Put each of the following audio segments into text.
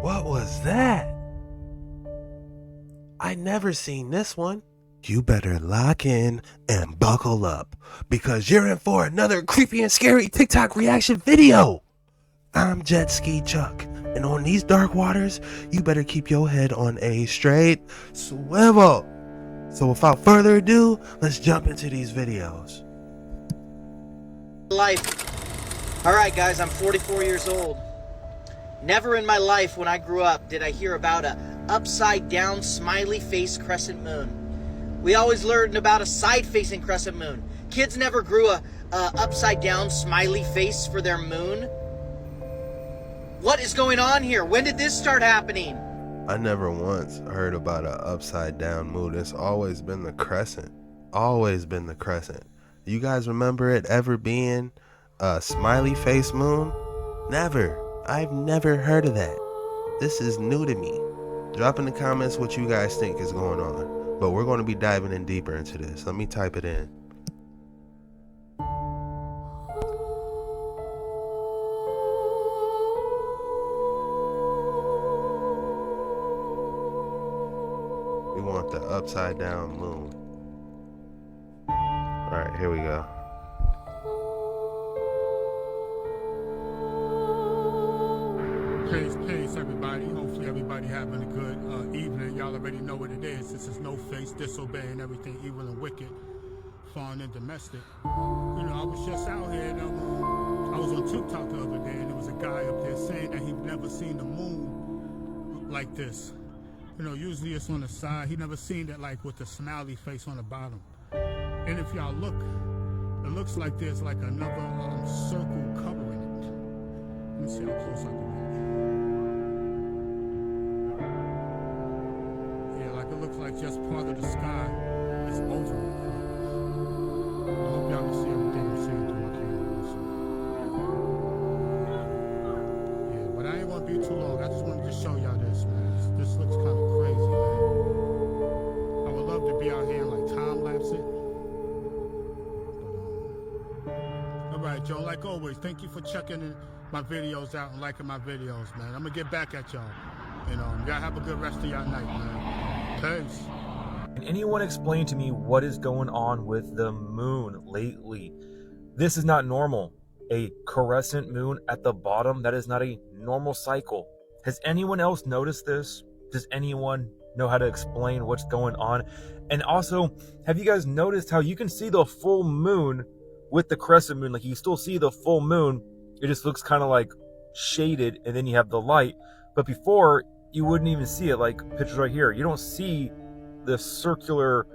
What was that? I never seen this one. You better lock in and buckle up because you're in for another creepy and scary TikTok reaction video. I'm Jet Ski Chuck, and on these dark waters, you better keep your head on a straight swivel. So without further ado, let's jump into these videos. Life. All right, guys, I'm 44 years old. Never in my life when I grew up did I hear about a upside down smiley face crescent moon. We always learned about a side facing crescent moon. Kids never grew a upside down smiley face for their moon. What is going on here? When did this start happening? I never once heard about an upside down moon. It's always been the crescent. Always been the crescent. You guys remember it ever being a smiley face moon? Never. I've never heard of that. This is new to me. Drop in the comments what you guys think is going on. But we're going to be diving in deeper into this. Let me type it in. We want the upside down moon. Alright, here we go. Peace, everybody. Hopefully everybody having a good evening. Y'all already know what it is. This is No Face, disobeying everything evil and wicked, foreign and domestic. You know, I was just out here and I was on TikTok the other day and there was a guy up there saying that he'd never seen the moon like this. You know, usually it's on the side. He never seen it like with the smiley face on the bottom. And if y'all look, it looks like there's like another circle covering it. Let me see how close I can get. Yeah, like it looks like just part of the sky is over it. I hope y'all can see everything I'm saying through my camera. Yeah, but I ain't gonna be too long. I just wanted to show y'all this, man. This looks kind of crazy, man. I would love to be out here and like time lapse it. All right, Joe, like always, thank you for checking my videos out and liking my videos, man. I'm gonna get back at y'all. You know, y'all have a good rest of y'all night, man. Peace. Can anyone explain to me what is going on with the moon lately? This is not normal. A crescent moon at the bottom, that is not a normal cycle. Has anyone else noticed this? Does anyone know how to explain what's going on? And also, have you guys noticed how you can see the full moon with the crescent moon? Like you still see the full moon, it just looks kind of like shaded, and then you have the light. But before, you wouldn't even see it, like pictures right here. You don't see the circular,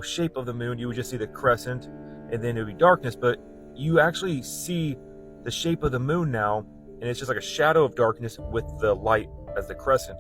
shape of the moon. You would just see the crescent, and then it would be darkness. But you actually see the shape of the moon now, and it's just like a shadow of darkness with the light as the crescent.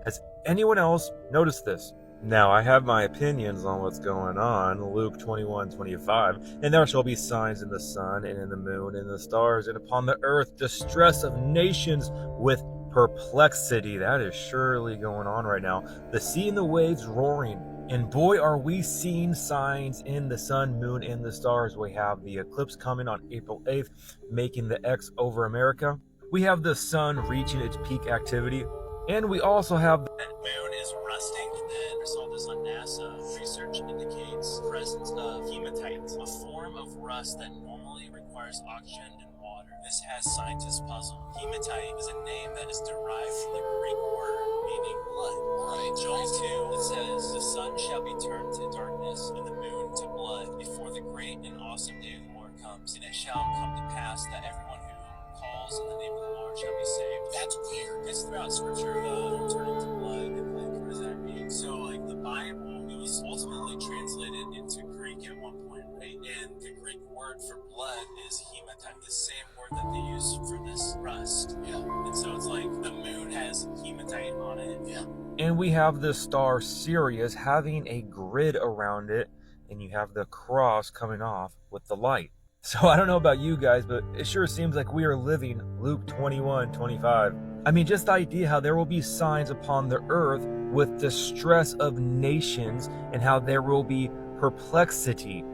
Has anyone else noticed this? Now, I have my opinions on what's going on. Luke 21:25, and there shall be signs in the sun, and in the moon, and in the stars, and upon the earth, distress of nations with perplexity. That is surely going on right now. The sea and the waves roaring. And boy, are we seeing signs in the sun, moon, and the stars. We have the eclipse coming on April 8th, making the X over America. We have the sun reaching its peak activity. And we also have that moon is rusting. The result is on NASA. Research indicates presence of hematite, a form of rust that normally requires oxygen and water. This has scientists puzzled. Hematite is a name that is derived from the Greek word meaning blood. Right. Joel 2, it says, "The sun shall be turned to darkness and the moon to blood before the great and awesome day of the Lord comes. And it shall come to pass that everyone who calls in the name of the Lord shall be saved." That's weird. It's throughout scripture, turning to blood, and like, what does that mean? So, like, the Bible, it was ultimately translated into Greek at one point, right? And the Greek word for blood is hematite, the same word that they use for this rust. Yeah. And so it's like the moon has hematite on it. Yeah. And we have the star Sirius having a grid around it, and you have the cross coming off with the light. So I don't know about you guys, but it sure seems like we are living Luke 21:25. I mean, just the idea how there will be signs upon the earth with distress of nations, and how there will be perplexity.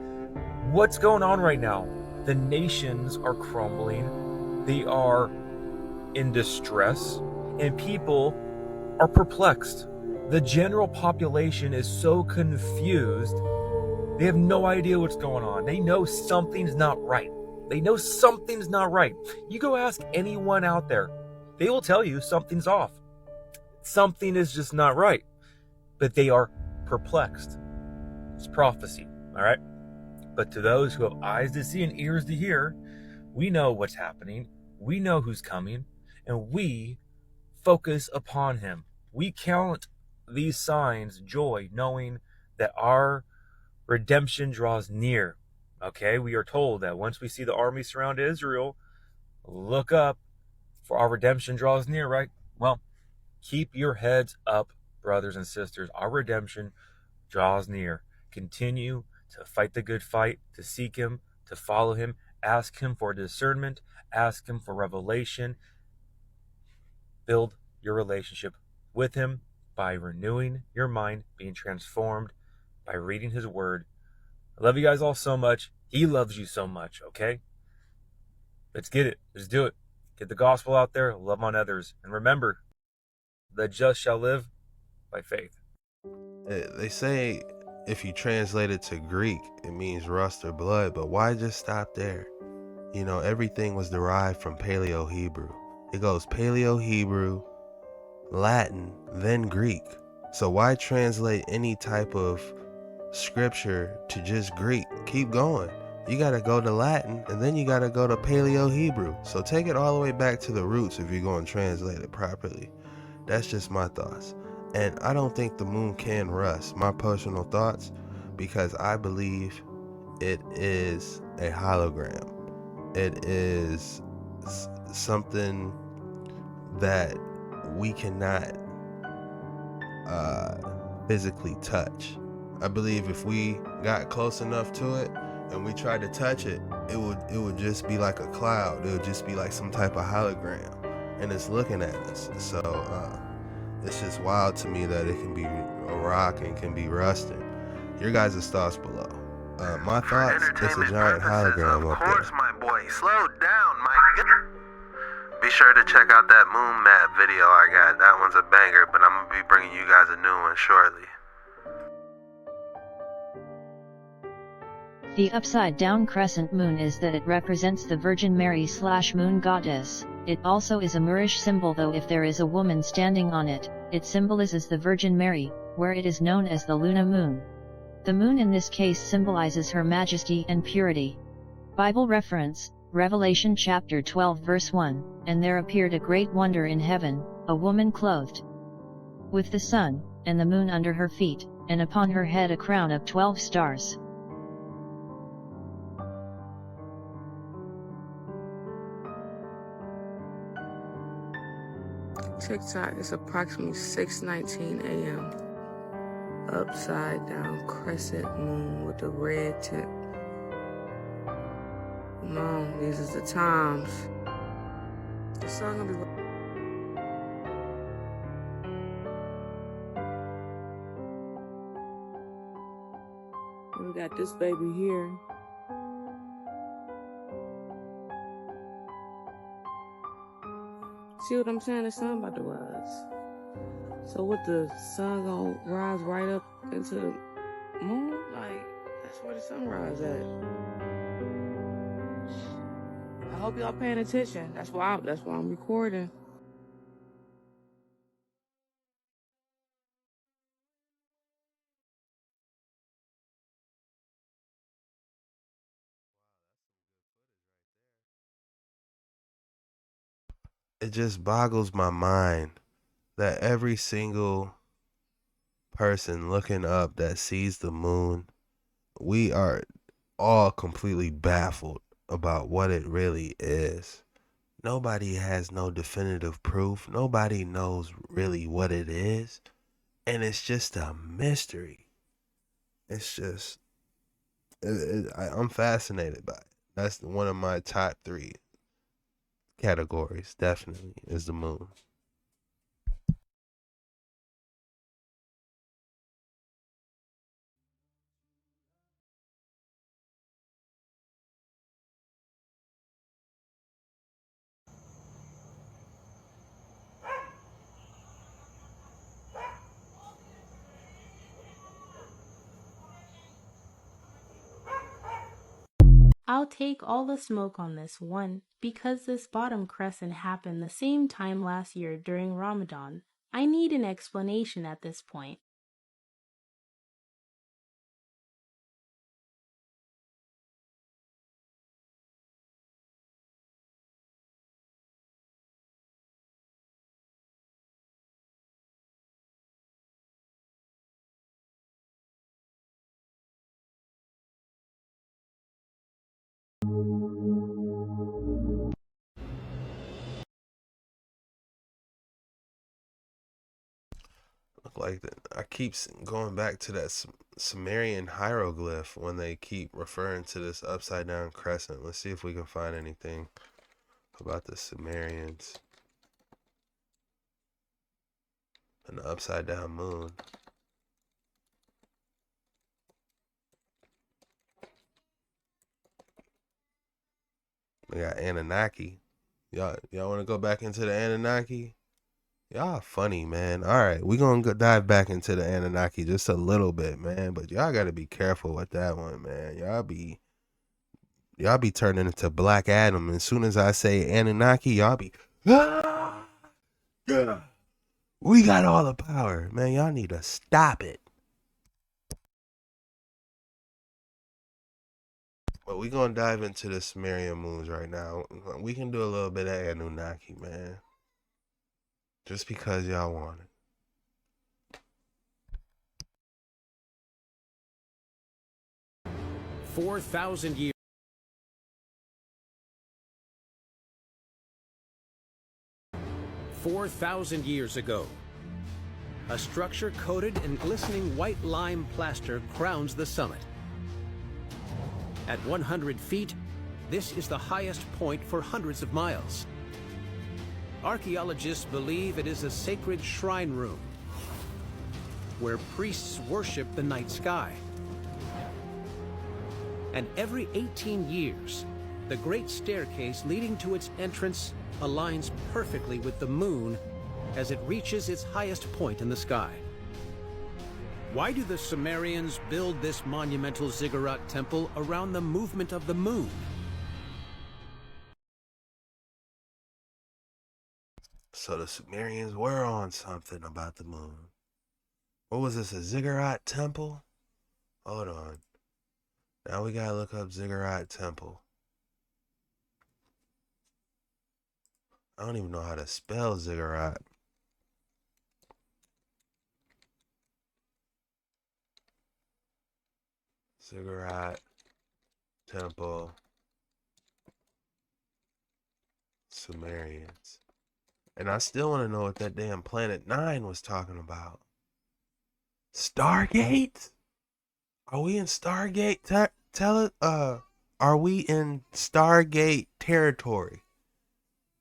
What's going on right now? The nations are crumbling. They are in distress. and people are perplexed. The general population is so confused. They have no idea what's going on. They know something's not right. They know something's not right. You go ask anyone out there, they will tell you something's off. Something is just not right. But they are perplexed. It's prophecy, all right? But to those who have eyes to see and ears to hear, we know what's happening. We know who's coming, and we focus upon him. We count these signs joy, knowing that our redemption draws near. Okay, we are told that once we see the army surround Israel, look up, for our redemption draws near, right? Well, keep your heads up, brothers and sisters. Our redemption draws near. Continue to fight the good fight, to seek him, to follow him, ask him for discernment, ask him for revelation. Build your relationship with him by renewing your mind, being transformed by reading his word. I love you guys all so much. He loves you so much, okay? Let's get it. Let's do it. Get the gospel out there, love on others. And remember, the just shall live by faith. They say if you translate it to Greek, it means rust or blood, but why just stop there? You know, everything was derived from Paleo-Hebrew. It goes Paleo-Hebrew, Latin, then Greek. So why translate any type of scripture to just Greek? Keep going. You gotta go to Latin, and then you gotta go to Paleo-Hebrew. So take it all the way back to the roots if you're going to translate it properly. That's just my thoughts. And I don't think the moon can rust. My personal thoughts, because I believe it is a hologram. It is something that we cannot physically touch. I believe if we got close enough to it and we tried to touch it, it would just be like a cloud. It would just be like some type of hologram, and it's looking at us. So it's just wild to me that it can be a rock and can be rusted. Your guys' thoughts below. My thoughts, it's a giant hologram up there. Of course, my boy. Slow down, my god. Be sure to check out that moon map video I got. That one's a banger, but I'm going to be bringing you guys a new one shortly. The upside-down crescent moon is that it represents the Virgin Mary/moon goddess. It also is a Moorish symbol, though if there is a woman standing on it, it symbolizes the Virgin Mary, where it is known as the Luna moon. The moon in this case symbolizes her majesty and purity. Bible reference, Revelation chapter 12 verse 1, "And there appeared a great wonder in heaven, a woman clothed with the sun, and the moon under her feet, and upon her head a crown of 12 stars." TikTok, it's approximately 6:19 a.m. Upside down crescent moon with a red tint. Come on, these is the times. The sun gonna be. We got this baby here. See what I'm saying? The sun about to rise. So what, the sun gonna rise right up into the moon? Like, that's where the sun rise at. I hope y'all paying attention. That's why I'm recording. It just boggles my mind that every single person looking up that sees the moon, we are all completely baffled about what it really is. Nobody has no definitive proof. Nobody knows really what it is. And it's just a mystery. It's just, I'm fascinated by it. That's one of my top 3 categories, definitely, is the moon. I'll take all the smoke on this one, because this bottom crescent happened the same time last year during Ramadan. I need an explanation at this point. Look like that. I keep going back to that Sumerian hieroglyph when they keep referring to this upside down crescent. Let's see if we can find anything about the Sumerians and the upside down moon. We got Anunnaki. Y'all want to go back into the Anunnaki? Y'all funny, man. All right, we gonna dive back into the Anunnaki just a little bit, man. But y'all gotta be careful with that one, man. Y'all be turning into Black Adam. As soon as I say Anunnaki, y'all be, ah, yeah, we got all the power, man. Y'all need to stop it. But we gonna dive into the Sumerian moons right now. We can do a little bit of Anunnaki, man. Just because y'all want it. 4,000 years. 4,000 years ago, a structure coated in glistening white lime plaster crowns the summit. At 100 feet, this is the highest point for hundreds of miles. Archaeologists believe it is a sacred shrine room where priests worship the night sky. And every 18 years, the great staircase leading to its entrance aligns perfectly with the moon as it reaches its highest point in the sky. Why do the Sumerians build this monumental ziggurat temple around the movement of the moon? So the Sumerians were on something about the moon. What was this, a ziggurat temple? Hold on. Now we gotta look up ziggurat temple. I don't even know how to spell ziggurat. Ziggurat temple Sumerians. And I still want to know what that damn Planet 9 was talking about. Stargate? Are we in Stargate? Are we in Stargate territory?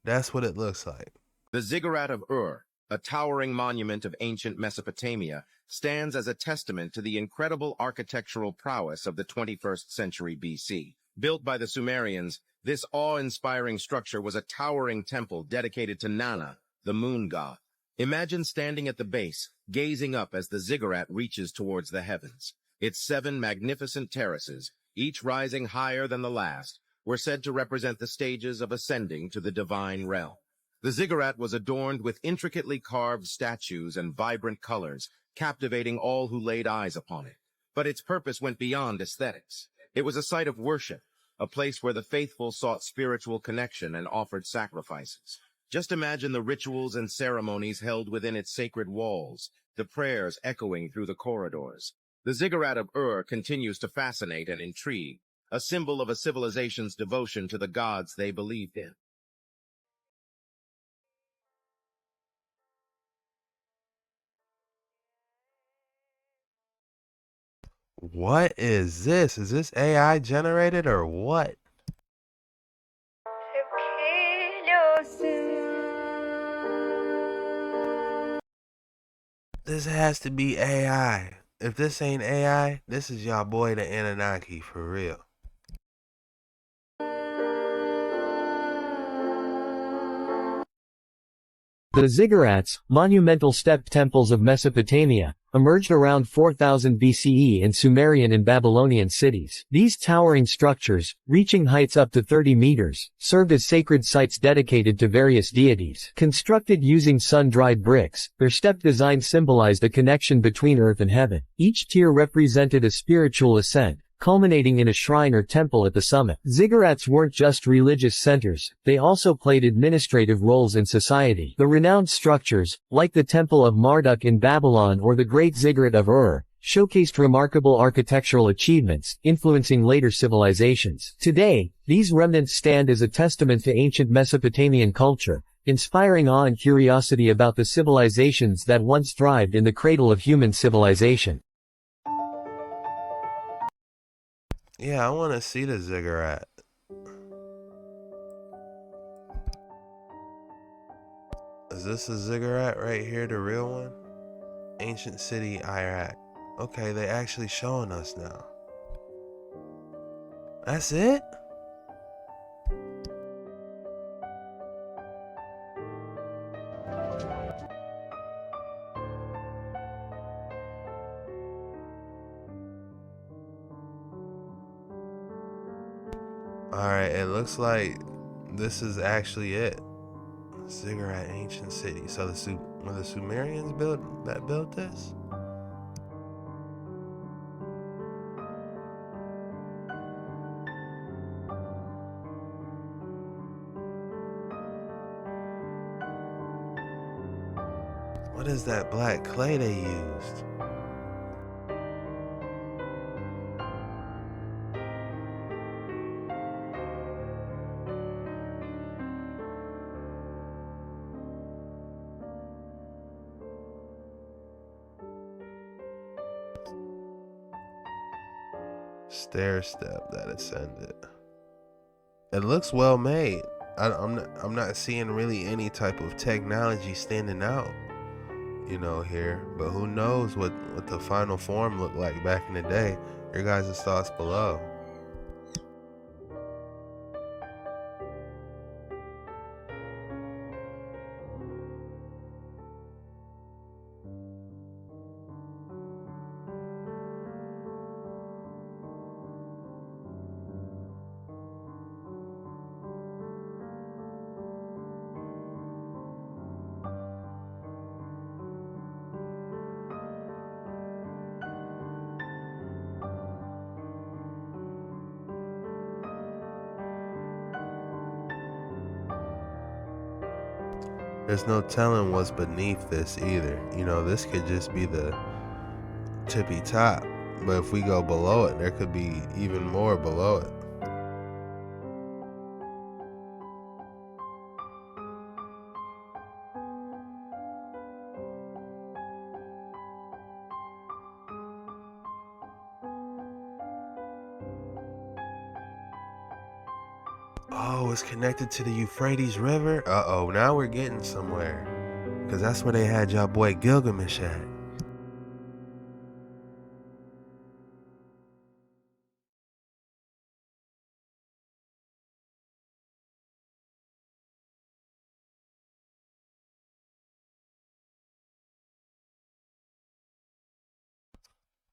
That's what it looks like. The Ziggurat of Ur, a towering monument of ancient Mesopotamia, stands as a testament to the incredible architectural prowess of the 21st century BC. Built by the Sumerians, this awe-inspiring structure was a towering temple dedicated to Nana, the moon god. Imagine standing at the base, gazing up as the ziggurat reaches towards the heavens. Its 7 magnificent terraces, each rising higher than the last, were said to represent the stages of ascending to the divine realm. The ziggurat was adorned with intricately carved statues and vibrant colors, captivating all who laid eyes upon it. But its purpose went beyond aesthetics. It was a site of worship, a place where the faithful sought spiritual connection and offered sacrifices. Just imagine the rituals and ceremonies held within its sacred walls, the prayers echoing through the corridors. The Ziggurat of Ur continues to fascinate and intrigue, a symbol of a civilization's devotion to the gods they believed in. What is this? Is this AI generated or what? This has to be AI. If this ain't AI, this is y'all boy the Anunnaki for real. The ziggurats, monumental step temples of Mesopotamia, emerged around 4000 BCE in Sumerian and Babylonian cities. These towering structures, reaching heights up to 30 meters, served as sacred sites dedicated to various deities. Constructed using sun-dried bricks, their step design symbolized a connection between earth and heaven. Each tier represented a spiritual ascent, culminating in a shrine or temple at the summit. Ziggurats weren't just religious centers, they also played administrative roles in society. The renowned structures, like the Temple of Marduk in Babylon or the Great Ziggurat of Ur, showcased remarkable architectural achievements, influencing later civilizations. Today, these remnants stand as a testament to ancient Mesopotamian culture, inspiring awe and curiosity about the civilizations that once thrived in the cradle of human civilization. Yeah, I want to see the ziggurat. Is this a ziggurat right here, the real one? Ancient city, Iraq. Okay, they actually showing us now. That's it? Alright, it looks like this is actually it. Ziggurat ancient city. So were the Sumerians built this? What is that black clay they used? Stair step that ascended. It looks well made. I'm not seeing really any type of technology standing out, here. But who knows what the final form looked like back in the day? Your guys' thoughts below. There's no telling what's beneath this either. This could just be the tippy top. But if we go below it, there could be even more below it. Oh, it's connected to the Euphrates River? Uh-oh, now we're getting somewhere. Because that's where they had y'all boy Gilgamesh at.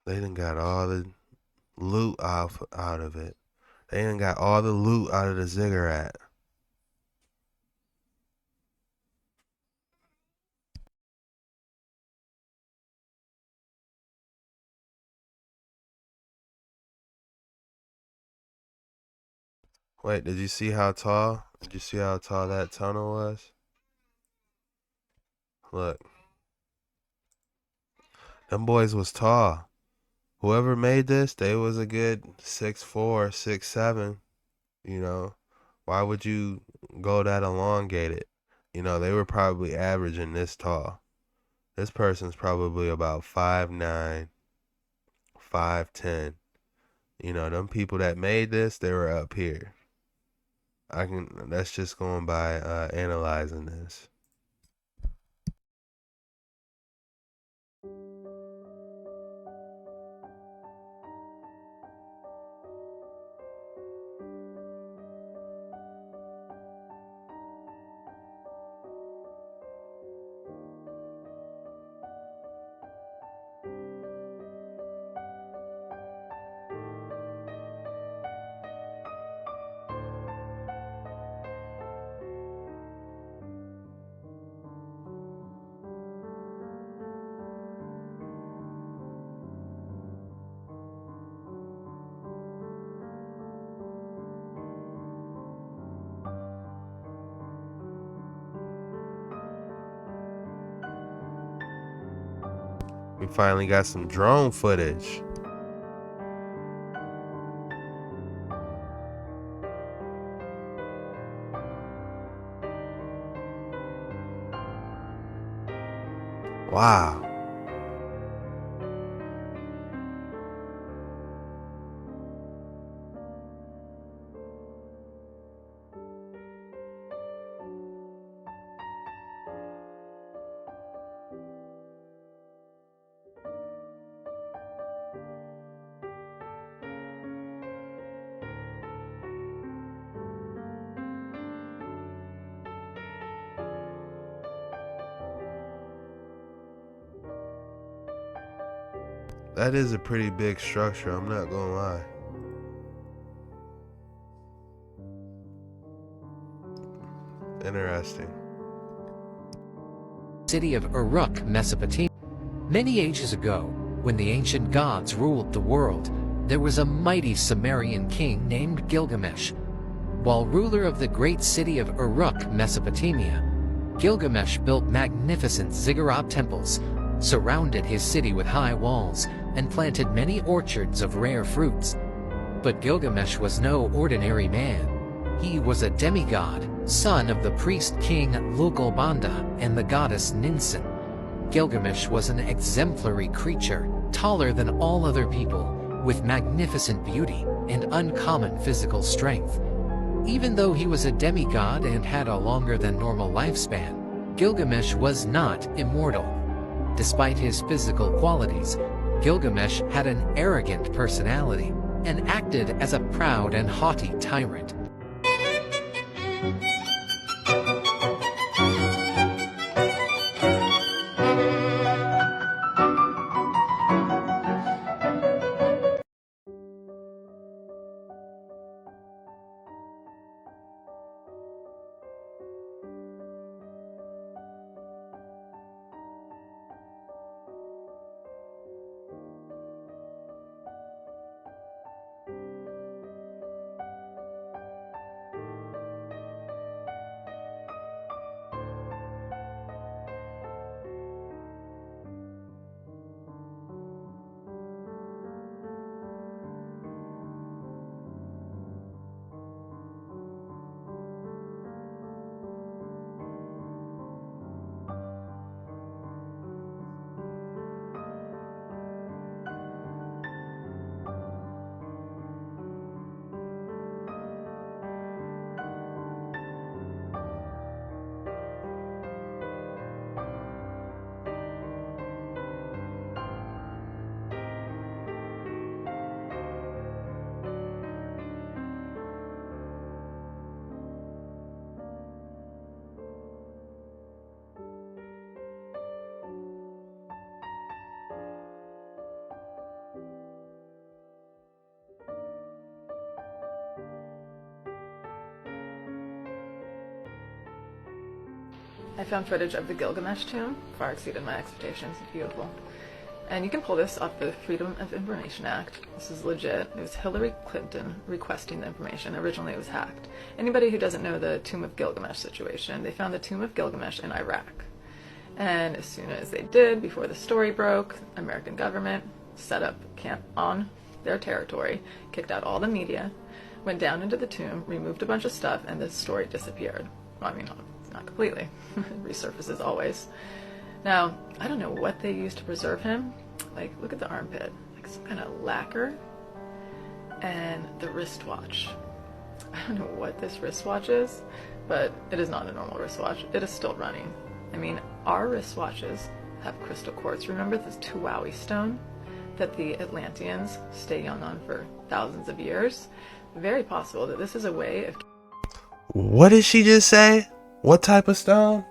They done got all the loot out of it. They done got all the loot out of the ziggurat. Wait, did you see how tall? Did you see how tall that tunnel was? Look. Them boys was tall. Whoever made this, they was a good 6'4", 6'7". Why would you go that elongated? They were probably averaging this tall. This person's probably about 5'9", 5'10". Them people that made this, they were up here. That's just going by analyzing this. We finally got some drone footage. Wow. That is a pretty big structure, I'm not gonna lie. Interesting. City of Uruk, Mesopotamia. Many ages ago, when the ancient gods ruled the world, there was a mighty Sumerian king named Gilgamesh. While ruler of the great city of Uruk, Mesopotamia, Gilgamesh built magnificent ziggurat temples, surrounded his city with high walls, and planted many orchards of rare fruits. But Gilgamesh was no ordinary man. He was a demigod, son of the priest king Lugalbanda and the goddess Ninsun. Gilgamesh was an exemplary creature, taller than all other people, with magnificent beauty and uncommon physical strength. Even though he was a demigod and had a longer than normal lifespan, Gilgamesh was not immortal. Despite his physical qualities, Gilgamesh had an arrogant personality and acted as a proud and haughty tyrant. I found footage of the Gilgamesh tomb, far exceeded my expectations, it's beautiful. And you can pull this off the Freedom of Information Act. This is legit. It was Hillary Clinton requesting the information. Originally it was hacked. Anybody who doesn't know the Tomb of Gilgamesh situation, they found the Tomb of Gilgamesh in Iraq. And as soon as they did, before the story broke, the American government set up camp on their territory, kicked out all the media, went down into the tomb, removed a bunch of stuff, and the story disappeared. Well, I mean, not completely. It resurfaces always. Now, I don't know what they used to preserve him. Like, look at the armpit. Like some kind of lacquer. And the wristwatch. I don't know what this wristwatch is, but it is not a normal wristwatch. It is still running. I mean, our wristwatches have crystal quartz. Remember this Tuwawi stone that the Atlanteans stay young on for thousands of years? Very possible that this is a way of... What did she just say? What type of stone?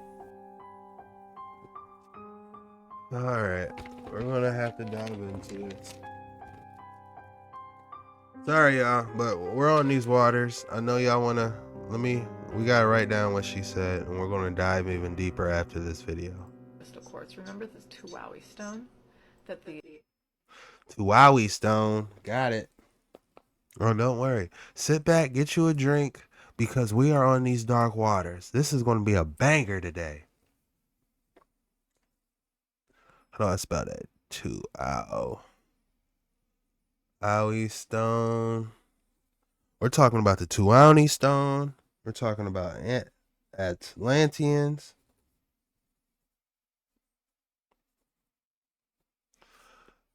Alright, we're gonna have to dive into this. Sorry y'all, but we're on these waters. I know y'all wanna, we gotta write down what she said, and we're gonna dive even deeper after this video. Crystal quartz, remember this Tuwawi stone? That the... Tuwawi stone, got it. Oh, don't worry. Sit back, get you a drink, because we are on these dark waters. This is gonna be a banger today. How do I spell that? Tuaui stone. We're talking about the Tuauni stone. We're talking about Atlanteans.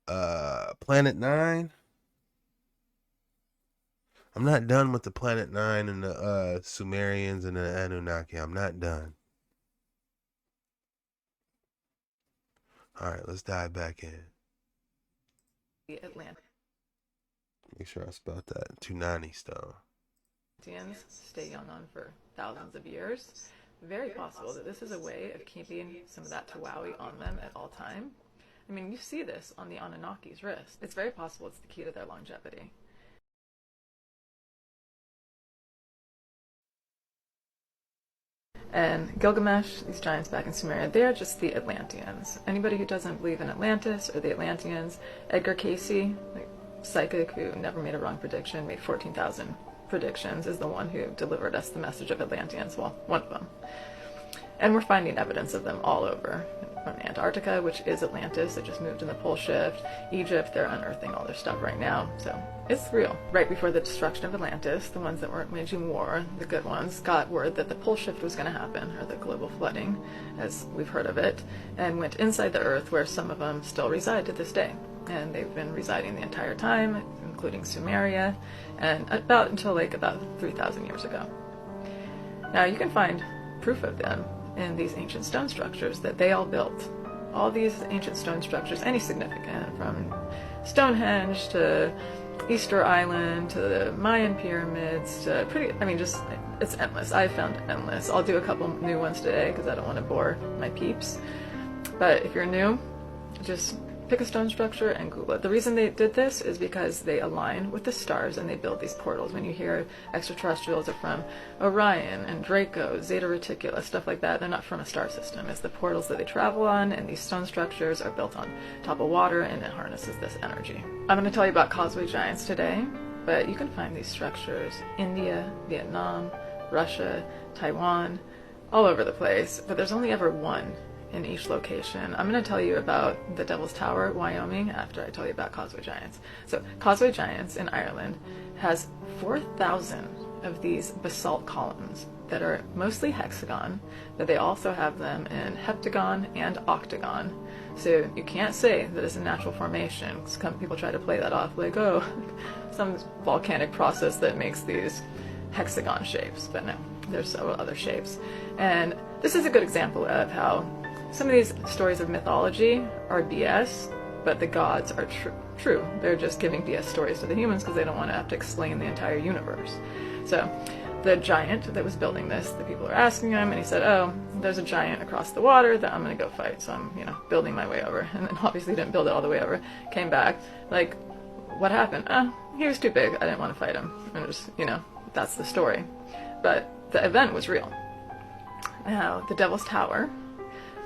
Planet 9. I'm not done with the Planet 9 and the Sumerians and the Anunnaki. I'm not done. All right, let's dive back in. The Atlanteans Make sure I spelled that. Tunani stone. stay young on for thousands of years. Very possible that this is a way of keeping some of that Tuaui on them at all time. I mean, you see this on the Anunnaki's wrist. It's very possible it's the key to their longevity. And Gilgamesh, these giants back in Sumeria, they're just the Atlanteans. Anybody who doesn't believe in Atlantis or the Atlanteans, Edgar Cayce, like psychic who never made a wrong prediction, made 14,000 predictions, is the one who delivered us the message of Atlanteans. Well, one of them. And we're finding evidence of them all over. From Antarctica, which is Atlantis, it just moved in the pole shift. Egypt, they're unearthing all their stuff right now. So it's real. Right before the destruction of Atlantis, the ones that weren't waging war, the good ones, got word that the pole shift was going to happen, or the global flooding, as we've heard of it, and went inside the earth, where some of them still reside to this day. And they've been residing the entire time, including Sumeria, and about 3,000 years ago. Now you can find proof of them in these ancient stone structures that they all built. All these ancient stone structures, any significant, from Stonehenge to Easter Island to the Mayan pyramids to it's endless. I've found endless. I'll do a couple new ones today because I don't want to bore my peeps. But if you're new, just pick a stone structure and Google it. The reason they did this is because they align with the stars and they build these portals. When you hear extraterrestrials are from Orion and Draco, Zeta Reticula, stuff like that, they're not from a star system. It's the portals that they travel on, and these stone structures are built on top of water, and it harnesses this energy. I'm going to tell you about causeway giants today, but you can find these structures India, Vietnam, Russia, Taiwan, all over the place, but there's only ever one in each location. I'm going to tell you about the Devil's Tower, Wyoming, after I tell you about causeway giants. So causeway giants in Ireland has 4,000 of these basalt columns that are mostly hexagon, but they also have them in heptagon and octagon. So you can't say that it's a natural formation. Some people try to play that off like, oh, some volcanic process that makes these hexagon shapes, but no, there's several other shapes. And this is a good example of how some of these stories of mythology are BS, but the gods are true. They're just giving BS stories to the humans because they don't want to have to explain the entire universe. So the giant that was building this, the people are asking him, and he said, oh, there's a giant across the water that I'm going to go fight, so I'm, building my way over. And then obviously didn't build it all the way over, came back, like, what happened? He was too big, I didn't want to fight him. And just, that's the story. But the event was real. Now, the Devil's Tower.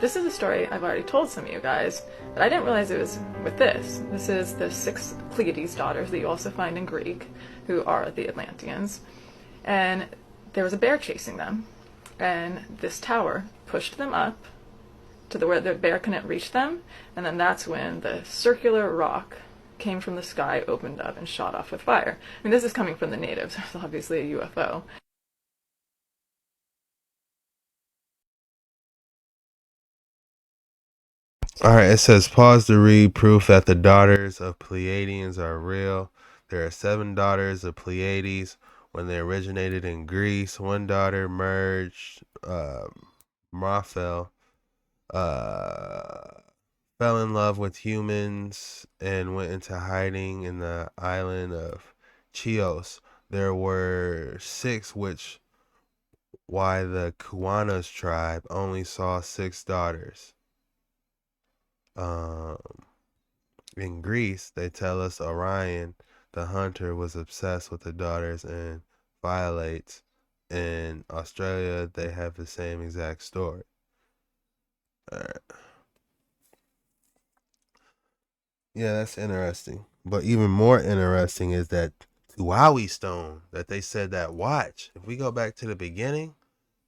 This is a story I've already told some of you guys, but I didn't realize it was with this. This is the 6 Pleiades daughters that you also find in Greek, who are the Atlanteans. And there was a bear chasing them, and this tower pushed them up to where the bear couldn't reach them, and then that's when the circular rock came from the sky, opened up, and shot off with fire. I mean, this is coming from the natives. There's obviously a UFO. All right, it says pause to read proof that the daughters of Pleiadians are real. There are 7 daughters of Pleiades. When they originated in Greece, one daughter merged, Mophel, fell in love with humans and went into hiding in the island of Chios. There were 6, which why the Kuanas tribe only saw 6 daughters. In Greece, they tell us Orion, the hunter, was obsessed with the daughters and violates. In Australia, they have the same exact story. Alright. Yeah, that's interesting. But even more interesting is that Tuaui stone that they said that watch. If we go back to the beginning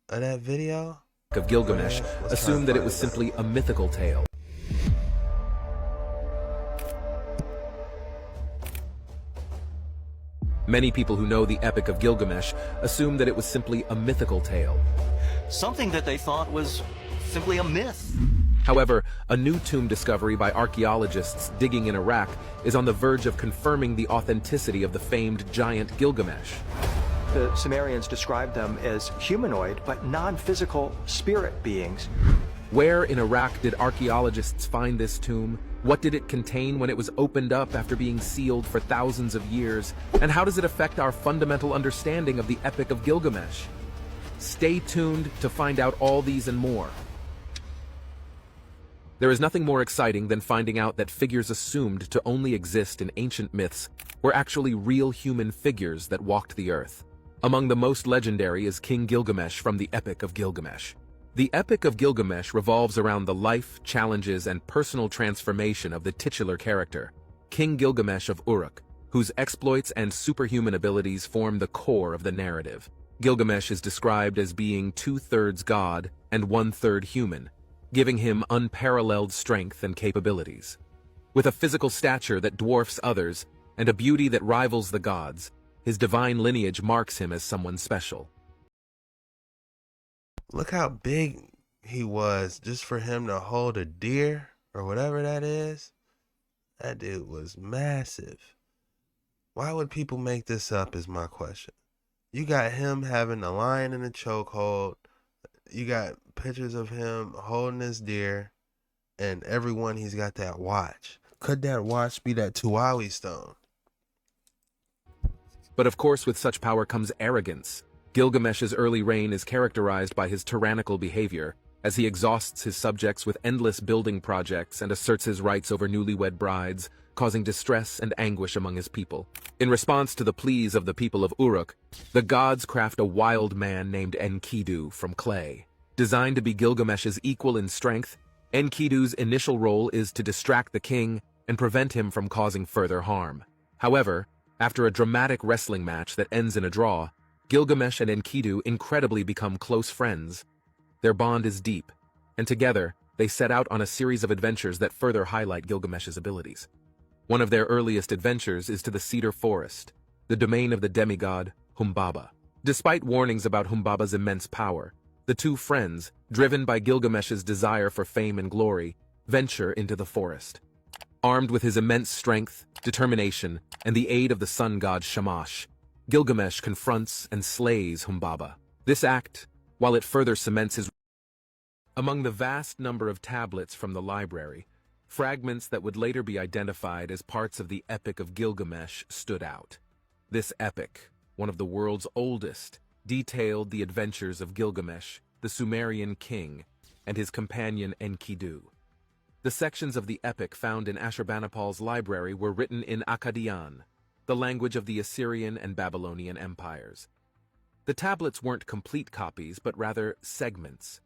of that video of Gilgamesh, assumed that it was simply a mythical tale. Many people who know the Epic of Gilgamesh assume that it was simply a mythical tale. Something that they thought was simply a myth. However, a new tomb discovery by archaeologists digging in Iraq is on the verge of confirming the authenticity of the famed giant Gilgamesh. The Sumerians described them as humanoid, but non-physical spirit beings. Where in Iraq did archaeologists find this tomb? What did it contain when it was opened up after being sealed for thousands of years? And how does it affect our fundamental understanding of the Epic of Gilgamesh? Stay tuned to find out all these and more. There is nothing more exciting than finding out that figures assumed to only exist in ancient myths were actually real human figures that walked the earth. Among the most legendary is King Gilgamesh from the Epic of Gilgamesh. The Epic of Gilgamesh revolves around the life, challenges, and personal transformation of the titular character, King Gilgamesh of Uruk, whose exploits and superhuman abilities form the core of the narrative. Gilgamesh is described as being 2/3 god and 1/3 human, giving him unparalleled strength and capabilities. With a physical stature that dwarfs others and a beauty that rivals the gods, his divine lineage marks him as someone special. Look how big he was just for him to hold a deer or whatever that is. That dude was massive. Why would people make this up is my question. You got him having a lion in a chokehold. You got pictures of him holding his deer, and everyone he's got that watch. Could that watch be that Tuawi stone? But of course, with such power comes arrogance. Gilgamesh's early reign is characterized by his tyrannical behavior, as he exhausts his subjects with endless building projects and asserts his rights over newlywed brides, causing distress and anguish among his people. In response to the pleas of the people of Uruk, the gods craft a wild man named Enkidu from clay. Designed to be Gilgamesh's equal in strength, Enkidu's initial role is to distract the king and prevent him from causing further harm. However, after a dramatic wrestling match that ends in a draw, Gilgamesh and Enkidu incredibly become close friends. Their bond is deep, and together, they set out on a series of adventures that further highlight Gilgamesh's abilities. One of their earliest adventures is to the Cedar Forest, the domain of the demigod Humbaba. Despite warnings about Humbaba's immense power, the two friends, driven by Gilgamesh's desire for fame and glory, venture into the forest. Armed with his immense strength, determination, and the aid of the sun god Shamash, Gilgamesh confronts and slays Humbaba. This act, while it further cements his... Among the vast number of tablets from the library, fragments that would later be identified as parts of the Epic of Gilgamesh stood out. This epic, one of the world's oldest, detailed the adventures of Gilgamesh, the Sumerian king, and his companion Enkidu. The sections of the epic found in Ashurbanipal's library were written in Akkadian, the language of the Assyrian and Babylonian empires. The tablets weren't complete copies, but rather segments.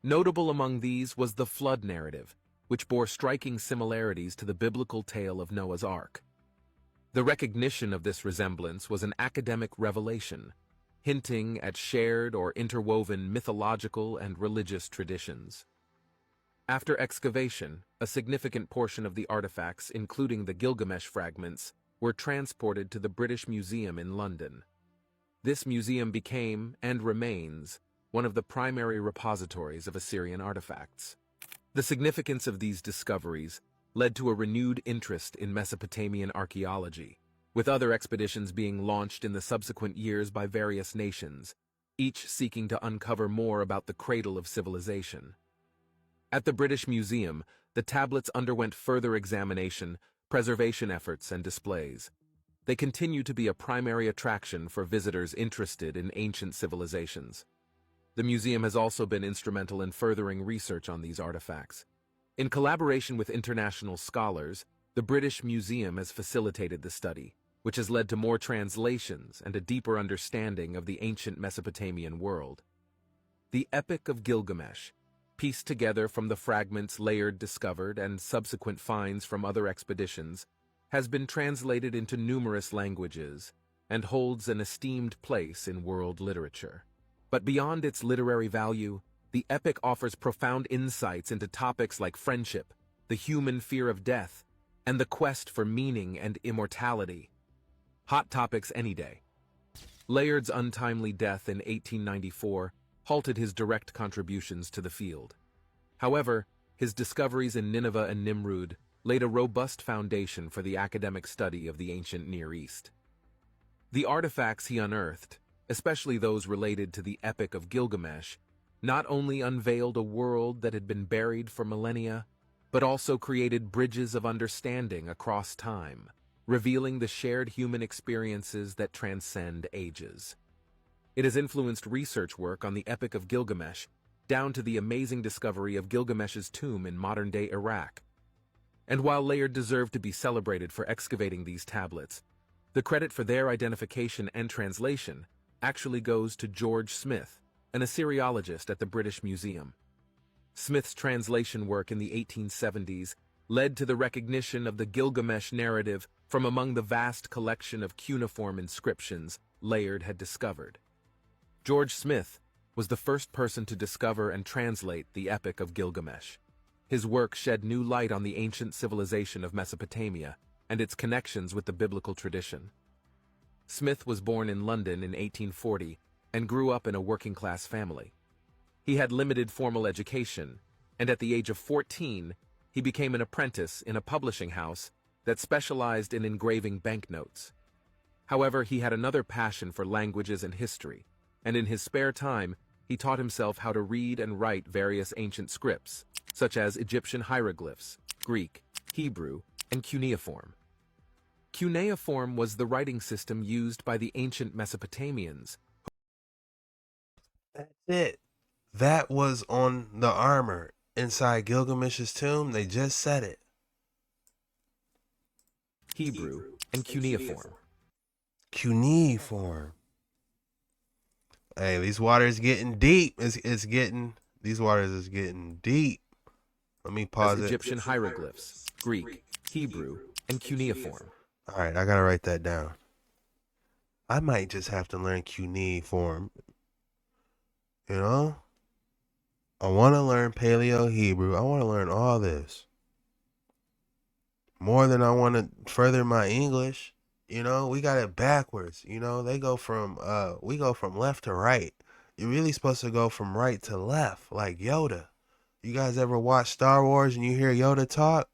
Notable among these was the flood narrative, which bore striking similarities to the biblical tale of Noah's Ark. The recognition of this resemblance was an academic revelation, hinting at shared or interwoven mythological and religious traditions. After excavation, a significant portion of the artifacts, including the Gilgamesh fragments, were transported to the British Museum in London. This museum became, and remains, one of the primary repositories of Assyrian artifacts. The significance of these discoveries led to a renewed interest in Mesopotamian archaeology, with other expeditions being launched in the subsequent years by various nations, each seeking to uncover more about the cradle of civilization. At the British Museum, the tablets underwent further examination, preservation efforts, and displays. They continue to be a primary attraction for visitors interested in ancient civilizations. The museum has also been instrumental in furthering research on these artifacts. In collaboration with international scholars, the British Museum has facilitated the study, which has led to more translations and a deeper understanding of the ancient Mesopotamian world. The Epic of Gilgamesh, pieced together from the fragments Layard discovered and subsequent finds from other expeditions, has been translated into numerous languages and holds an esteemed place in world literature. But beyond its literary value, the epic offers profound insights into topics like friendship, the human fear of death, and the quest for meaning and immortality. Hot topics any day. Layard's untimely death in 1894 halted his direct contributions to the field. However, his discoveries in Nineveh and Nimrud laid a robust foundation for the academic study of the ancient Near East. The artifacts he unearthed, especially those related to the Epic of Gilgamesh, not only unveiled a world that had been buried for millennia, but also created bridges of understanding across time, revealing the shared human experiences that transcend ages. It has influenced research work on the Epic of Gilgamesh, down to the amazing discovery of Gilgamesh's tomb in modern-day Iraq. And while Layard deserved to be celebrated for excavating these tablets, the credit for their identification and translation actually goes to George Smith, an Assyriologist at the British Museum. Smith's translation work in the 1870s led to the recognition of the Gilgamesh narrative from among the vast collection of cuneiform inscriptions Layard had discovered. George Smith was the first person to discover and translate the Epic of Gilgamesh. His work shed new light on the ancient civilization of Mesopotamia and its connections with the biblical tradition. Smith was born in London in 1840 and grew up in a working-class family. He had limited formal education, and at the age of 14, he became an apprentice in a publishing house that specialized in engraving banknotes. However, he had another passion for languages and history, and in his spare time, he taught himself how to read and write various ancient scripts, such as Egyptian hieroglyphs, Greek, Hebrew, and cuneiform. Cuneiform was the writing system used by the ancient Mesopotamians. That's it. That was on the armor inside Gilgamesh's tomb. They just said it. Hebrew and cuneiform. Cuneiform. Hey, these waters getting deep. These waters is getting deep. Let me pause it. Egyptian hieroglyphs, Greek, Hebrew, and cuneiform. All right, I gotta write that down. I might just have to learn cuneiform. You know? I want to learn Paleo Hebrew. I want to learn all this. More than I want to further my English. You know, we got it backwards. You know, we go from left to right. You're really supposed to go from right to left, like Yoda. You guys ever watch Star Wars and you hear Yoda talk?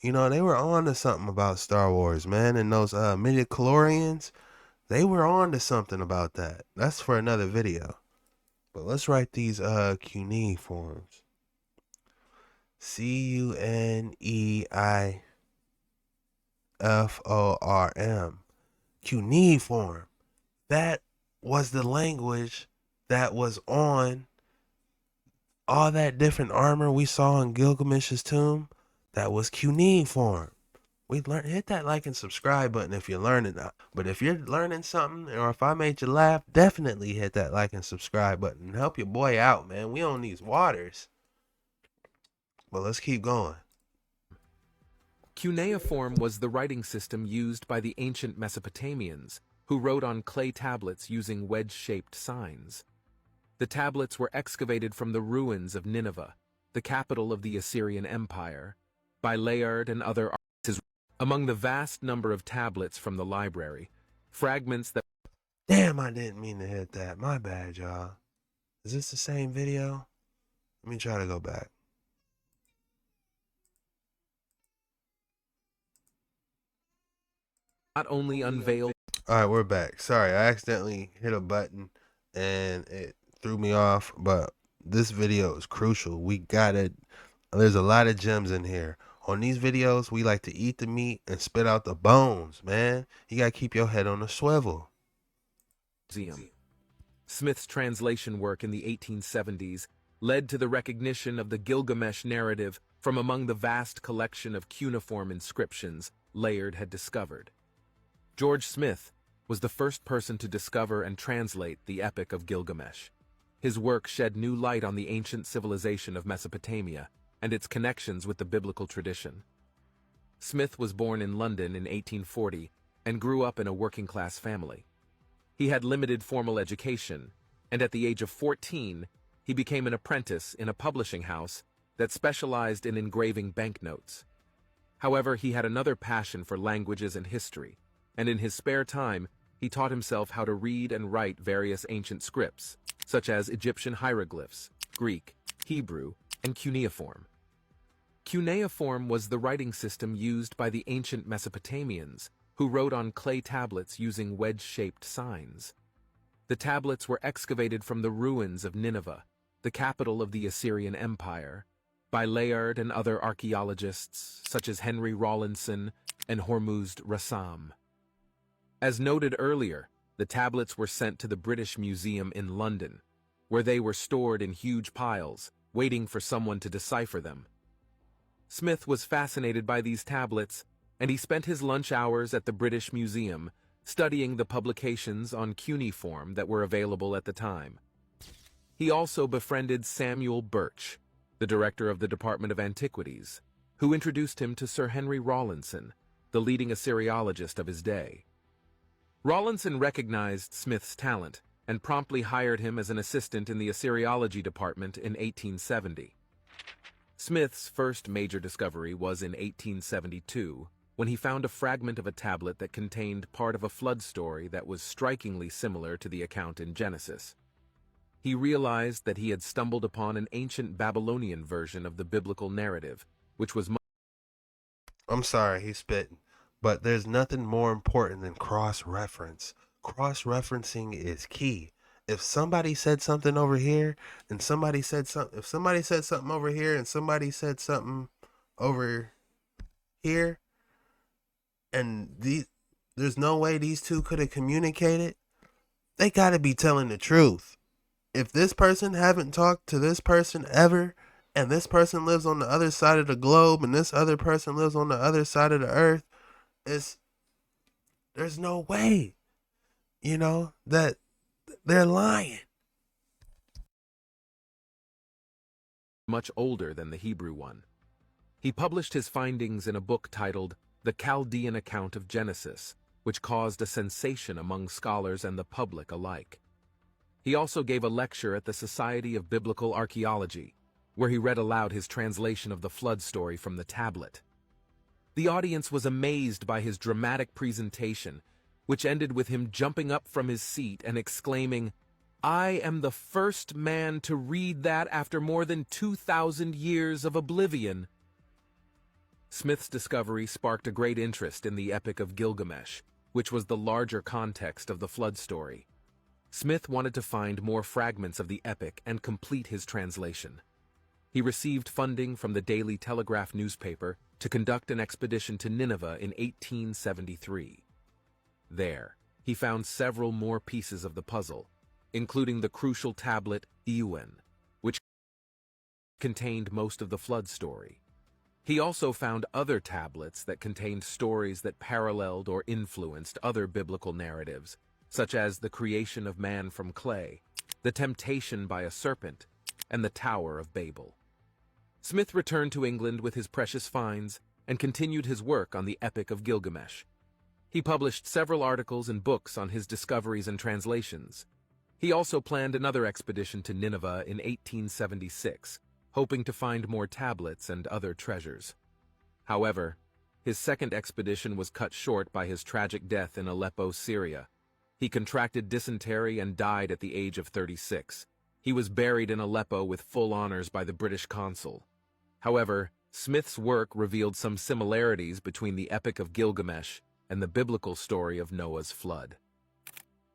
You know, they were on to something about Star Wars, man. And those midichlorians, they were on to something about that. That's for another video. But let's write these cuneiforms. Cuneiform. Cuneiform. That was the language that was on all that different armor we saw in Gilgamesh's tomb. That was cuneiform. Hit that like and subscribe button if you're learning that. But if you're learning something, or if I made you laugh, definitely hit that like and subscribe button. Help your boy out, man. We on these waters. But let's keep going. Cuneiform was the writing system used by the ancient Mesopotamians, who wrote on clay tablets using wedge-shaped signs. The tablets were excavated from the ruins of Nineveh, the capital of the Assyrian Empire, by Layard and other artists. Among the vast number of tablets from the library, fragments that... Damn, I didn't mean to hit that. My bad, y'all. Is this the same video? Let me try to go back. Not only unveiled... Alright, we're back. Sorry, I accidentally hit a button and it threw me off, but this video is crucial. There's a lot of gems in here. On these videos, we like to eat the meat and spit out the bones, man. You gotta keep your head on a swivel. Smith's translation work in the 1870s led to the recognition of the Gilgamesh narrative from among the vast collection of cuneiform inscriptions Layard had discovered. George Smith was the first person to discover and translate the Epic of Gilgamesh. His work shed new light on the ancient civilization of Mesopotamia and its connections with the biblical tradition. Smith was born in London in 1840 and grew up in a working-class family. He had limited formal education, and at the age of 14, he became an apprentice in a publishing house that specialized in engraving banknotes. However, he had another passion for languages and history, and in his spare time, he taught himself how to read and write various ancient scripts, such as Egyptian hieroglyphs, Greek, Hebrew, and cuneiform. Cuneiform was the writing system used by the ancient Mesopotamians, who wrote on clay tablets using wedge-shaped signs. The tablets were excavated from the ruins of Nineveh, the capital of the Assyrian Empire, by Layard and other archaeologists such as Henry Rawlinson and Hormuzd Rassam. As noted earlier, the tablets were sent to the British Museum in London, where they were stored in huge piles, waiting for someone to decipher them. Smith was fascinated by these tablets, and he spent his lunch hours at the British Museum studying the publications on cuneiform that were available at the time. He also befriended Samuel Birch, the director of the Department of Antiquities, who introduced him to Sir Henry Rawlinson, the leading Assyriologist of his day. Rawlinson recognized Smith's talent and promptly hired him as an assistant in the Assyriology department in 1870. Smith's first major discovery was in 1872, when he found a fragment of a tablet that contained part of a flood story that was strikingly similar to the account in Genesis. He realized that he had stumbled upon an ancient Babylonian version of the biblical narrative, which was I'm sorry, he's spitting. But there's nothing more important than cross-reference. Cross-referencing is key. If somebody said something over here and somebody said something, if somebody said something over here and somebody said something over here, and there's no way these two could have communicated, they got to be telling the truth. If this person haven't talked to this person ever, and this person lives on the other side of the globe, and this other person lives on the other side of the earth, there's no way, that they're lying. much older than the Hebrew one. He published his findings in a book titled The Chaldean Account of Genesis, which caused a sensation among scholars and the public alike. He also gave a lecture at the Society of Biblical Archaeology, where he read aloud his translation of the flood story from the tablet. The audience was amazed by his dramatic presentation, which ended with him jumping up from his seat and exclaiming, "I am the first man to read that after more than 2,000 years of oblivion." Smith's discovery sparked a great interest in the Epic of Gilgamesh, which was the larger context of the flood story. Smith wanted to find more fragments of the epic and complete his translation. He received funding from the Daily Telegraph newspaper to conduct an expedition to Nineveh in 1873. There, he found several more pieces of the puzzle, including the crucial tablet Ewen, which contained most of the flood story. He also found other tablets that contained stories that paralleled or influenced other biblical narratives, such as the creation of man from clay, the temptation by a serpent, and the Tower of Babel. Smith returned to England with his precious finds and continued his work on the Epic of Gilgamesh. He published several articles and books on his discoveries and translations. He also planned another expedition to Nineveh in 1876, hoping to find more tablets and other treasures. However, his second expedition was cut short by his tragic death in Aleppo, Syria. He contracted dysentery and died at the age of 36. He was buried in Aleppo with full honors by the British consul. However, Smith's work revealed some similarities between the Epic of Gilgamesh and the biblical story of Noah's flood.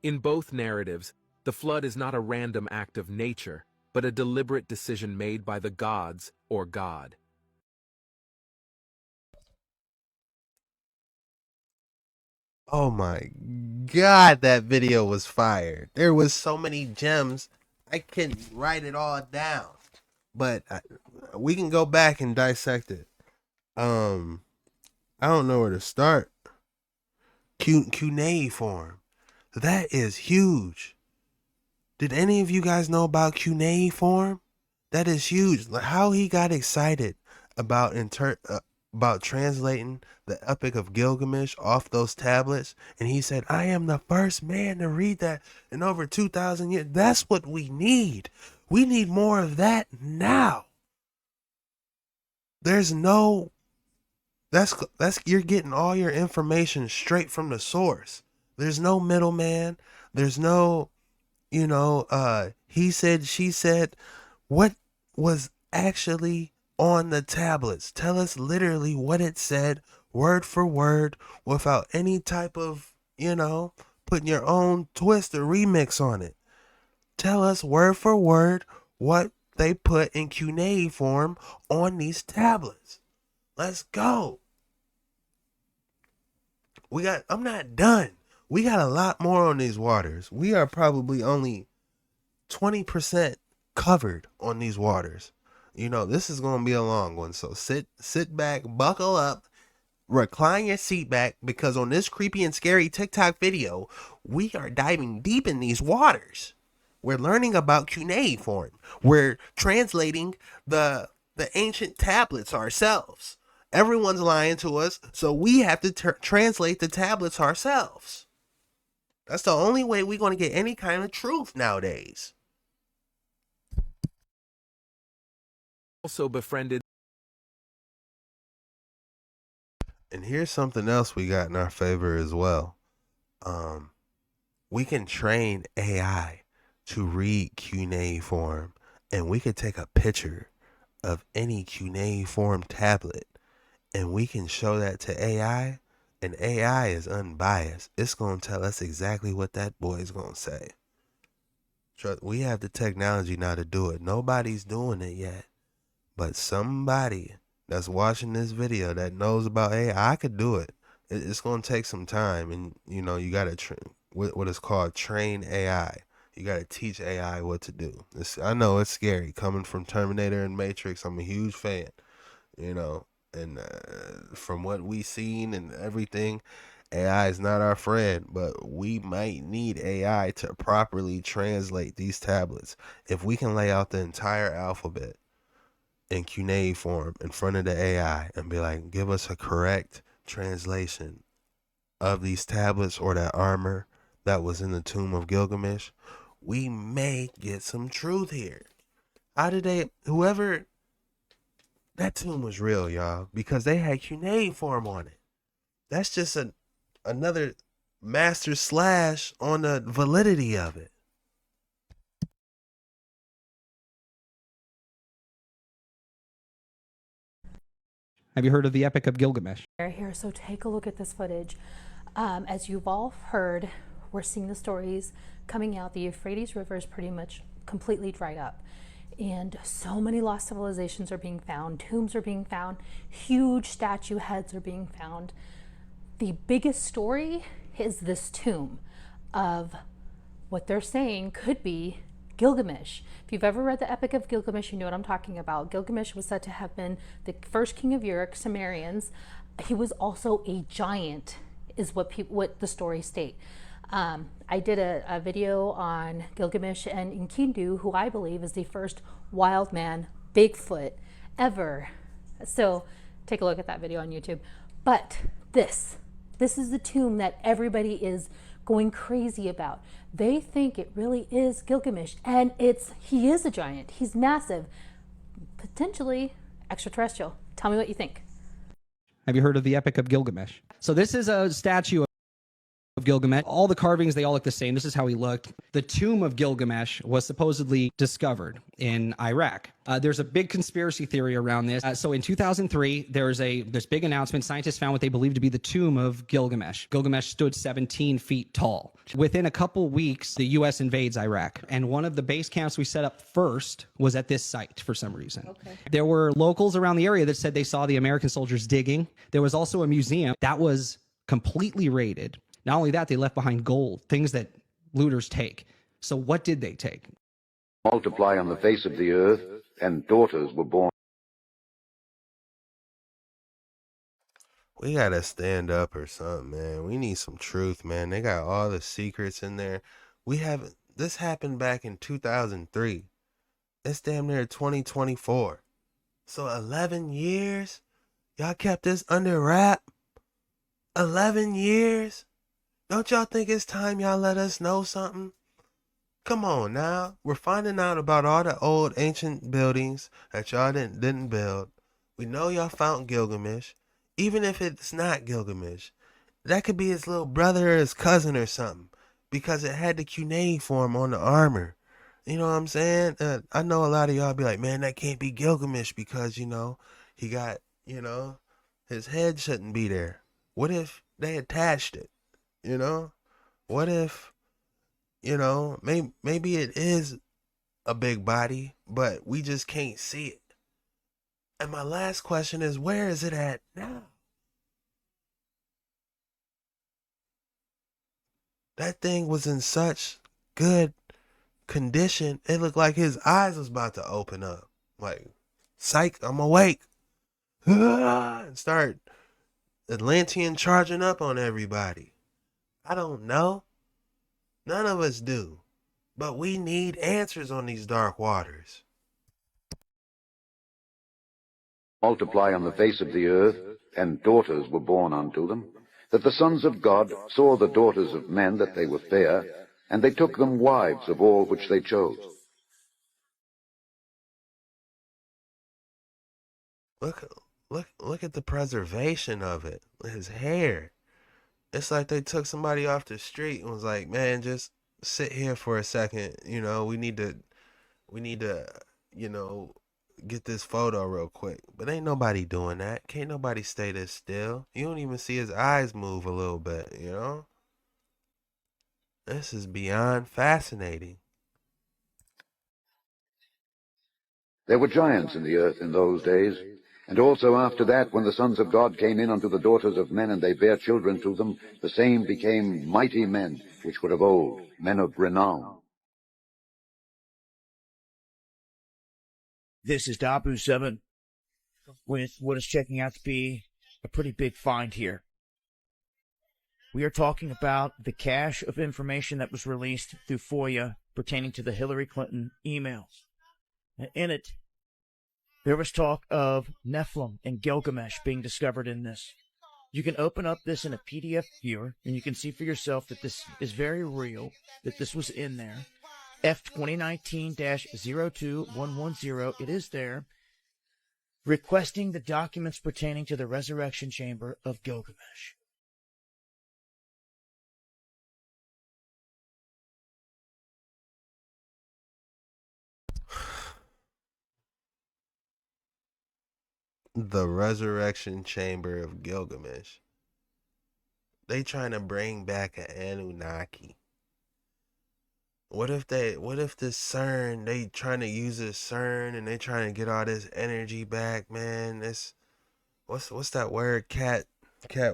In both narratives, the flood is not a random act of nature, but a deliberate decision made by the gods or God. Oh my God, that video was fire. There was so many gems. I couldn't write it all down, but we can go back and dissect it. I don't know where to start. Cuneiform. That is huge. Did any of you guys know about cuneiform? That is huge. Like how he got excited about translating the Epic of Gilgamesh off those tablets, and he said, "I am the first man to read that in over 2,000 years." That's what we need. We need more of that now. There's no That's you're getting all your information straight from the source. There's no middleman. There's no, he said, she said. What was actually on the tablets? Tell us literally what it said, word for word, without any type of, putting your own twist or remix on it. Tell us word for word what they put in cuneiform on these tablets. Let's go. I'm not done. We got a lot more on these waters. We are probably only 20% covered on these waters. This is going to be a long one. So sit back, buckle up, recline your seat back, because on this creepy and scary TikTok video, we are diving deep in these waters. We're learning about cuneiform. We're translating the ancient tablets ourselves. Everyone's lying to us, so we have to translate the tablets ourselves. That's the only way we're going to get any kind of truth nowadays. Also befriended. And here's something else we got in our favor as well. We can train AI to read cuneiform, and we could take a picture of any cuneiform tablet, and we can show that to AI, and AI is unbiased. It's going to tell us exactly what that boy is going to say. We have the technology now to do it. Nobody's doing it yet, but somebody that's watching this video that knows about AI, I could do it. It's going to take some time, and you got to what is called train AI. You got to teach AI what to do. I know it's scary coming from Terminator and Matrix. I'm a huge fan, and from what we seen and everything, AI is not our friend, but we might need AI to properly translate these tablets. If we can lay out the entire alphabet in cuneiform in front of the AI and be like, give us a correct translation of these tablets or that armor that was in the tomb of Gilgamesh, we may get some truth here. Whoever, that tomb was real, y'all, because they had cuneiform on it. That's just another master slash on the validity of it. Have you heard of the Epic of Gilgamesh? Here, so take a look at this footage. As you've all heard, we're seeing the stories coming out. The Euphrates River is pretty much completely dried up, and so many lost civilizations are being found. Tombs are being found. Huge statue heads are being found. The biggest story is this tomb of what they're saying could be Gilgamesh. If you've ever read the Epic of Gilgamesh, you know what I'm talking about. Gilgamesh was said to have been the first king of Uruk, Sumerians. He was also a giant, is what the stories state. I did a video on Gilgamesh and Enkidu, who I believe is the first wild man, Bigfoot, ever. So take a look at that video on YouTube. But this is the tomb that everybody is going crazy about. They think it really is Gilgamesh, and he is a giant. He's massive, potentially extraterrestrial. Tell me what you think. Have you heard of the Epic of Gilgamesh? So this is a statue of Gilgamesh. All the carvings, they all look the same. This is how he looked. The tomb of Gilgamesh was supposedly discovered in Iraq. There's a big conspiracy theory around this. So in 2003, there's this big announcement. Scientists found what they believe to be the tomb of Gilgamesh. Gilgamesh stood 17 feet tall. Within a couple weeks, the U.S. invades Iraq. And one of the base camps we set up first was at this site for some reason. Okay. There were locals around the area that said they saw the American soldiers digging. There was also a museum that was completely raided. Not only that, they left behind gold, things that looters take. So what did they take? Multiply on the face of the earth, and daughters were born. We gotta stand up or something, man. We need some truth, man. They got all the secrets in there. This happened back in 2003. It's damn near 2024. So 11 years? Y'all kept this under wrap? 11 years? Don't y'all think it's time y'all let us know something? Come on now. We're finding out about all the old ancient buildings that y'all didn't build. We know y'all found Gilgamesh. Even if it's not Gilgamesh, that could be his little brother or his cousin or something, because it had the cuneiform on the armor. You know what I'm saying? I know a lot of y'all be like, man, that can't be Gilgamesh because, he got, his head shouldn't be there. What if they attached it? You know? What if, maybe it is a big body, but we just can't see it. And my last question is, where is it at now? That thing was in such good condition. It looked like his eyes was about to open up. Like, psych, I'm awake. And start Atlantean charging up on everybody. I don't know. None of us do. But we need answers on these dark waters. Multiply on the face of the earth, and daughters were born unto them, that the sons of God saw the daughters of men that they were fair, and they took them wives of all which they chose. Look at the preservation of it. His hair. It's like they took somebody off the street and was like, man, just sit here for a second. We need to, get this photo real quick. But ain't nobody doing that. Can't nobody stay this still. You don't even see his eyes move a little bit, This is beyond fascinating. There were giants in the earth in those days, and also after that, when the sons of God came in unto the daughters of men, and they bare children to them, the same became mighty men, which were of old, men of renown. This is Dabu7 with what is checking out to be a pretty big find here. We are talking about the cache of information that was released through FOIA pertaining to the Hillary Clinton emails. And in it, there was talk of Nephilim and Gilgamesh being discovered in this. You can open up this in a PDF viewer, and you can see for yourself that this is very real, that this was in there. F2019-02110, it is there, requesting the documents pertaining to the resurrection chamber of Gilgamesh. The resurrection chamber of Gilgamesh. They trying to bring back an Anunnaki. What if this CERN, they trying to use this CERN and they trying to get all this energy back, man? What's that word Cat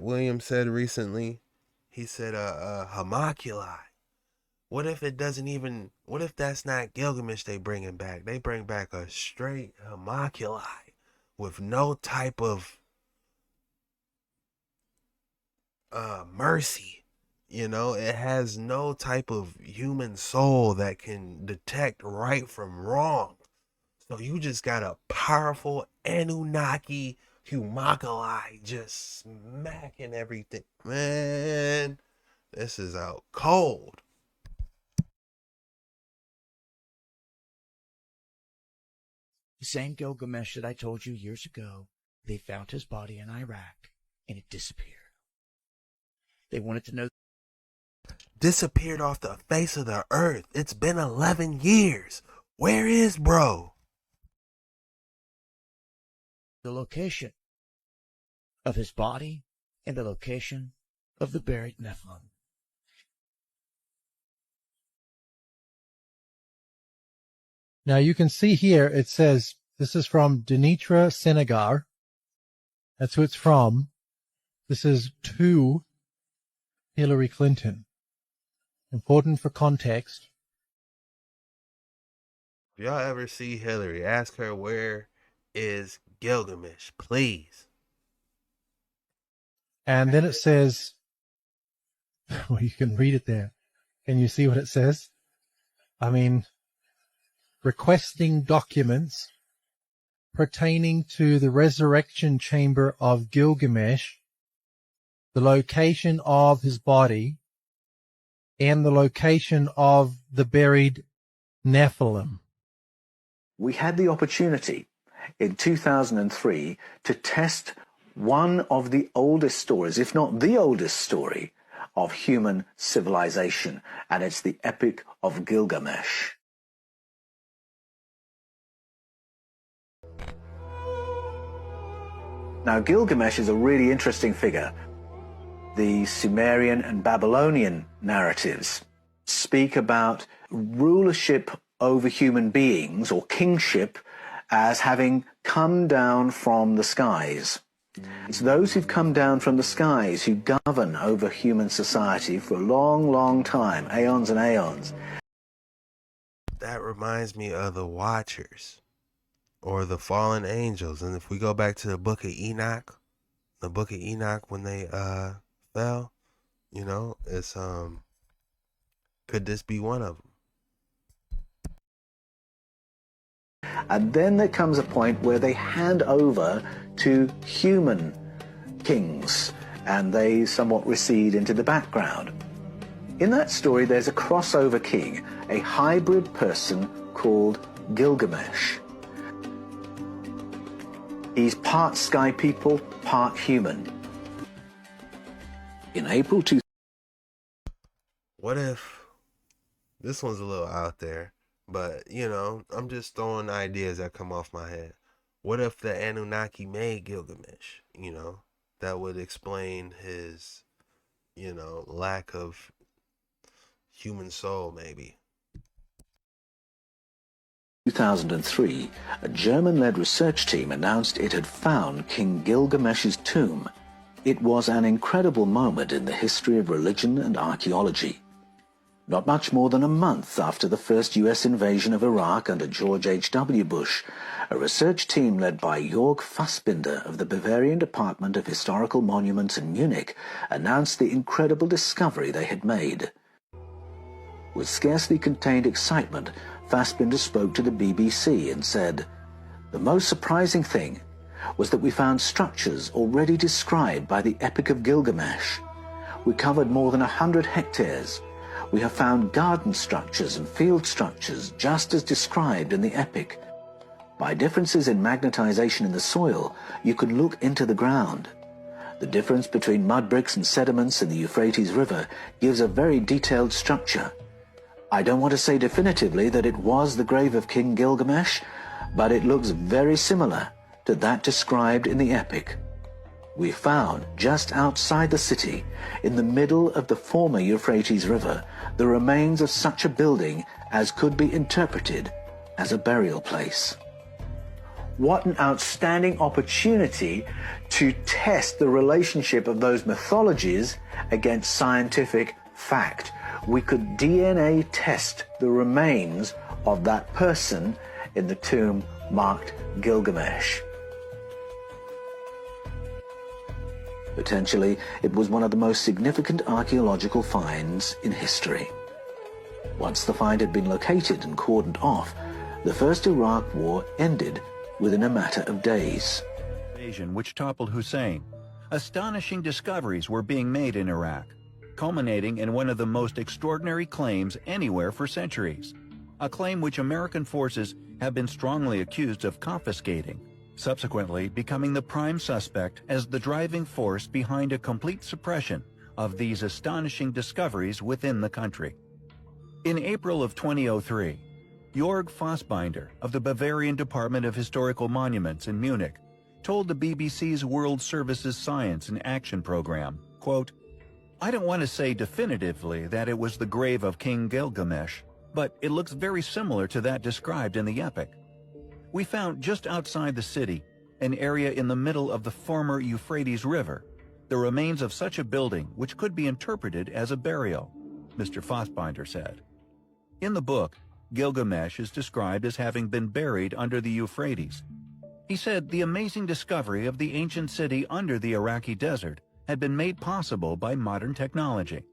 Williams said recently? He said homunculi. What if that's not Gilgamesh they bringing back? They bring back a straight homunculi with no type of mercy. It has no type of human soul that can detect right from wrong. So you just got a powerful Anunnaki homunculi just smacking everything. Man, this is out cold. The same Gilgamesh that I told you years ago, they found his body in Iraq, and it disappeared. They wanted to know. Disappeared off the face of the earth. It's been 11 years. Where is bro? The location of his body and the location of the buried Nephilim. Now you can see here it says this is from Denitra Senegar. That's who it's from. This is to Hillary Clinton. Important for context. If y'all ever see Hillary, ask her where is Gilgamesh, please. And then it says, well, you can read it there. Can you see what it says? I mean, requesting documents pertaining to the resurrection chamber of Gilgamesh, the location of his body, and the location of the buried Nephilim. We had the opportunity in 2003 to test one of the oldest stories, if not the oldest story, of human civilization, and it's the Epic of Gilgamesh. Now, Gilgamesh is a really interesting figure. The Sumerian and Babylonian narratives speak about rulership over human beings, or kingship, as having come down from the skies. It's those who've come down from the skies who govern over human society for a long, long time, aeons and aeons. That reminds me of the Watchers, or the fallen angels. And if we go back to the book of Enoch, when they fell, you know, it's could this be one of them? And then there comes a point where they hand over to human kings, and they somewhat recede into the background. In that story, there's a crossover king, a hybrid person called Gilgamesh. He's part sky people, part human. In April 2000, What if, this one's a little out there, but, you know, I'm just throwing ideas that come off my head. What if the Anunnaki made Gilgamesh? You know, that would explain his, you know, lack of human soul, maybe. 2003, a German-led research team announced it had found King Gilgamesh's tomb. It was an incredible moment in the history of religion and archaeology. Not much more than a month after the first U.S. invasion of Iraq under George H.W. Bush, a research team led by Jörg Fassbinder of the Bavarian Department of Historical Monuments in Munich announced the incredible discovery they had made. With scarcely contained excitement, Fassbinder spoke to the BBC and said, "The most surprising thing was that we found structures already described by the Epic of Gilgamesh. We covered more than 100 hectares. We have found garden structures and field structures just as described in the Epic. By differences in magnetization in the soil, you could look into the ground. The difference between mud bricks and sediments in the Euphrates River gives a very detailed structure. I don't want to say definitively that it was the grave of King Gilgamesh, but it looks very similar to that described in the Epic. We found, just outside the city, in the middle of the former Euphrates River, the remains of such a building as could be interpreted as a burial place." What an outstanding opportunity to test the relationship of those mythologies against scientific fact. We could DNA test the remains of that person in the tomb marked Gilgamesh. Potentially, it was one of the most significant archaeological finds in history. Once the find had been located and cordoned off, the First Iraq War ended within a matter of days. Invasion which toppled Hussein. Astonishing discoveries were being made in Iraq, culminating in one of the most extraordinary claims anywhere for centuries, a claim which American forces have been strongly accused of confiscating, subsequently becoming the prime suspect as the driving force behind a complete suppression of these astonishing discoveries within the country. In April of 2003, Jörg Fassbinder of the Bavarian Department of Historical Monuments in Munich told the BBC's World Services Science and Action program, quote, "I don't want to say definitively that it was the grave of King Gilgamesh, but it looks very similar to that described in the epic. We found just outside the city, an area in the middle of the former Euphrates River, the remains of such a building which could be interpreted as a burial," Mr. Fassbinder said. In the book, Gilgamesh is described as having been buried under the Euphrates. He said the amazing discovery of the ancient city under the Iraqi desert had been made possible by modern technology.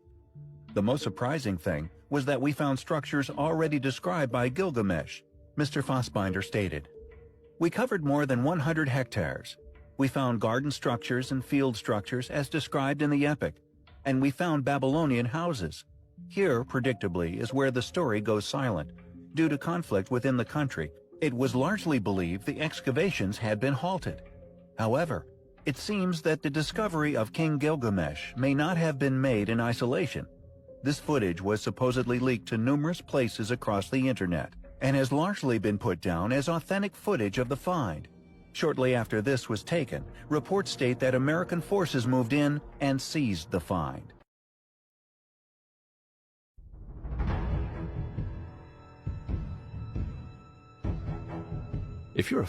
The most surprising thing was that we found structures already described by Gilgamesh, Mr. Fassbinder stated. We covered more than 100 hectares. We found garden structures and field structures as described in the epic, and we found Babylonian houses. Here, predictably, is where the story goes silent. Due to conflict within the country, it was largely believed the excavations had been halted. However, It seems that the discovery of King Gilgamesh may not have been made in isolation. This footage was supposedly leaked to numerous places across the internet and has largely been put down as authentic footage of the find. Shortly after this was taken, reports state that American forces moved in and seized the find. If you're a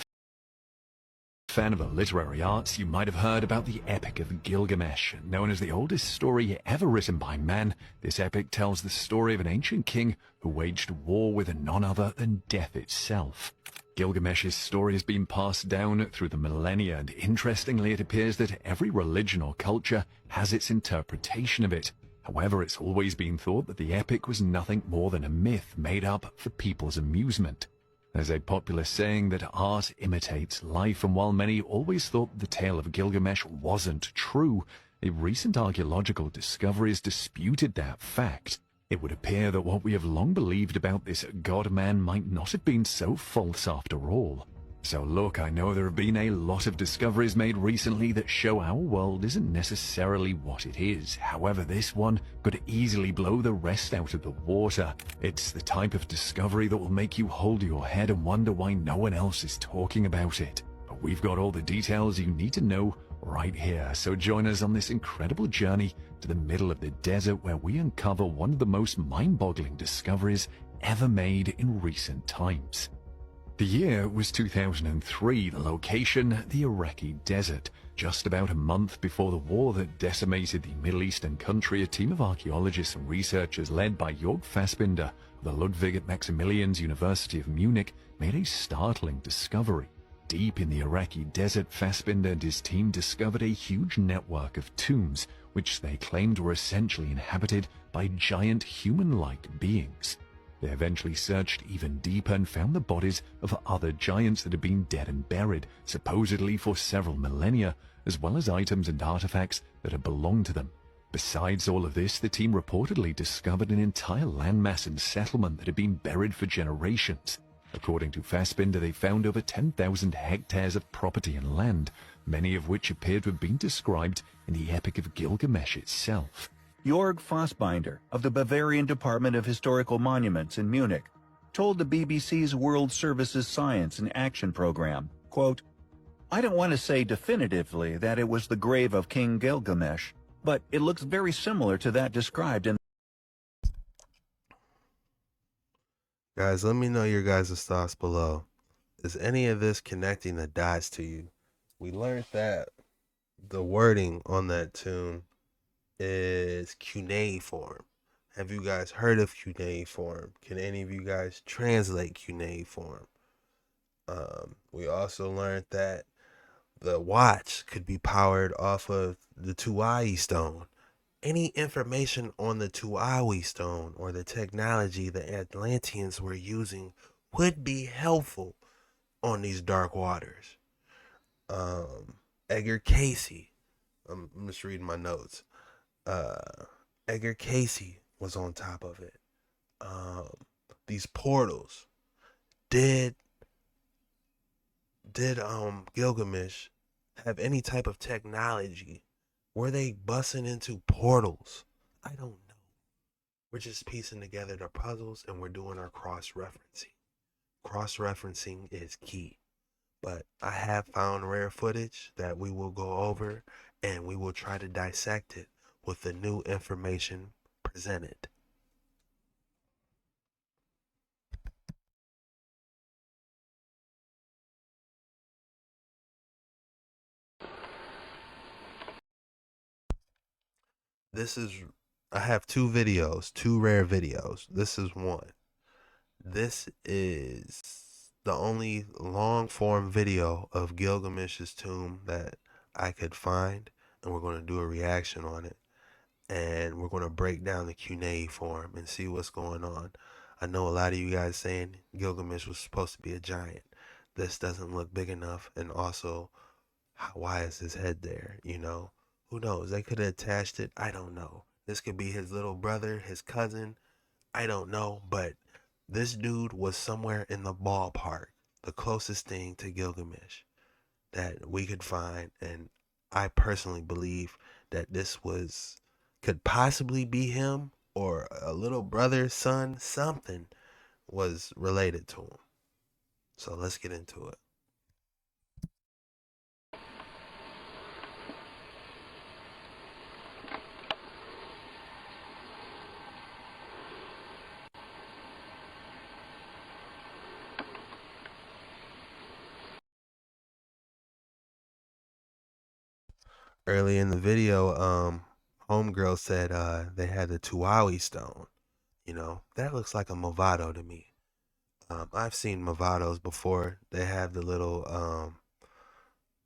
fan of the literary arts, you might have heard about the Epic of Gilgamesh. Known as the oldest story ever written by man, this epic tells the story of an ancient king who waged war with none other than death itself. Gilgamesh's story has been passed down through the millennia, and interestingly, it appears that every religion or culture has its interpretation of it. However, it's always been thought that the epic was nothing more than a myth made up for people's amusement. There's a popular saying that art imitates life, and while many always thought the tale of Gilgamesh wasn't true, a recent archaeological discovery has disputed that fact. It would appear that what we have long believed about this god-man might not have been so false after all. So look, I know there have been a lot of discoveries made recently that show our world isn't necessarily what it is. However, this one could easily blow the rest out of the water. It's the type of discovery that will make you hold your head and wonder why no one else is talking about it. But we've got all the details you need to know right here, so join us on this incredible journey to the middle of the desert where we uncover one of the most mind-boggling discoveries ever made in recent times. The year was 2003, the location, the Iraqi desert. Just about a month before the war that decimated the Middle Eastern country, a team of archaeologists and researchers led by Jörg Fassbinder of the Ludwig Maximilians University of Munich made a startling discovery. Deep in the Iraqi desert, Fassbinder and his team discovered a huge network of tombs, which they claimed were essentially inhabited by giant human-like beings. They eventually searched even deeper and found the bodies of other giants that had been dead and buried, supposedly for several millennia, as well as items and artifacts that had belonged to them. Besides all of this, the team reportedly discovered an entire landmass and settlement that had been buried for generations. According to Fassbinder, they found over 10,000 hectares of property and land, many of which appeared to have been described in the Epic of Gilgamesh itself. Jörg Fassbinder of the Bavarian Department of Historical Monuments in Munich told the BBC's World Services Science and Action program, quote, "I don't want to say definitively that it was the grave of King Gilgamesh, but it looks very similar to that described in..." Guys, let me know your guys' thoughts below. Is any of this connecting the dots to you? We learned that the wording on that tomb is cuneiform. Have you guys heard of cuneiform? Can any of you guys translate cuneiform? We also learned that the watch could be powered off of the Tuai stone. Any information on the Tuai stone or the technology the Atlanteans were using would be helpful on these dark waters. Edgar Casey, I'm just reading my notes. Edgar Casey was on top of it. These portals. Did Gilgamesh have any type of technology? Were they busting into portals? I don't know. We're just piecing together the puzzles and we're doing our cross-referencing. Cross-referencing is key. But I have found rare footage that we will go over and we will try to dissect it with the new information presented. I have two videos, two rare videos. This is one. This is the only long form video of Gilgamesh's tomb that I could find, and we're going to do a reaction on it. And we're going to break down the cuneiform and see what's going on. I know a lot of you guys saying Gilgamesh was supposed to be a giant. This doesn't look big enough, and also, why is his head there? You know, who knows? They could have attached it. I don't know. This could be his little brother, his cousin. I don't know, but this dude was somewhere in the ballpark, the closest thing to Gilgamesh that we could find, and I personally believe that could possibly be him or a little brother, son, something was related to him. So let's get into it. Early in the video, homegirl said they had the Tuawi stone. You know, that looks like a Movado to me. I've seen Movados before. They have the little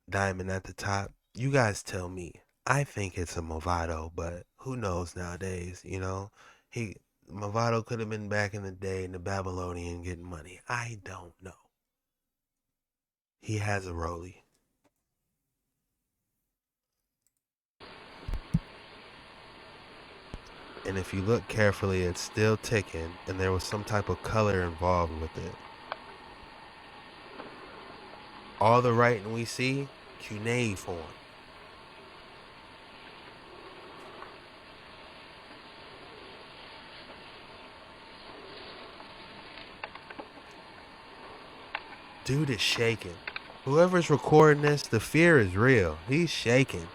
diamond at the top. You guys tell me. I think it's a Movado, but who knows nowadays, you know? He Movado could have been back in the day in the Babylonian getting money. I don't know. He has a Rollie. And if you look carefully, it's still ticking, and there was some type of color involved with it. All the writing we see, cuneiform. Dude is shaking. Whoever's recording this, the fear is real. He's shaking.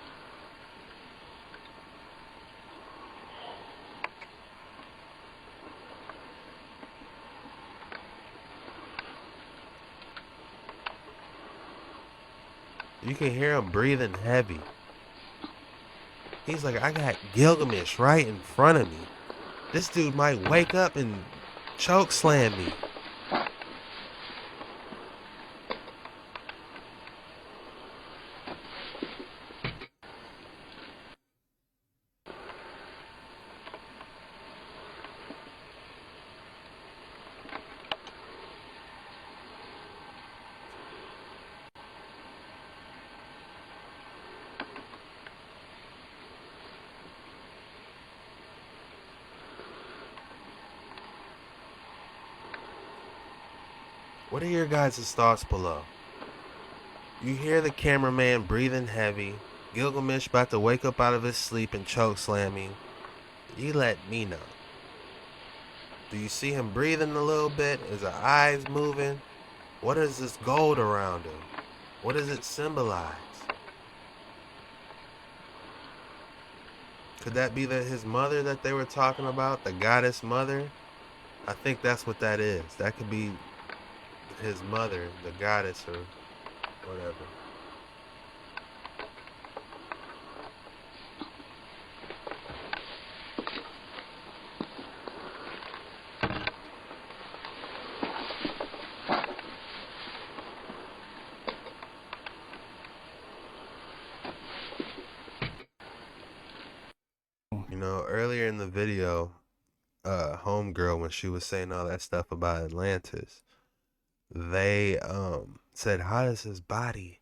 You can hear him breathing heavy. He's like, I got Gilgamesh right in front of me. This dude might wake up and choke slam me. What are your guys' thoughts below? You hear the cameraman breathing heavy, Gilgamesh about to wake up out of his sleep and choke slamming. You let me know. Do you see him breathing a little bit? Is his eyes moving? What is this gold around him? What does it symbolize? Could that be his mother that they were talking about? The goddess mother? I think that's what that is. That could be his mother, the goddess or whatever. You know, earlier in the video, homegirl, when she was saying all that stuff about Atlantis, they said, how does his body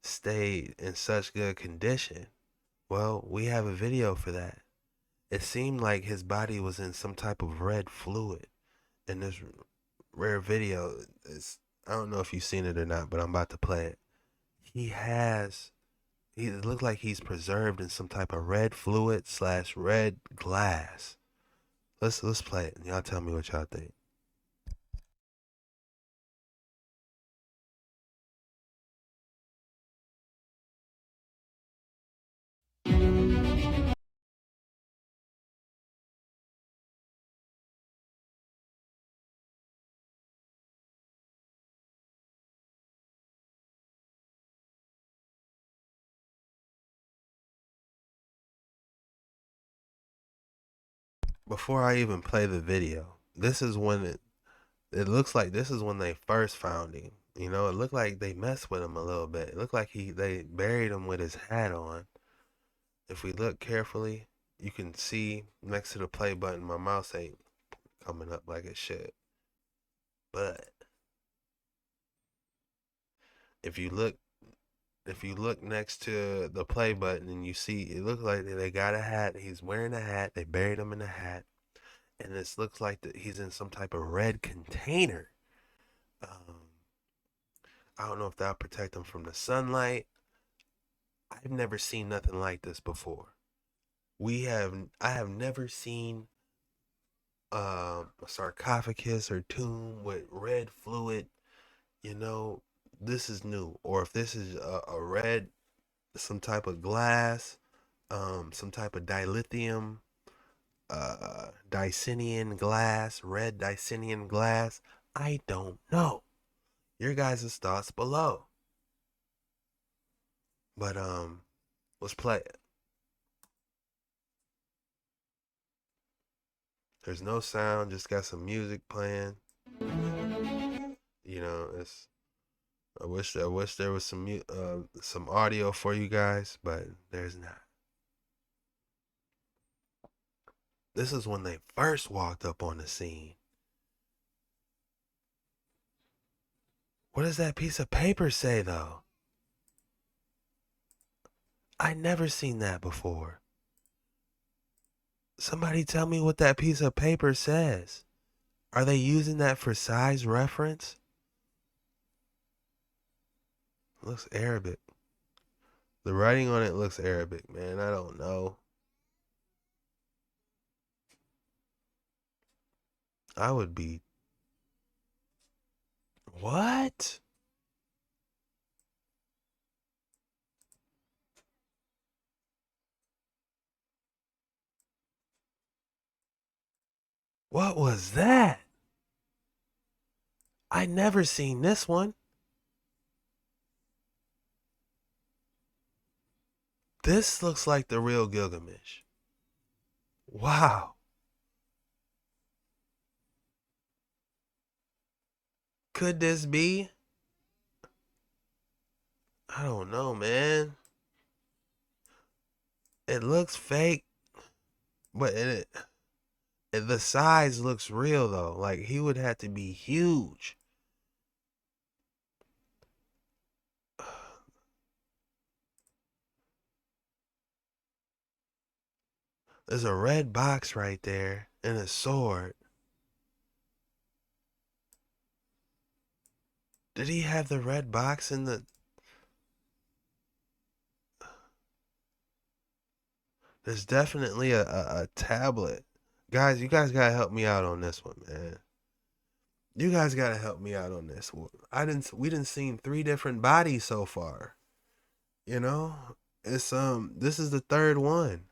stay in such good condition? Well, we have a video for that. It seemed like his body was in some type of red fluid. In this rare video, I don't know if you've seen it or not, but I'm about to play it. It looks like he's preserved in some type of red fluid / red glass. Let's play it and y'all tell me what y'all think. Before I even play the video, this is when it looks like this is when they first found him. You know, it looked like they messed with him a little bit. It looked like they buried him with his hat on. If we look carefully, you can see next to the play button, my mouse ain't coming up like it should. But if you look next to the play button and you see, it looks like they got a hat. He's wearing a hat. They buried him in a hat. And this looks like that he's in some type of red container. I don't know if that'll protect him from the sunlight. I've never seen nothing like this before. I have never seen a sarcophagus or tomb with red fluid. You know, this is new. Or if this is a red, some type of glass, some type of dilithium, Dicinian glass, red Dicinian glass. I don't know. Your guys' thoughts below. But let's play it. There's no sound, just got some music playing. You know, it's I wish there was some audio for you guys, but there's not. This is when they first walked up on the scene. What does that piece of paper say though? I never seen that before. Somebody tell me what that piece of paper says. Are they using that for size reference? Looks Arabic. The writing on it looks Arabic, man. I don't know. I would be. What? What was that? I never seen this one. This looks like the real Gilgamesh. Wow. Could this be? I don't know, man. It looks fake, but the size looks real though. Like he would have to be huge. There's a red box right there and a sword. Did he have the red box in the... There's definitely a tablet. Guys, you guys gotta help me out on this one, man. You guys gotta help me out on this one. We didn't seen 3 different bodies so far. You know? It's this is the 3rd one.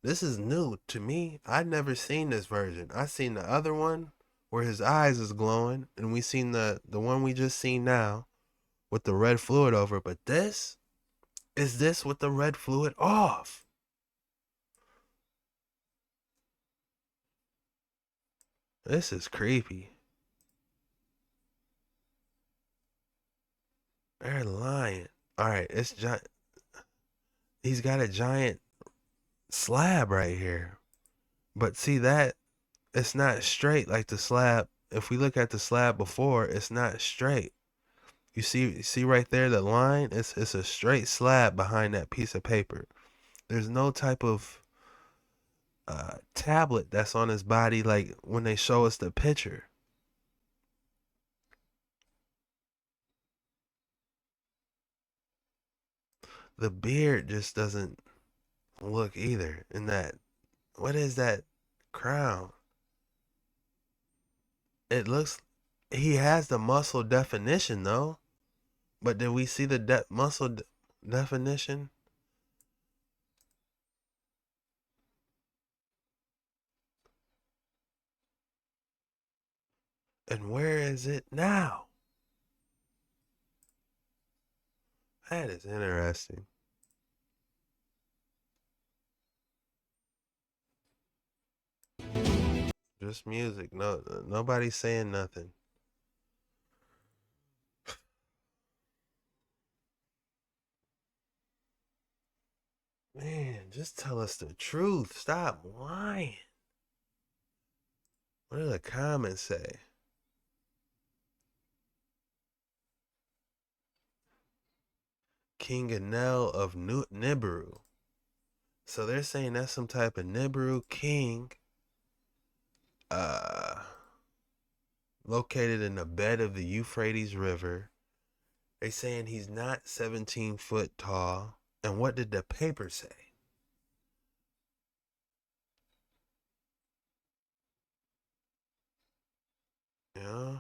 This is new to me. I'd never seen this version. I seen the other one where his eyes is glowing, and we seen the one we just seen now with the red fluid over. But this is this with the red fluid off. This is creepy. They're lying. All right, it's giant. He's got a giant slab right here. But see that it's not straight like the slab. If we look at the slab before, it's not straight. You see right there the line? It's a straight slab behind that piece of paper. There's no type of tablet that's on his body like when they show us the picture. The beard just doesn't look either. And that, what is that crown? It looks, he has the muscle definition though. But did we see the muscle definition? And where is it now? That is interesting. Just music. No, nobody's saying nothing. Man, just tell us the truth. Stop lying. What do the comments say? King Anel of Nibiru. So they're saying that's some type of Nibiru king. Located in the bed of the Euphrates River. They saying he's not 17 foot tall. And what did the paper say? Yeah.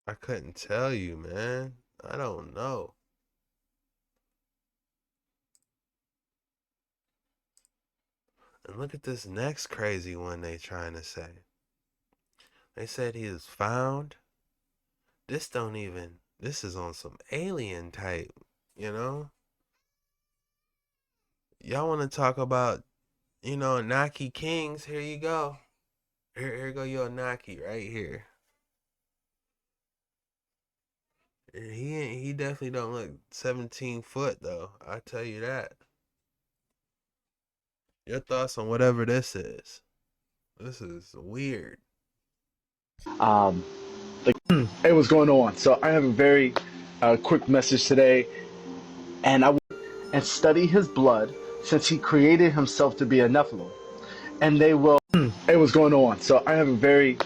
I couldn't tell you, man. I don't know. And look at this next crazy one they trying to say. They said he was found. This is on some alien type, you know? Y'all want to talk about, Naki Kings? Here you go. Here go your Naki right here. He definitely don't look 17 foot though. I tell you that. Your thoughts on whatever this is? This is weird. Hey, what's going on? So I have a very quick message today, and and study his blood, since he created himself to be a Nephilim, and they will. Hey, what's going on? So I have a very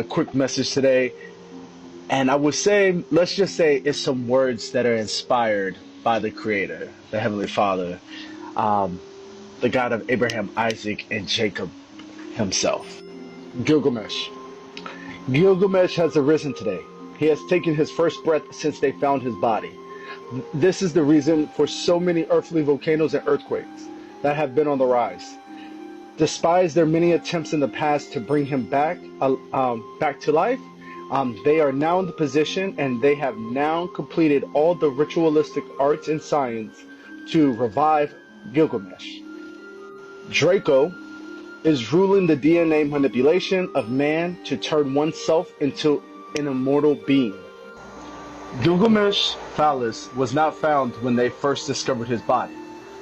quick message today, and I would say, let's just say, it's some words that are inspired by the Creator, the Heavenly Father, the God of Abraham, Isaac, and Jacob himself. Gilgamesh. Gilgamesh has arisen today. He has taken his first breath since they found his body. This is the reason for so many earthly volcanoes and earthquakes that have been on the rise. Despite their many attempts in the past to bring him back to life, they are now in the position, and they have now completed all the ritualistic arts and science to revive Gilgamesh. Draco is ruling the DNA manipulation of man to turn oneself into an immortal being. Gilgamesh phallus was not found when they first discovered his body.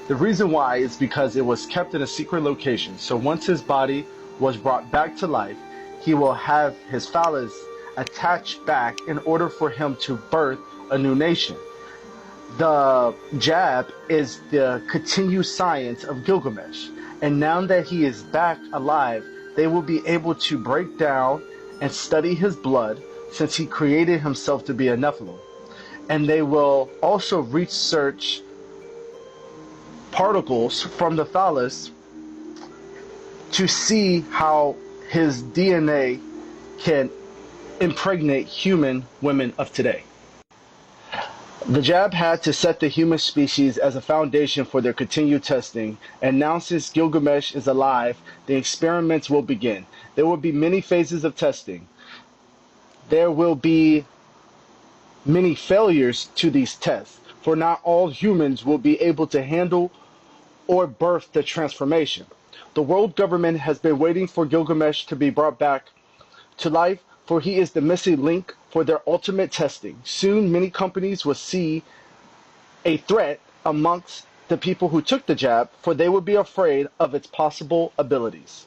The reason why is because it was kept in a secret location, so once his body was brought back to life, he will have his phallus attached back in order for him to birth a new nation. The jab is the continued science of Gilgamesh, and now that he is back alive, they will be able to break down and study his blood, since he created himself to be a Nephilim. And they will also research particles from the phallus to see how his DNA can impregnate human women of today. The jab had to set the human species as a foundation for their continued testing, and now since Gilgamesh is alive, the experiments will begin. There will be many phases of testing. There will be many failures to these tests, for not all humans will be able to handle or birth the transformation. The world government has been waiting for Gilgamesh to be brought back to life, for he is the missing link for their ultimate testing. Soon, many companies will see a threat amongst the people who took the jab, for they would be afraid of its possible abilities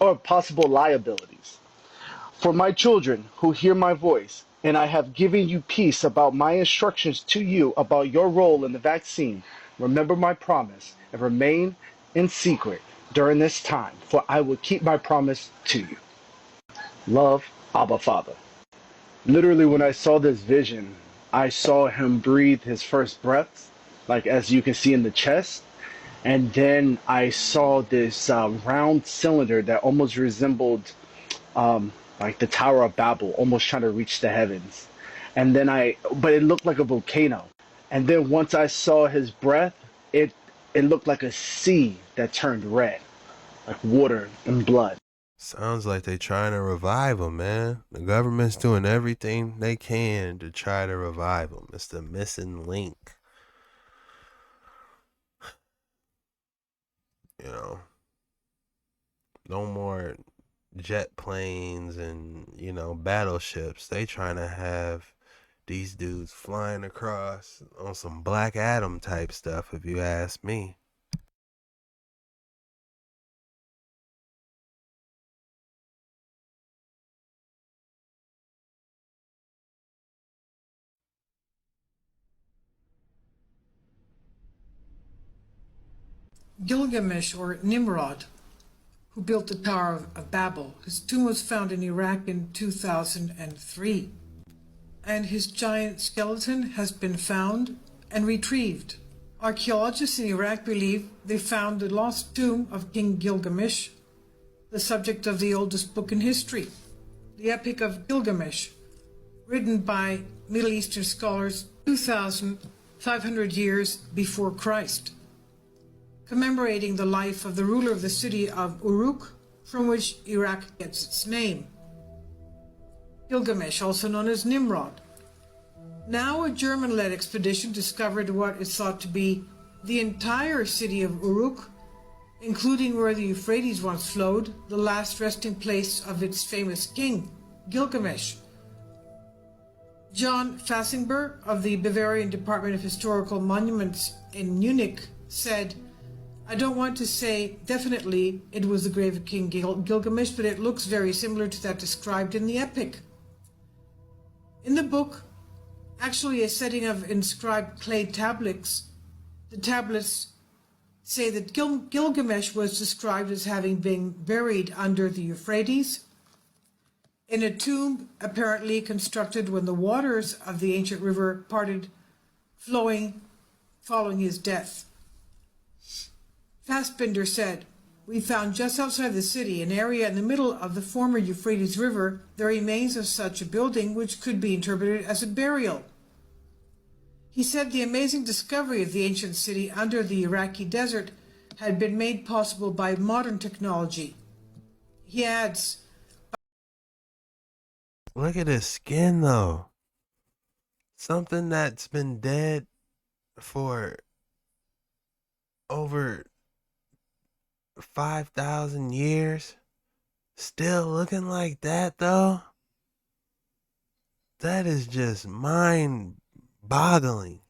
or possible liabilities. For my children who hear my voice, and I have given you peace about my instructions to you about your role in the vaccine, remember my promise and remain in secret during this time, for I will keep my promise to you. Love, Abba Father. Literally, when I saw this vision, I saw him breathe his first breaths, like as you can see in the chest, and then I saw this round cylinder that almost resembled like the Tower of Babel, almost trying to reach the heavens. And then but it looked like a volcano. And then once I saw his breath, it looked like a sea that turned red, like water and blood. Sounds like they trying to revive him, man. The government's doing everything they can to try to revive him. It's the missing link. No more jet planes and, battleships. They trying to have these dudes flying across on some Black Adam type stuff, if you ask me. Gilgamesh, or Nimrod, who built the Tower of Babel. His tomb was found in Iraq in 2003. and his giant skeleton has been found and retrieved. Archaeologists in Iraq believe they found the lost tomb of King Gilgamesh, the subject of the oldest book in history, the Epic of Gilgamesh, written by Middle Eastern scholars 2,500 years before Christ, commemorating the life of the ruler of the city of Uruk, from which Iraq gets its name. Gilgamesh, also known as Nimrod. Now a German-led expedition discovered what is thought to be the entire city of Uruk, including where the Euphrates once flowed, the last resting place of its famous king, Gilgamesh. John Fassenberg of the Bavarian Department of Historical Monuments in Munich said, "I don't want to say definitely it was the grave of King Gilgamesh, but it looks very similar to that described in the epic." In the book, actually a setting of inscribed clay tablets, the tablets say that Gilgamesh was described as having been buried under the Euphrates in a tomb apparently constructed when the waters of the ancient river parted, flowing following his death. Fassbinder said, "We found just outside the city, an area in the middle of the former Euphrates River, the remains of such a building which could be interpreted as a burial." He said the amazing discovery of the ancient city under the Iraqi desert had been made possible by modern technology. He adds, Look at his skin, though. Something that's been dead for over 5,000 years, still looking like that, though. That is just mind-boggling.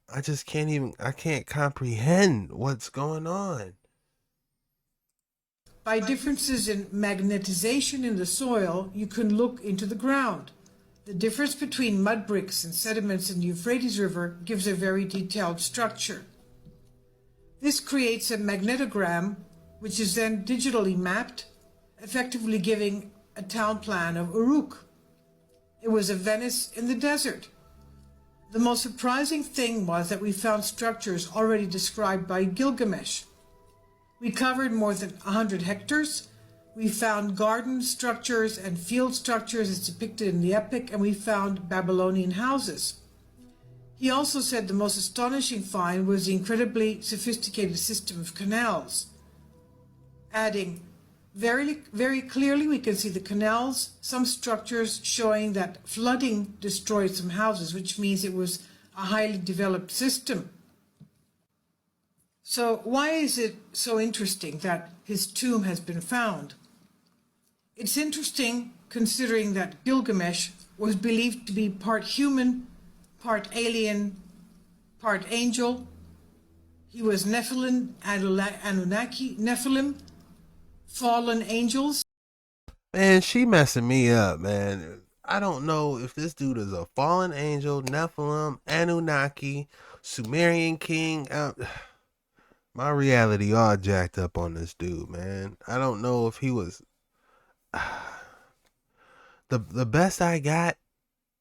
I can't comprehend what's going on. by differences in magnetization in the soil, you can look into the ground. The difference between mud bricks and sediments in the Euphrates River gives a very detailed structure. This creates a magnetogram, which is then digitally mapped, effectively giving a town plan of Uruk. It was a Venice in the desert. The most surprising thing was that we found structures already described by Gilgamesh. We covered more than 100 hectares. We found garden structures and field structures as depicted in the epic, and we found Babylonian houses. He also said the most astonishing find was the incredibly sophisticated system of canals, adding, very clearly we can see the canals, some structures showing that flooding destroyed some houses, which means it was a highly developed system. So why is it so interesting that his tomb has been found? It's interesting considering that Gilgamesh was believed to be part human, part alien, part angel. He was Nephilim, Anunnaki, Nephilim, fallen angels. Man, she messing me up, man. I don't know if this dude is a fallen angel, Nephilim, Anunnaki, Sumerian king. My reality all jacked up on this dude, man. I don't know if he was. The best I got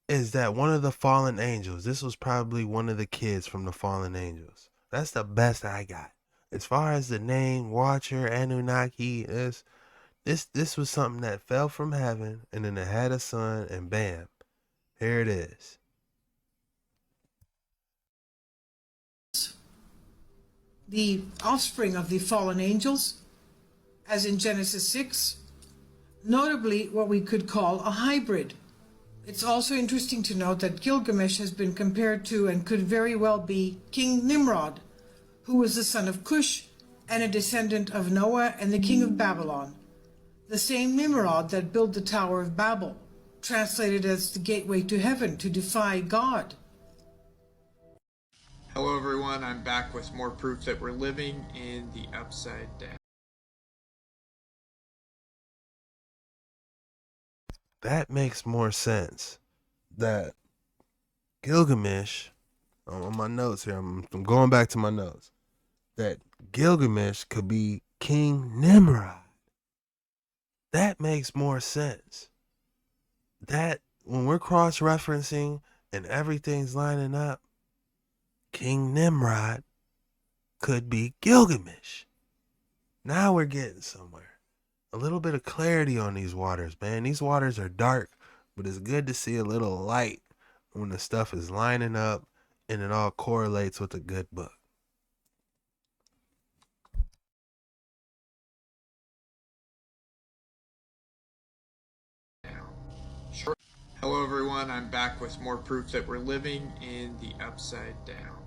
is that one of the fallen angels. This was probably one of the kids from the fallen angels. That's the best I got. As far as the name Watcher, Anunnaki is, this was something that fell from heaven and then it had a son and bam, here it is. The offspring of the fallen angels, as in Genesis 6, notably what we could call a hybrid. It's also interesting to note that Gilgamesh has been compared to and could very well be King Nimrod, who was the son of Cush and a descendant of Noah and the king of Babylon, the same Nimrod that built the Tower of Babel, translated as the gateway to heaven, to defy God. Hello everyone, I'm back with more proof that we're living in the Upside Down. That makes more sense. That Gilgamesh, on my notes here, I'm going back to my notes, that Gilgamesh could be King Nimrod. That makes more sense. That when we're cross-referencing and everything's lining up, King Nimrod could be Gilgamesh. Now we're getting somewhere. A little bit of clarity on these waters, man. These waters are dark, but it's good to see a little light when the stuff is lining up and it all correlates with a good book. Hello everyone, I'm back with more proof that we're living in the Upside Down.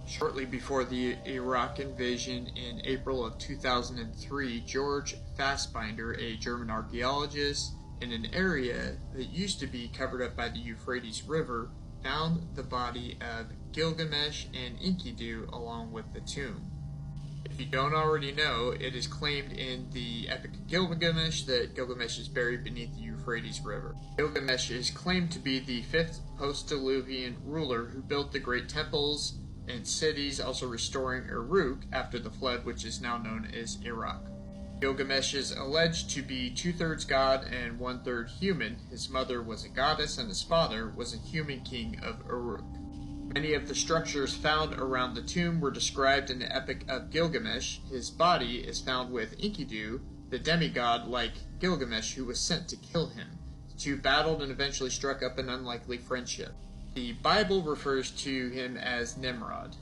Shortly before the Iraq invasion in April of 2003, George Fassbinder, a German archaeologist in an area that used to be covered up by the Euphrates River, found the body of Gilgamesh and Enkidu along with the tomb. If you don't already know, it is claimed in the Epic of Gilgamesh that Gilgamesh is buried beneath the Euphrates River. Gilgamesh is claimed to be the fifth post-Diluvian ruler who built the great temples and cities, also restoring Uruk after the flood, which is now known as Iraq. Gilgamesh is alleged to be 2/3 god and 1/3 human. His mother was a goddess and his father was a human king of Uruk. Many of the structures found around the tomb were described in the Epic of Gilgamesh. His body is found with Enkidu, the demigod like Gilgamesh who was sent to kill him. The two battled and eventually struck up an unlikely friendship. The Bible refers to him as Nimrod.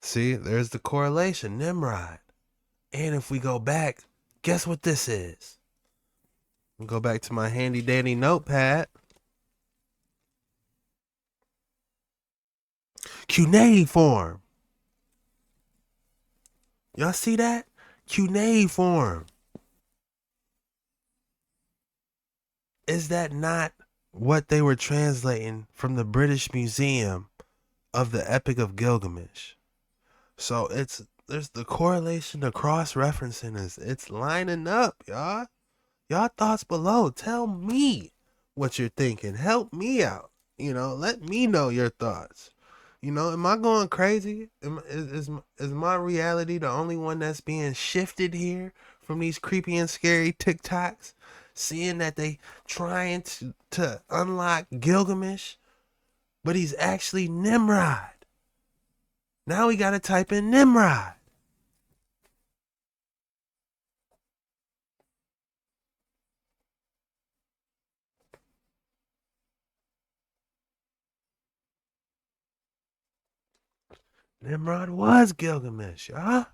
See, there's the correlation, Nimrod. And if we go back, guess what this is? Go back to my handy dandy notepad. Cuneiform. Y'all see that? Cuneiform. Is that not what they were translating from the British Museum of the Epic of Gilgamesh? So there's the correlation, the cross-referencing it's lining up, y'all. Y'all thoughts below. Tell me what you're thinking. Help me out. Let me know your thoughts. Am I going crazy? Is my reality the only one that's being shifted here from these creepy and scary TikToks? Seeing that they trying to unlock Gilgamesh, but he's actually Nimrod. Now we gotta type in Nimrod. Nimrod was Gilgamesh, huh?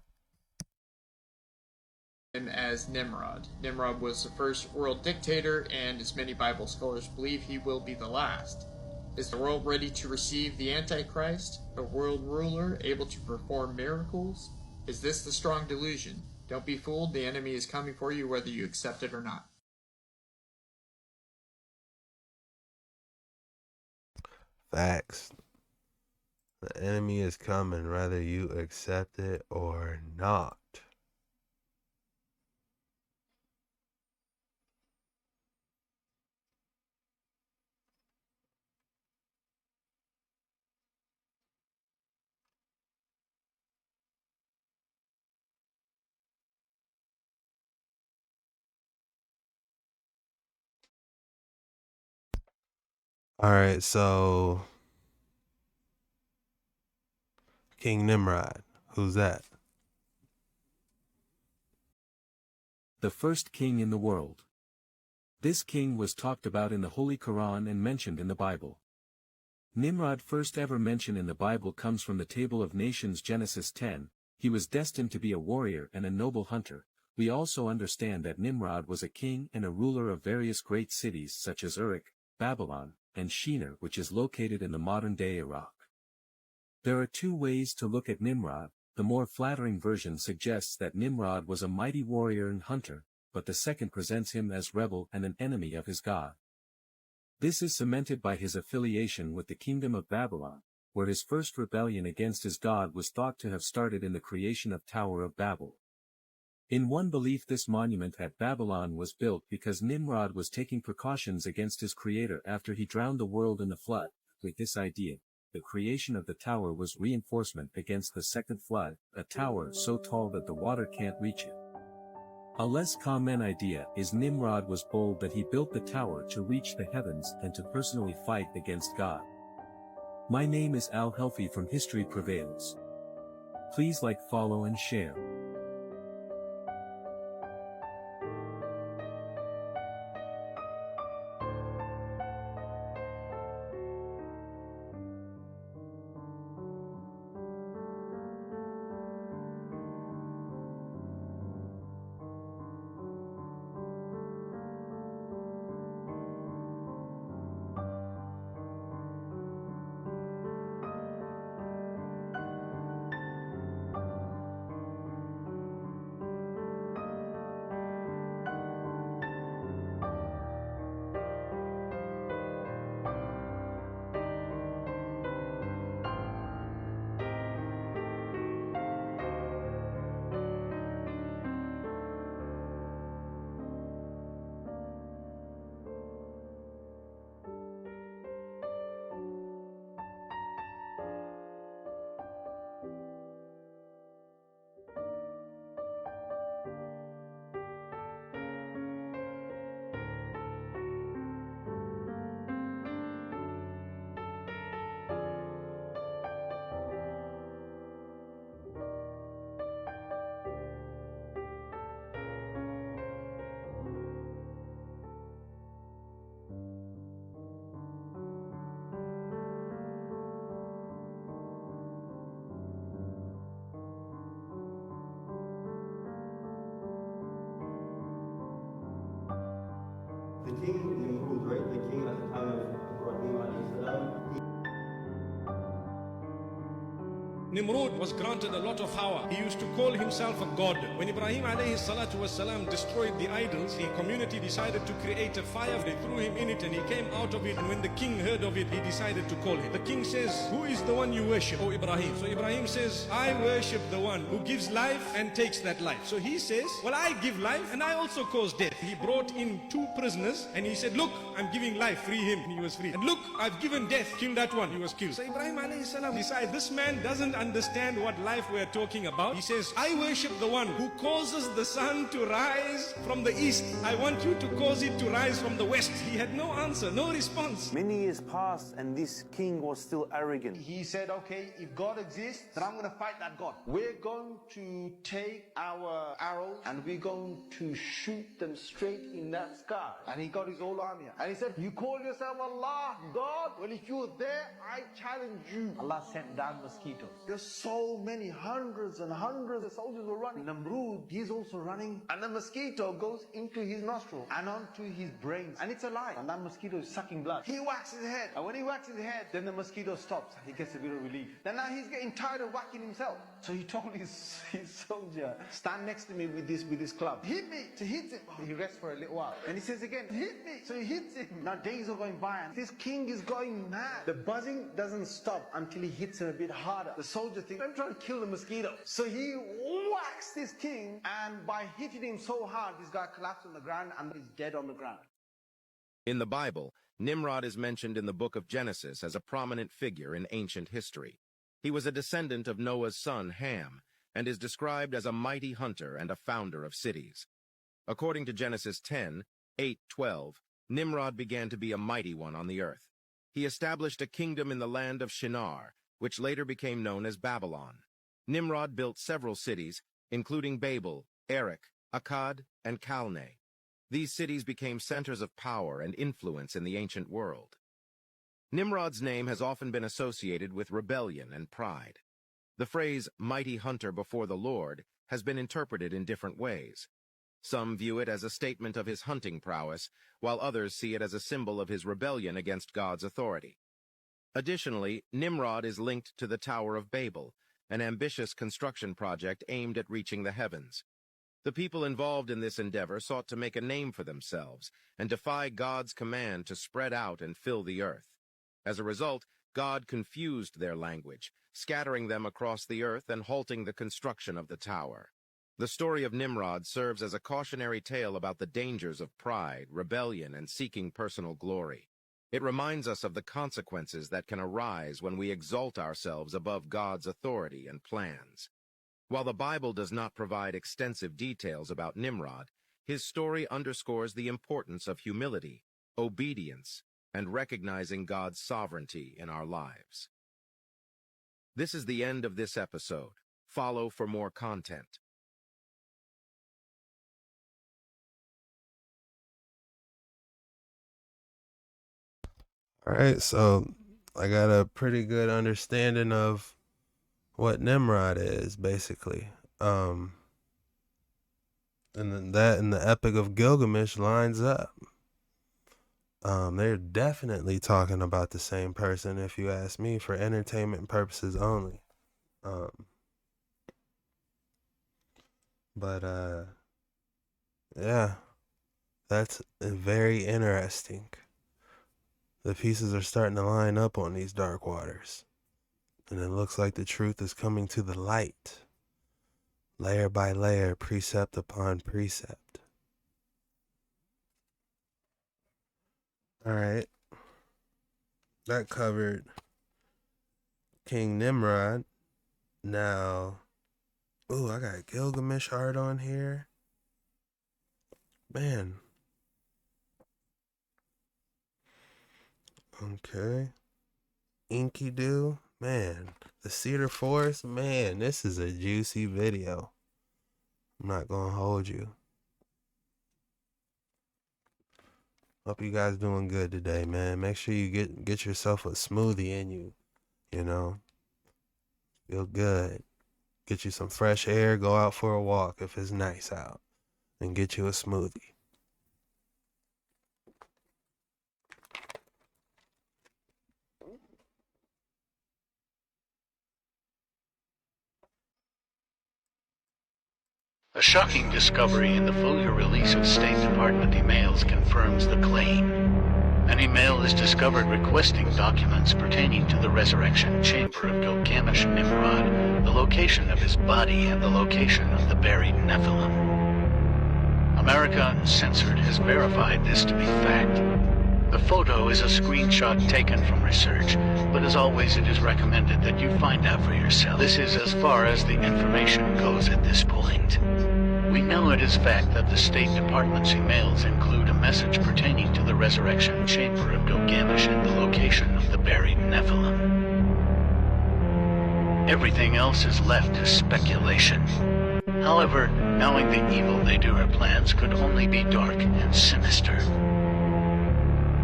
Him as Nimrod. Nimrod was the first world dictator, and as many Bible scholars believe, he will be the last. Is the world ready to receive the Antichrist, a world ruler able to perform miracles? Is this the strong delusion? Don't be fooled, the enemy is coming for you whether you accept it or not. Facts. The enemy is coming whether you accept it or not. All right, so King Nimrod, who's that? The first king in the world. This king was talked about in the Holy Quran and mentioned in the Bible. Nimrod, first ever mention in the Bible, comes from the Table of Nations, Genesis 10. He was destined to be a warrior and a noble hunter. We also understand that Nimrod was a king and a ruler of various great cities such as Uruk, Babylon, and Shinar, which is located in the modern-day Iraq. There are two ways to look at Nimrod. The more flattering version suggests that Nimrod was a mighty warrior and hunter, but the second presents him as rebel and an enemy of his God. This is cemented by his affiliation with the kingdom of Babylon, where his first rebellion against his God was thought to have started in the creation of Tower of Babel. In one belief, this monument at Babylon was built because Nimrod was taking precautions against his creator after he drowned the world in the flood. With this idea, the creation of the tower was reinforcement against the second flood, a tower so tall that the water can't reach it. A less common idea is Nimrod was bold that he built the tower to reach the heavens and to personally fight against God. My name is Al Helfi from History Prevails. Please like, follow and share. The king Nimrud, right? The king at the time of Ibrahim alayhi salam. Nimrud was granted a lot of power. He used to call himself a god. When Ibrahim alayhi salatu wasalam destroyed the idols, the community decided to create a fire. They threw him in it and he came out of it. And when the king heard of it, he decided to call him. The king says, who is the one you worship, O Ibrahim? So Ibrahim says, I worship the one who gives life and takes that life. So he says, well, I give life and I also cause death. He brought in 2 prisoners and he said, look, I'm giving life, free him. And he was free. And look, I've given death, kill that one. He was killed. So Ibrahim alayhi salam decided, this man doesn't understand what life we're talking about. He says, I worship the one who causes the sun to rise from the east. I want you to cause it to rise from the west. He had no answer, no response. Many years passed and this king was still arrogant. He said, okay, if God exists, then I'm going to fight that God. We're going to take our arrows and we're going to shoot them straight in that sky. And he got his whole army. And he said, you call yourself Allah, God? Well, if you're there, I challenge you. Allah sent down mosquitoes. There's so many, hundreds and hundreds of soldiers were running. Namrud, he's also running. And the mosquito goes into his nostril and onto his brains. And it's alive. And that mosquito is sucking blood. He whacks his head. And when he whacks his head, then the mosquito stops. And he gets a bit of relief. Then now he's getting tired of whacking himself. So he told his soldier, stand next to me with this club. Hit me. So he hits him. He rests for a little while. And he says again, hit me. So he hits him. Now days are going by and this king is going mad. The buzzing doesn't stop until he hits him a bit harder. The soldier thinks, I'm trying to kill the mosquito. So he whacks this king, and by hitting him so hard, this guy collapsed on the ground and he's dead on the ground. In the Bible, Nimrod is mentioned in the book of Genesis as a prominent figure in ancient history. He was a descendant of Noah's son Ham, and is described as a mighty hunter and a founder of cities. According to Genesis 10:8-12, Nimrod began to be a mighty one on the earth. He established a kingdom in the land of Shinar, which later became known as Babylon. Nimrod built several cities, including Babel, Erech, Akkad, and Calneh. These cities became centers of power and influence in the ancient world. Nimrod's name has often been associated with rebellion and pride. The phrase, mighty hunter before the Lord, has been interpreted in different ways. Some view it as a statement of his hunting prowess, while others see it as a symbol of his rebellion against God's authority. Additionally, Nimrod is linked to the Tower of Babel, an ambitious construction project aimed at reaching the heavens. The people involved in this endeavor sought to make a name for themselves and defy God's command to spread out and fill the earth. As a result, God confused their language, scattering them across the earth and halting the construction of the tower. The story of Nimrod serves as a cautionary tale about the dangers of pride, rebellion, and seeking personal glory. It reminds us of the consequences that can arise when we exalt ourselves above God's authority and plans. While the Bible does not provide extensive details about Nimrod, his story underscores the importance of humility, obedience, and recognizing God's sovereignty in our lives. This is the end of this episode. Follow for more content. All right, so I got a pretty good understanding of what Nimrod is, basically. And then that and the Epic of Gilgamesh lines up. They're definitely talking about the same person, if you ask me, for entertainment purposes only. But yeah, that's very interesting. The pieces are starting to line up on these dark waters. And it looks like the truth is coming to the light. Layer by layer, precept upon precept. Alright. That covered King Nimrod. Now, ooh, I got Gilgamesh art on here. Man. Okay. Enkidu. Man. The Cedar Forest. Man, this is a juicy video. I'm not gonna hold you. Hope you guys doing good today, man. Make sure you get yourself a smoothie in you. You know. Feel good. Get you some fresh air. Go out for a walk if it's nice out. And get you a smoothie. A shocking discovery in the full release of State Department emails confirms the claim. An email is discovered requesting documents pertaining to the resurrection chamber of Gilgamesh Nimrod, the location of his body, and the location of the buried Nephilim. America Uncensored has verified this to be fact. The photo is a screenshot taken from research, but as always it is recommended that you find out for yourself. This is as far as the information goes at this point. We know it is fact that the State Department's emails include a message pertaining to the resurrection chamber of Gilgamesh and the location of the buried Nephilim. Everything else is left to speculation. However, knowing the evil they do our plans could only be dark and sinister.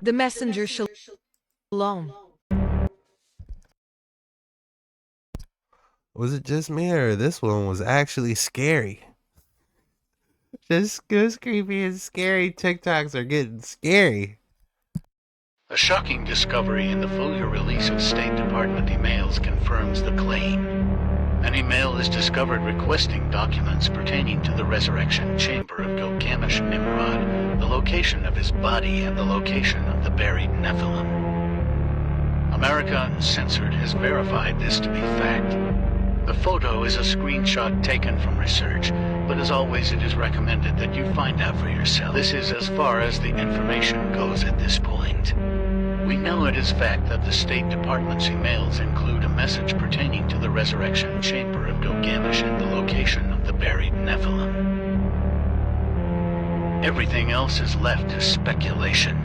The messenger shalom. Was it just me or this one was actually scary? Just creepy and scary TikToks are getting scary. A shocking discovery in the full release of State Department emails confirms the claim. An email is discovered requesting documents pertaining to the resurrection chamber of Gilgamesh Nimrod, the location of his body, and the location of the buried Nephilim. America Uncensored has verified this to be fact. The photo is a screenshot taken from research, but as always it is recommended that you find out for yourself. This is as far as the information goes at this point. We know it is fact that the State Department's emails include a message pertaining to the resurrection chamber of Gilgamesh and the location of the buried Nephilim. Everything else is left to speculation.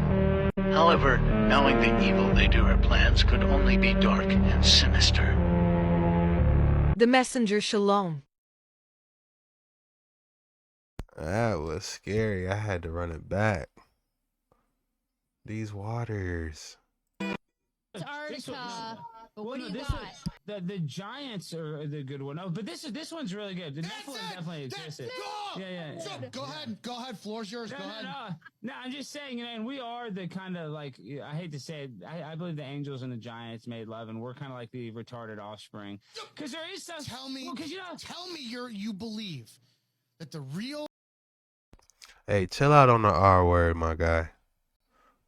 However, knowing the evil they do our plans could only be dark and sinister. The messenger shalom. That was scary. I had to run it back. These waters. Antarctica. But what do you got? The Giants are the good one. Oh, but this one's really good. The Nephilim definitely existed. Yeah. Go ahead. Floor's yours. Go ahead. No, I'm just saying, and we are the kind of like, I hate to say it, I believe the angels and the Giants made love, and we're kind of like the retarded offspring. Because there is some. Tell me you believe that the real. Hey, chill out on the R word, my guy.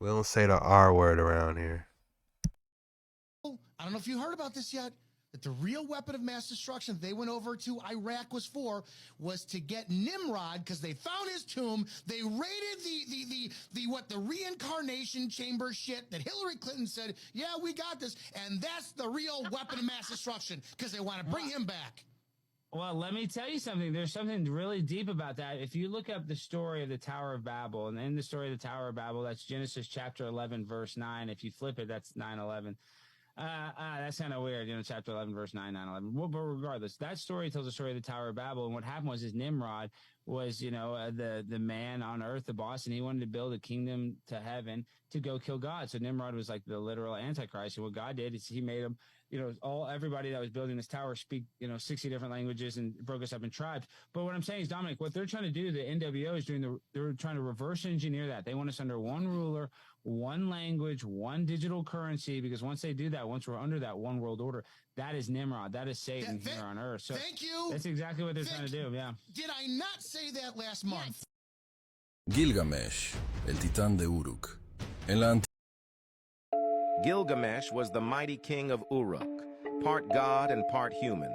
We don't say the R word around here. I don't know if you heard about this yet, that the real weapon of mass destruction they went over to Iraq was to get Nimrod, because they found his tomb. They raided the reincarnation chamber shit that Hillary Clinton said, yeah, we got this. And that's the real weapon of mass destruction, because they want to bring him back. Well, let me tell you something. There's something really deep about that. If you look up the story of the Tower of Babel, and in the story of the Tower of Babel, that's Genesis chapter 11, verse 9. If you flip it, that's 9:11. That's kind of weird, chapter 11, verse 9, 9:11. Well, but regardless, that story tells the story of the Tower of Babel. And what happened was, Nimrod was, the man on earth, the boss, and he wanted to build a kingdom to heaven to go kill God. So Nimrod was like the literal Antichrist. And what God did is he made him, everybody that was building this tower speak, 60 different languages and broke us up in tribes. But what I'm saying is, Dominic, what they're trying to do, the NWO is they're trying to reverse engineer that. They want us under one ruler, one language, one digital currency, because once they do that, once we're under that one world order, that is Nimrod. That is Satan here on earth. So thank you. That's exactly what they're trying to do. Yeah. Did I not say that last month? Gilgamesh, el titán de Uruk. En la Gilgamesh was the mighty king of Uruk, part god and part human,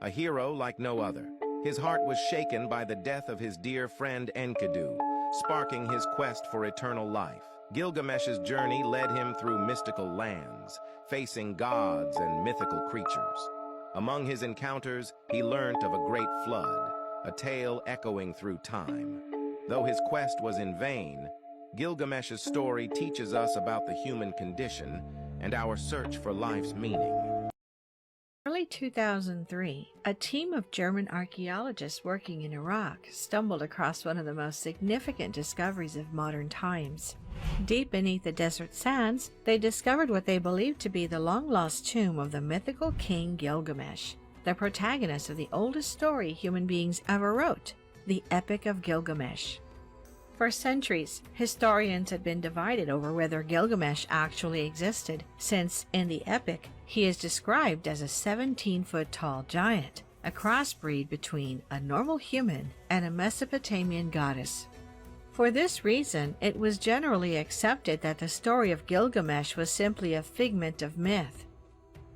a hero like no other. His heart was shaken by the death of his dear friend Enkidu, sparking his quest for eternal life. Gilgamesh's journey led him through mystical lands, facing gods and mythical creatures. Among his encounters, he learnt of a great flood, a tale echoing through time. Though his quest was in vain, Gilgamesh's story teaches us about the human condition and our search for life's meaning. Early 2003, a team of German archaeologists working in Iraq stumbled across one of the most significant discoveries of modern times. Deep beneath the desert sands, they discovered what they believed to be the long-lost tomb of the mythical king Gilgamesh, the protagonist of the oldest story human beings ever wrote, the Epic of Gilgamesh. For centuries, historians had been divided over whether Gilgamesh actually existed, since, in the epic, he is described as a 17-foot-tall giant, a crossbreed between a normal human and a Mesopotamian goddess. For this reason, it was generally accepted that the story of Gilgamesh was simply a figment of myth.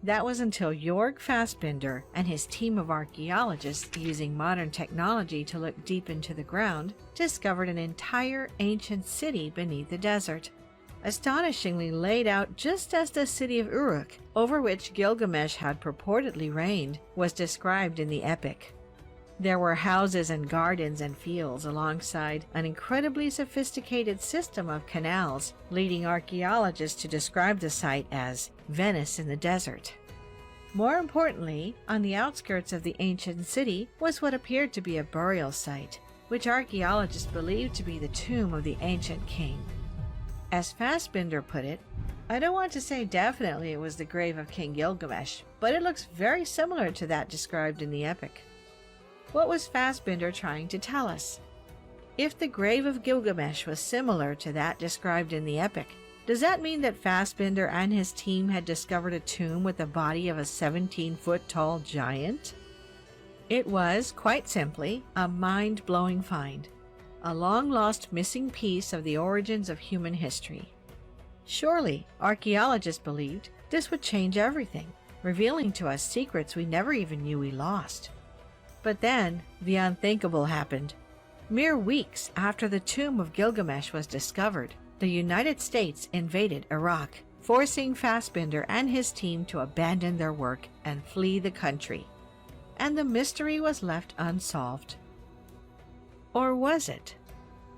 That was until Jörg Fassbinder and his team of archaeologists, using modern technology to look deep into the ground, discovered an entire ancient city beneath the desert, astonishingly laid out just as the city of Uruk, over which Gilgamesh had purportedly reigned, was described in the epic. There were houses and gardens and fields alongside an incredibly sophisticated system of canals, leading archaeologists to describe the site as Venice in the desert. More importantly, on the outskirts of the ancient city was what appeared to be a burial site, which archaeologists believed to be the tomb of the ancient king. As Fassbinder put it, I don't want to say definitely it was the grave of King Gilgamesh, but it looks very similar to that described in the epic. What was Fassbinder trying to tell us? If the grave of Gilgamesh was similar to that described in the epic, does that mean that Fassbinder and his team had discovered a tomb with the body of a 17-foot-tall giant? It was, quite simply, a mind-blowing find, a long-lost missing piece of the origins of human history. Surely, archaeologists believed this would change everything, revealing to us secrets we never even knew we lost. But then, the unthinkable happened. Mere weeks after the tomb of Gilgamesh was discovered, the United States invaded Iraq, forcing Fassbinder and his team to abandon their work and flee the country. And the mystery was left unsolved. Or was it?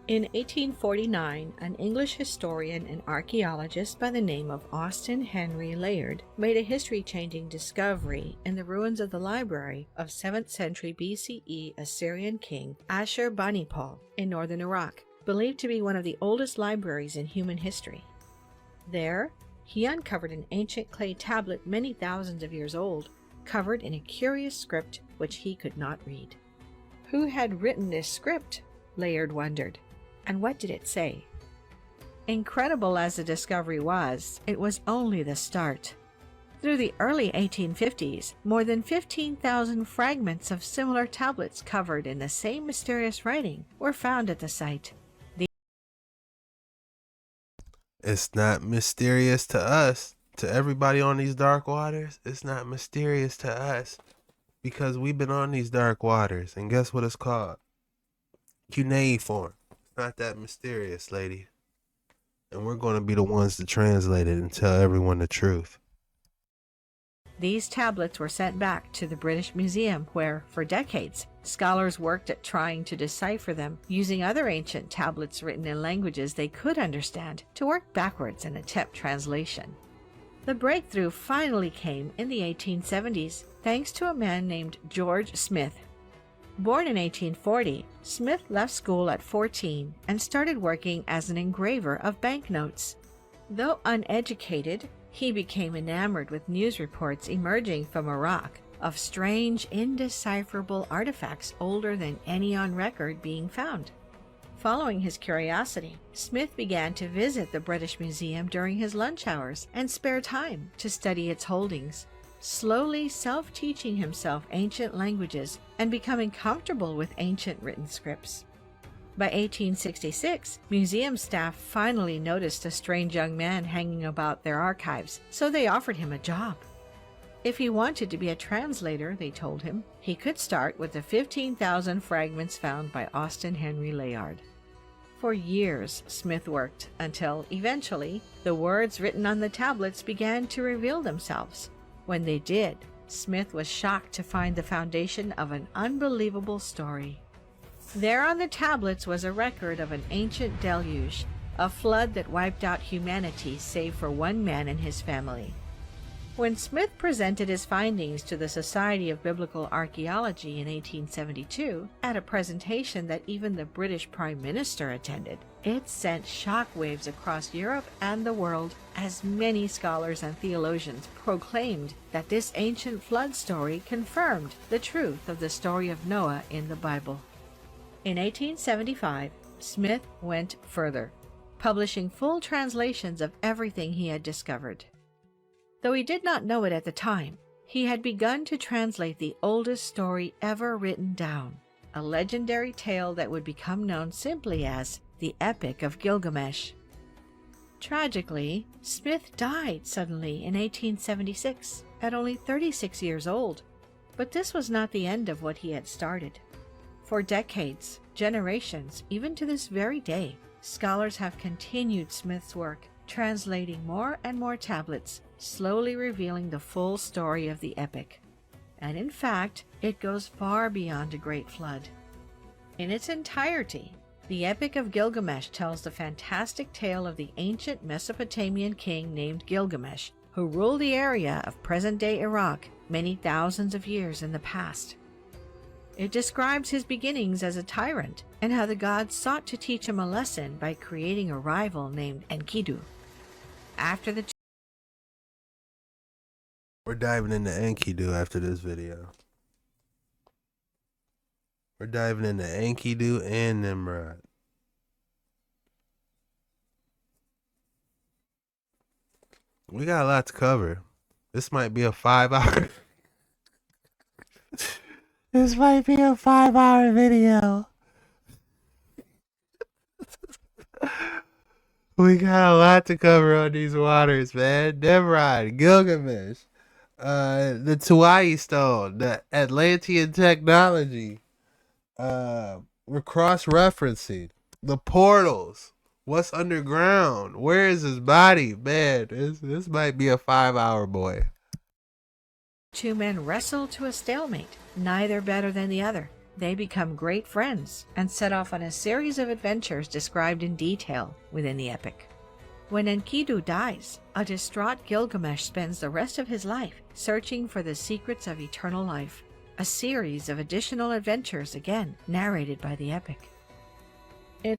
In 1849, an English historian and archaeologist by the name of Austin Henry Layard made a history-changing discovery in the ruins of the library of 7th century BCE Assyrian king Ashur-banipal in northern Iraq, believed to be one of the oldest libraries in human history. There, he uncovered an ancient clay tablet many thousands of years old, covered in a curious script which he could not read. Who had written this script? Layard wondered. And what did it say? Incredible as the discovery was, it was only the start. Through the early 1850s, more than 15,000 fragments of similar tablets covered in the same mysterious writing were found at the site. It's not mysterious to us. To everybody on these dark waters, it's not mysterious to us. Because we've been on these dark waters. And guess what it's called? Cuneiform. It's not that mysterious, lady. And we're going to be the ones to translate it and tell everyone the truth. These tablets were sent back to the British Museum, where, for decades, scholars worked at trying to decipher them, using other ancient tablets written in languages they could understand to work backwards and attempt translation. The breakthrough finally came in the 1870s, thanks to a man named George Smith. Born in 1840, Smith left school at 14 and started working as an engraver of banknotes. Though uneducated, he became enamored with news reports emerging from Iraq of strange, indecipherable artifacts older than any on record being found. Following his curiosity, Smith began to visit the British Museum during his lunch hours and spare time to study its holdings, slowly self-teaching himself ancient languages and becoming comfortable with ancient written scripts. By 1866, museum staff finally noticed a strange young man hanging about their archives, so they offered him a job. If he wanted to be a translator, they told him, he could start with the 15,000 fragments found by Austin Henry Layard. For years, Smith worked until, eventually, the words written on the tablets began to reveal themselves. When they did, Smith was shocked to find the foundation of an unbelievable story. There on the tablets was a record of an ancient deluge, a flood that wiped out humanity save for one man and his family. When Smith presented his findings to the Society of Biblical Archaeology in 1872 at a presentation that even the British Prime Minister attended, it sent shockwaves across Europe and the world as many scholars and theologians proclaimed that this ancient flood story confirmed the truth of the story of Noah in the Bible. In 1875, Smith went further, publishing full translations of everything he had discovered. Though he did not know it at the time, he had begun to translate the oldest story ever written down, a legendary tale that would become known simply as the Epic of Gilgamesh. Tragically, Smith died suddenly in 1876 at only 36 years old. But this was not the end of what he had started. For decades, generations, even to this very day, scholars have continued Smith's work, translating more and more tablets, slowly revealing the full story of the epic. And in fact, it goes far beyond a great flood. In its entirety, the Epic of Gilgamesh tells the fantastic tale of the ancient Mesopotamian king named Gilgamesh, who ruled the area of present-day Iraq many thousands of years in the past. It describes his beginnings as a tyrant and how the gods sought to teach him a lesson by creating a rival named Enkidu. After the We're diving into Enkidu after this video. We're diving into Enkidu and Nimrod. We got a lot to cover. This might be a 5-hour. This might be a 5-hour video. We got a lot to cover on these waters, man. Nimrod, Gilgamesh, the Tuai Stone, the Atlantean technology. We're cross-referencing the portals. What's underground? Where is his body? Man, this might be a 5-hour boy. two men wrestle to a stalemate, neither better than the other. They become great friends and set off on a series of adventures described in detail within the epic. When Enkidu dies, a distraught Gilgamesh spends the rest of his life searching for the secrets of eternal life, a series of additional adventures again narrated by the epic. It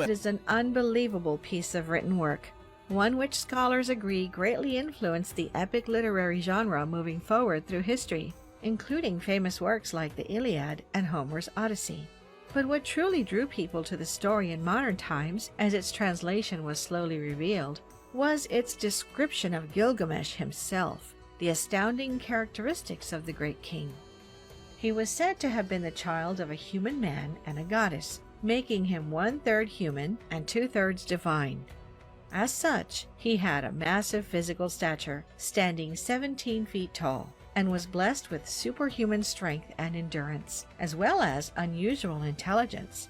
is an unbelievable piece of written work, one which scholars agree greatly influenced the epic literary genre moving forward through history, including famous works like the Iliad and Homer's Odyssey. But what truly drew people to the story in modern times, as its translation was slowly revealed, was its description of Gilgamesh himself, the astounding characteristics of the great king. He was said to have been the child of a human man and a goddess, making him 1/3 human and 2/3 divine. As such, he had a massive physical stature, standing 17 feet tall, and was blessed with superhuman strength and endurance, as well as unusual intelligence.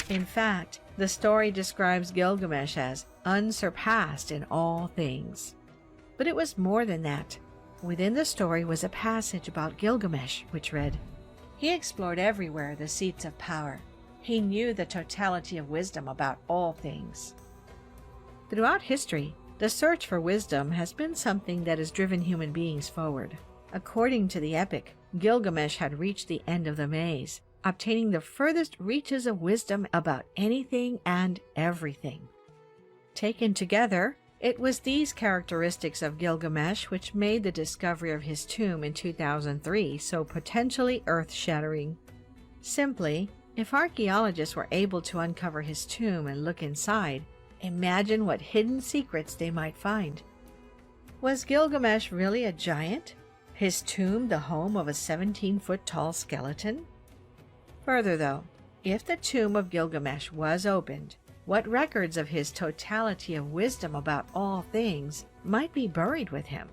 In fact, the story describes Gilgamesh as unsurpassed in all things. But it was more than that. Within the story was a passage about Gilgamesh, which read, "He explored everywhere the seats of power. He knew the totality of wisdom about all things." Throughout history, the search for wisdom has been something that has driven human beings forward. According to the epic, Gilgamesh had reached the end of the maze, obtaining the furthest reaches of wisdom about anything and everything. Taken together, it was these characteristics of Gilgamesh which made the discovery of his tomb in 2003 so potentially earth-shattering. Simply, if archaeologists were able to uncover his tomb and look inside, imagine what hidden secrets they might find. Was Gilgamesh really a giant? His tomb the home of a 17-foot-tall skeleton? Further though, if the tomb of Gilgamesh was opened, what records of his totality of wisdom about all things might be buried with him?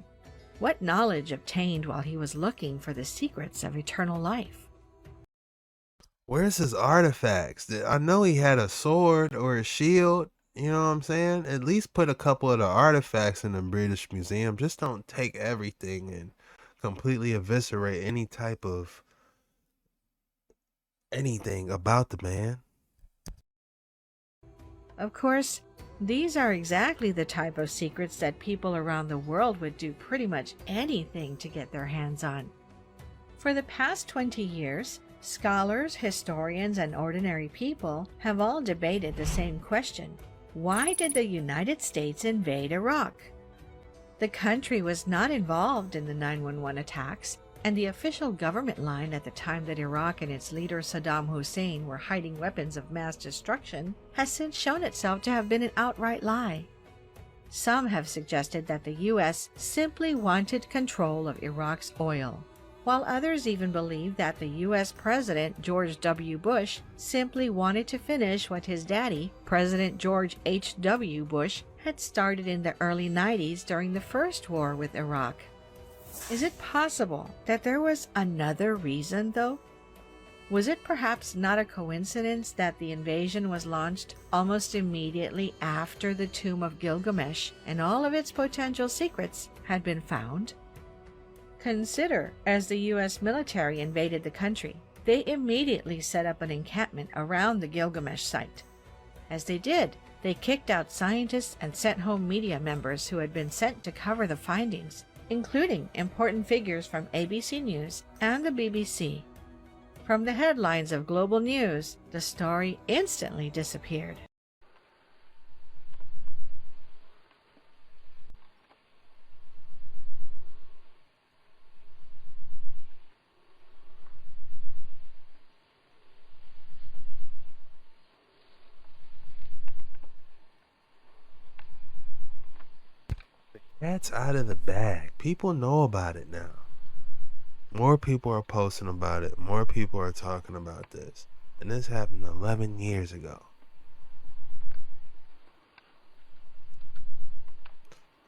What knowledge obtained while he was looking for the secrets of eternal life? Where's his artifacts? I know he had a sword or a shield. You know what I'm saying? At least put a couple of the artifacts in the British Museum. Just don't take everything and completely eviscerate any type of anything about the man. Of course, these are exactly the type of secrets that people around the world would do pretty much anything to get their hands on. For the past 20 years, scholars, historians, and ordinary people have all debated the same question. Why did the United States invade Iraq? The country was not involved in the 9/11 attacks, and the official government line at the time that Iraq and its leader Saddam Hussein were hiding weapons of mass destruction has since shown itself to have been an outright lie. Some have suggested that the U.S. simply wanted control of Iraq's oil, while others even believe that the U.S. President George W. Bush simply wanted to finish what his daddy, President George H.W. Bush, had started in the early 90s during the first war with Iraq. Is it possible that there was another reason, though? Was it perhaps not a coincidence that the invasion was launched almost immediately after the tomb of Gilgamesh and all of its potential secrets had been found? Consider, as the U.S. military invaded the country, they immediately set up an encampment around the Gilgamesh site. As they did, they kicked out scientists and sent home media members who had been sent to cover the findings, including important figures from ABC News and the BBC. From the headlines of global news, the story instantly disappeared. Cat's out of the bag. People know about it now. More people are posting about it. More people are talking about this. And this happened 11 years ago.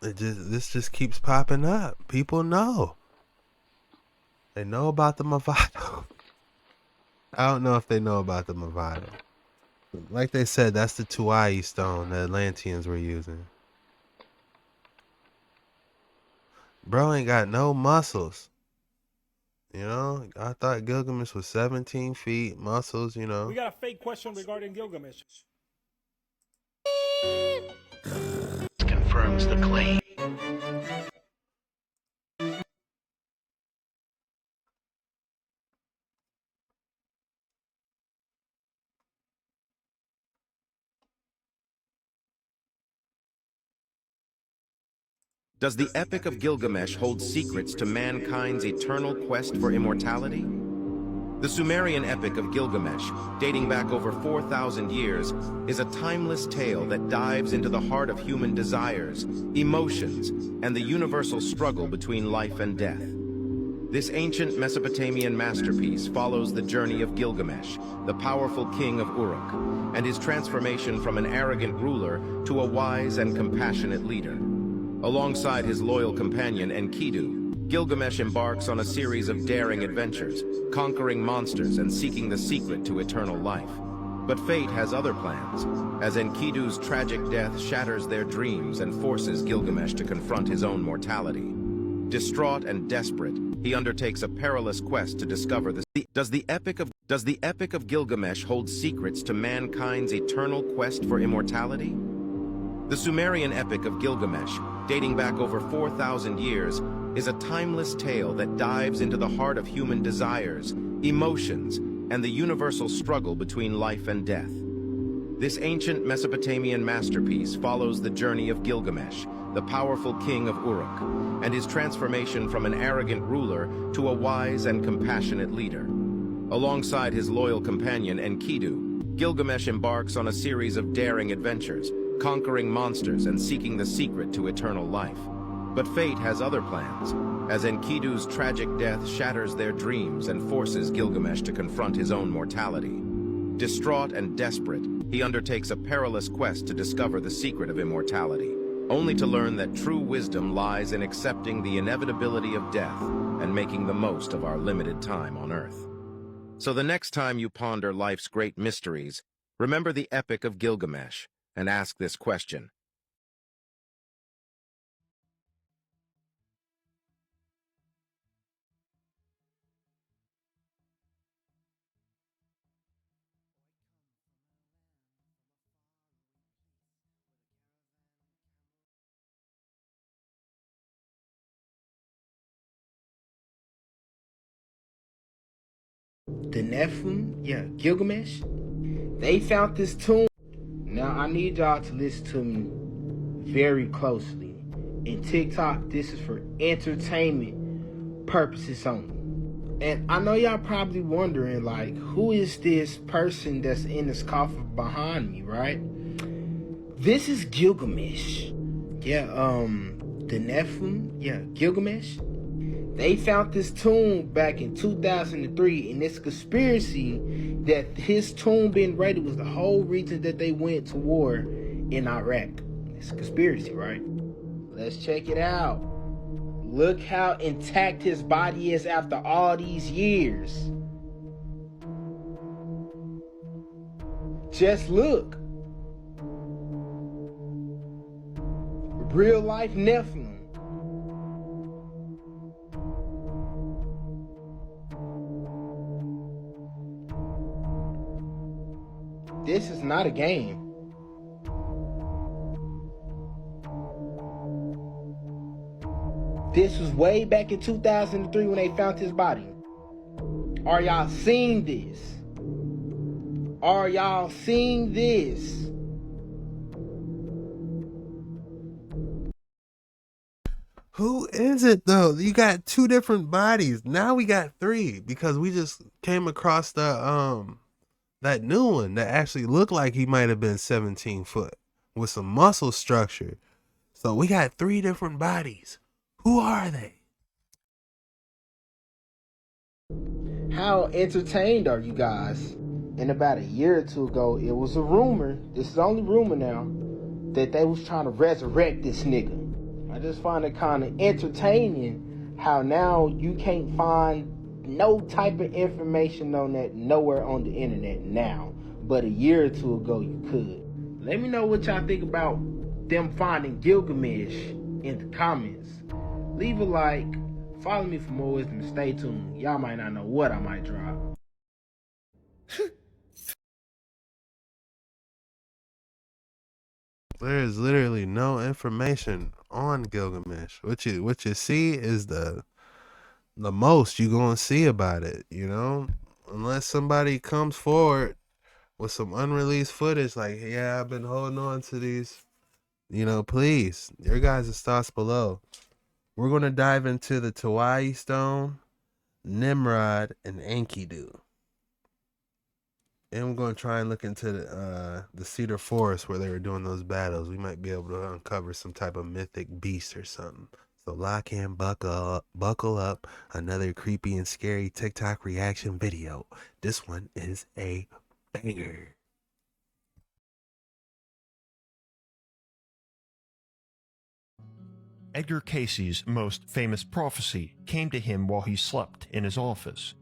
This just keeps popping up. People know. They know about the Movado. I don't know if they know about the Movado. Like they said, that's the Tuai stone the Atlanteans were using. Bro ain't got no muscles. You know, I thought Gilgamesh was 17 feet, muscles, you know. We got a fake question regarding Gilgamesh. Confirms the claim. Does the Epic of Gilgamesh hold secrets to mankind's eternal quest for immortality? The Sumerian Epic of Gilgamesh, dating back over 4,000 years, is a timeless tale that dives into the heart of human desires, emotions, and the universal struggle between life and death. This ancient Mesopotamian masterpiece follows the journey of Gilgamesh, the powerful king of Uruk, and his transformation from an arrogant ruler to a wise and compassionate leader. Alongside his loyal companion Enkidu, Gilgamesh embarks on a series of daring adventures, conquering monsters and seeking the secret to eternal life. But fate has other plans, as Enkidu's tragic death shatters their dreams and forces Gilgamesh to confront his own mortality. Distraught and desperate, he undertakes a perilous quest to discover the... Does the Epic of Gilgamesh hold secrets to mankind's eternal quest for immortality? The Sumerian Epic of Gilgamesh, dating back over 4,000 years, is a timeless tale that dives into the heart of human desires, emotions, and the universal struggle between life and death. This ancient Mesopotamian masterpiece follows the journey of Gilgamesh, the powerful king of Uruk, and his transformation from an arrogant ruler to a wise and compassionate leader. Alongside his loyal companion Enkidu, Gilgamesh embarks on a series of daring adventures, conquering monsters and seeking the secret to eternal life. But fate has other plans, as Enkidu's tragic death shatters their dreams and forces Gilgamesh to confront his own mortality. Distraught and desperate, he undertakes a perilous quest to discover the secret of immortality, only to learn that true wisdom lies in accepting the inevitability of death and making the most of our limited time on Earth. So the next time you ponder life's great mysteries, remember the Epic of Gilgamesh and ask this question. The Nephilim, Gilgamesh, they found this tomb. Now I need y'all to listen to me very closely. In TikTok, this is for entertainment purposes only. And I know y'all probably wondering, like, who is this person that's in this coffin behind me, right? This is Gilgamesh. The Nephilim, Gilgamesh. They found this tomb back in 2003, and it's a conspiracy that his tomb being raided was the whole reason that they went to war in Iraq. It's a conspiracy, right? Let's check it out. Look how intact his body is after all these years. Just look. Real life Nephilim. This is not a game. This was way back in 2003 when they found his body. Are y'all seeing this? Are y'all seeing this? Who is it though? You got two different bodies. Now we got three because we just came across the that new one that actually looked like he might have been 17 foot with some muscle structure. So we got three different bodies. Who are they? How entertained are you guys? And about a year or two ago, it was a rumor, this is only rumor now, that they was trying to resurrect this nigga. I just find it kind of entertaining how now you can't find no type of information on that nowhere on the internet now. But a year or two ago, you could. Let me know what y'all think about them finding Gilgamesh in the comments. Leave a like, follow me for more wisdom, stay tuned. Y'all might not know what I might drop. There is literally no information on Gilgamesh. What you see is the most you gonna see about it, you know? Unless somebody comes forward with some unreleased footage like, yeah, I've been holding on to these, please, your guys' thoughts below. We're going to dive into the Tawai Stone, Nimrod, and Enkidu. And we're going to try and look into the Cedar Forest where they were doing those battles. We might be able to uncover some type of mythic beast or something. So lock in, buckle up. Another creepy and scary TikTok reaction video. This one is a banger. Edgar Cayce's most famous prophecy came to him while he slept in his office,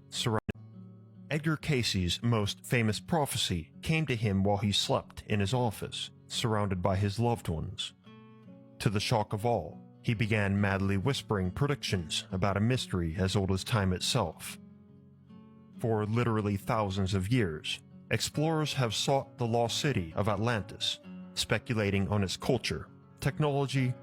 Edgar Cayce's most famous prophecy came to him while he slept in his office, surrounded by his loved ones. To the shock of all, He began madly whispering predictions about a mystery as old as time itself. For literally thousands of years, explorers have sought the lost city of Atlantis, speculating on its culture, technology,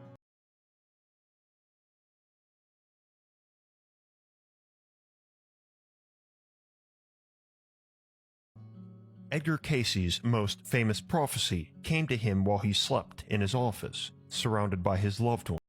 Edgar Casey's most famous prophecy came to him while he slept in his office, surrounded by his loved ones.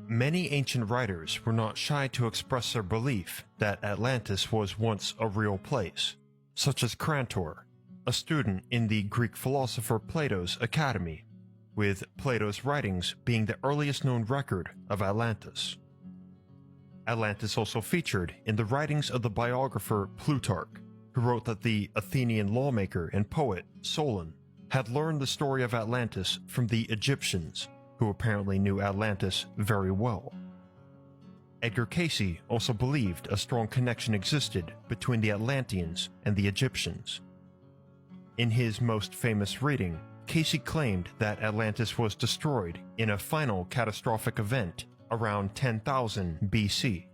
Many ancient writers were not shy to express their belief that Atlantis was once a real place, such as Crantor, a student in the Greek philosopher Plato's academy, with Plato's writings being the earliest known record of Atlantis. Atlantis also featured in the writings of the biographer Plutarch, who wrote that the Athenian lawmaker and poet Solon had learned the story of Atlantis from the Egyptians, who apparently knew Atlantis very well. Edgar Casey also believed a strong connection existed between the Atlanteans and the Egyptians. In his most famous reading, Casey claimed that Atlantis was destroyed in a final catastrophic event around 10,000 BC,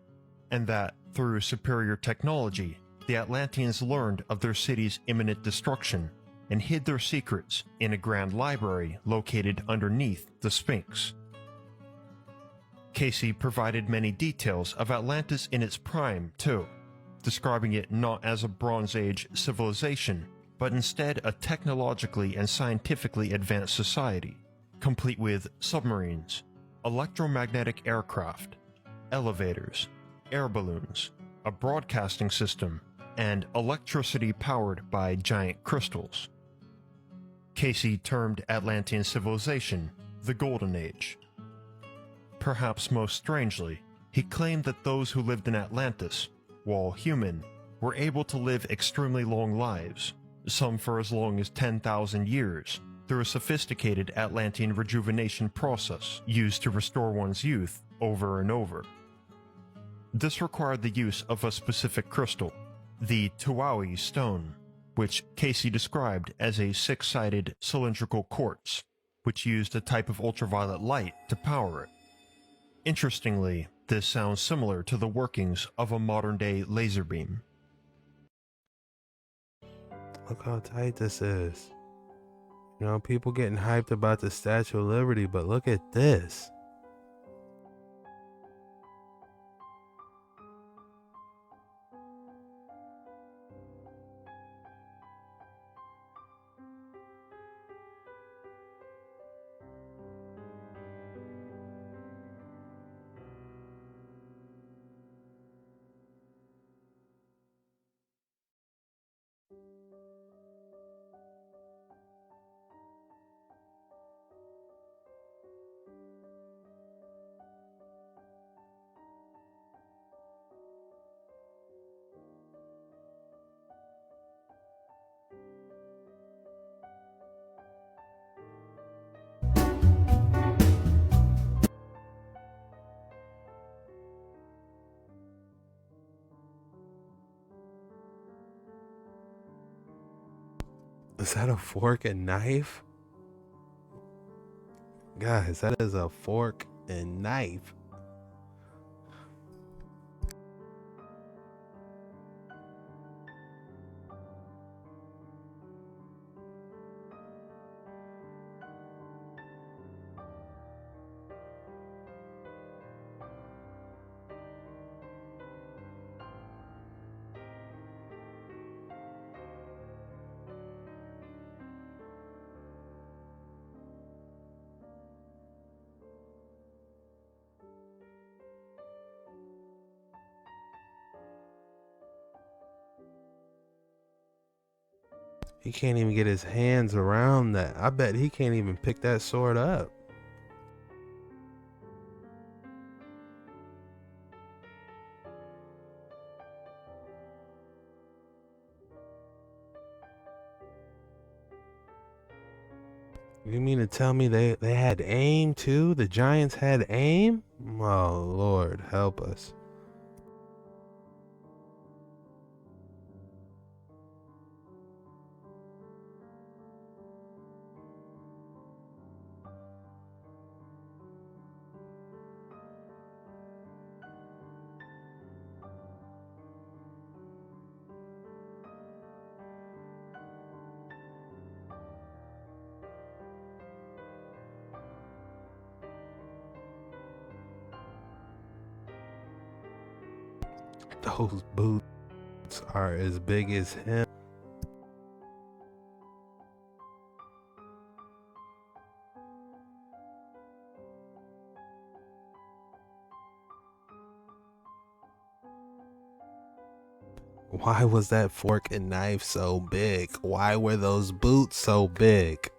and that through superior technology, the Atlanteans learned of their city's imminent destruction and hid their secrets in a grand library located underneath the Sphinx. Casey provided many details of Atlantis in its prime, too, describing it not as a Bronze Age civilization, but instead a technologically and scientifically advanced society, complete with submarines, electromagnetic aircraft, elevators, air balloons, a broadcasting system, and electricity powered by giant crystals. Casey termed Atlantean civilization the Golden Age. Perhaps most strangely, he claimed that those who lived in Atlantis, while human, were able to live extremely long lives, some for as long as 10,000 years, through a sophisticated Atlantean rejuvenation process used to restore one's youth over and over. This required the use of a specific crystal, the Tuaui stone, which Casey described as a six-sided cylindrical quartz, which used a type of ultraviolet light to power it. Interestingly, this sounds similar to the workings of a modern-day laser beam. Look how tight this is. You know, people getting hyped about the Statue of Liberty, but look at this. Is that a fork and knife? Guys, that is a fork and knife. He can't even get his hands around that. I bet he can't even pick that sword up. You mean to tell me they had aim too? The giants had aim? Oh, Lord, help us. Those boots are as big as him. Why was that fork and knife so big? Why were those boots so big?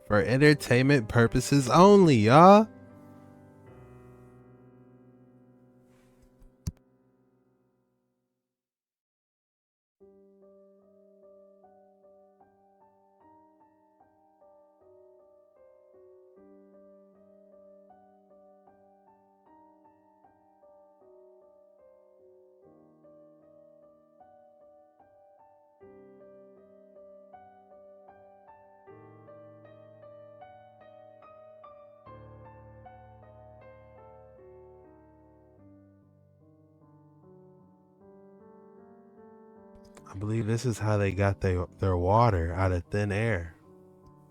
For entertainment purposes only, y'all. I believe this is how they got their water out of thin air.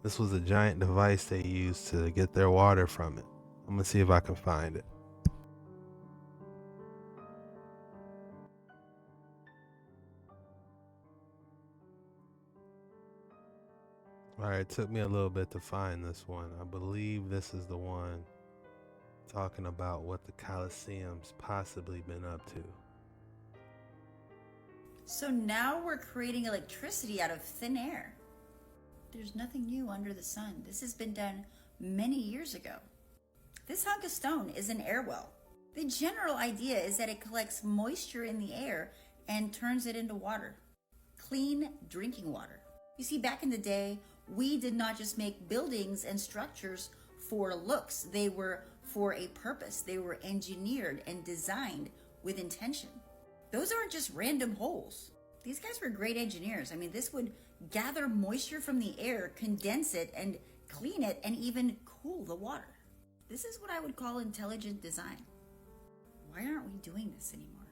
This was a giant device they used to get their water from it. I'm gonna see if I can find it. Alright, it took me a little bit to find this one. I believe this is the one talking about what the Colosseum's possibly been up to. So now we're creating electricity out of thin air. There's nothing new under the sun. This has been done many years ago. This hunk of stone is an air well. The general idea is that it collects moisture in the air and turns it into water. Clean drinking water. You see, back in the day, we did not just make buildings and structures for looks. They were for a purpose. They were engineered and designed with intention. Those aren't just random holes. These guys were great engineers. I mean, this would gather moisture from the air, condense it, and clean it, and even cool the water. This is what I would call intelligent design. Why aren't we doing this anymore?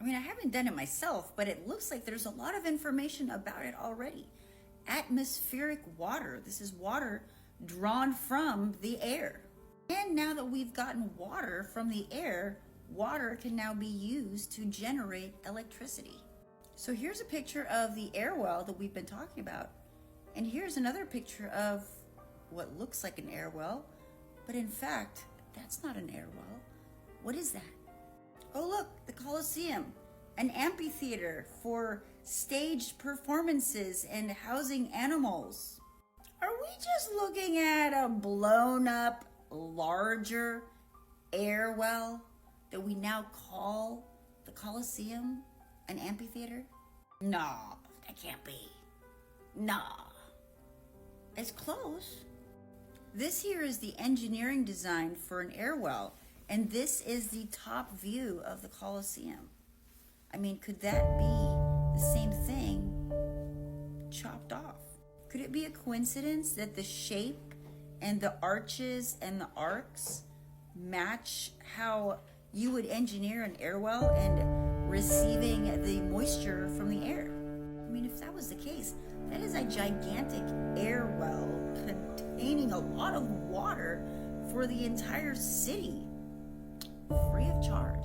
I mean, I haven't done it myself, but it looks like there's a lot of information about it already. Atmospheric water. This is water drawn from the air. And now that we've gotten water from the air, water can now be used to generate electricity. So here's a picture of the air well that we've been talking about. And here's another picture of what looks like an air well, but in fact, that's not an air well. What is that? Oh look, the Colosseum, an amphitheater for staged performances and housing animals. Are we just looking at a blown up, larger air well that we now call the Colosseum an amphitheater? No, that can't be. Nah. It's close. This here is the engineering design for an air well, and this is the top view of the Colosseum. I mean, could that be the same thing chopped off? Could it be a coincidence that the shape and the arches and the arcs match how you would engineer an air well and receiving the moisture from the air? I mean, if that was the case, that is a gigantic air well containing a lot of water for the entire city, free of charge,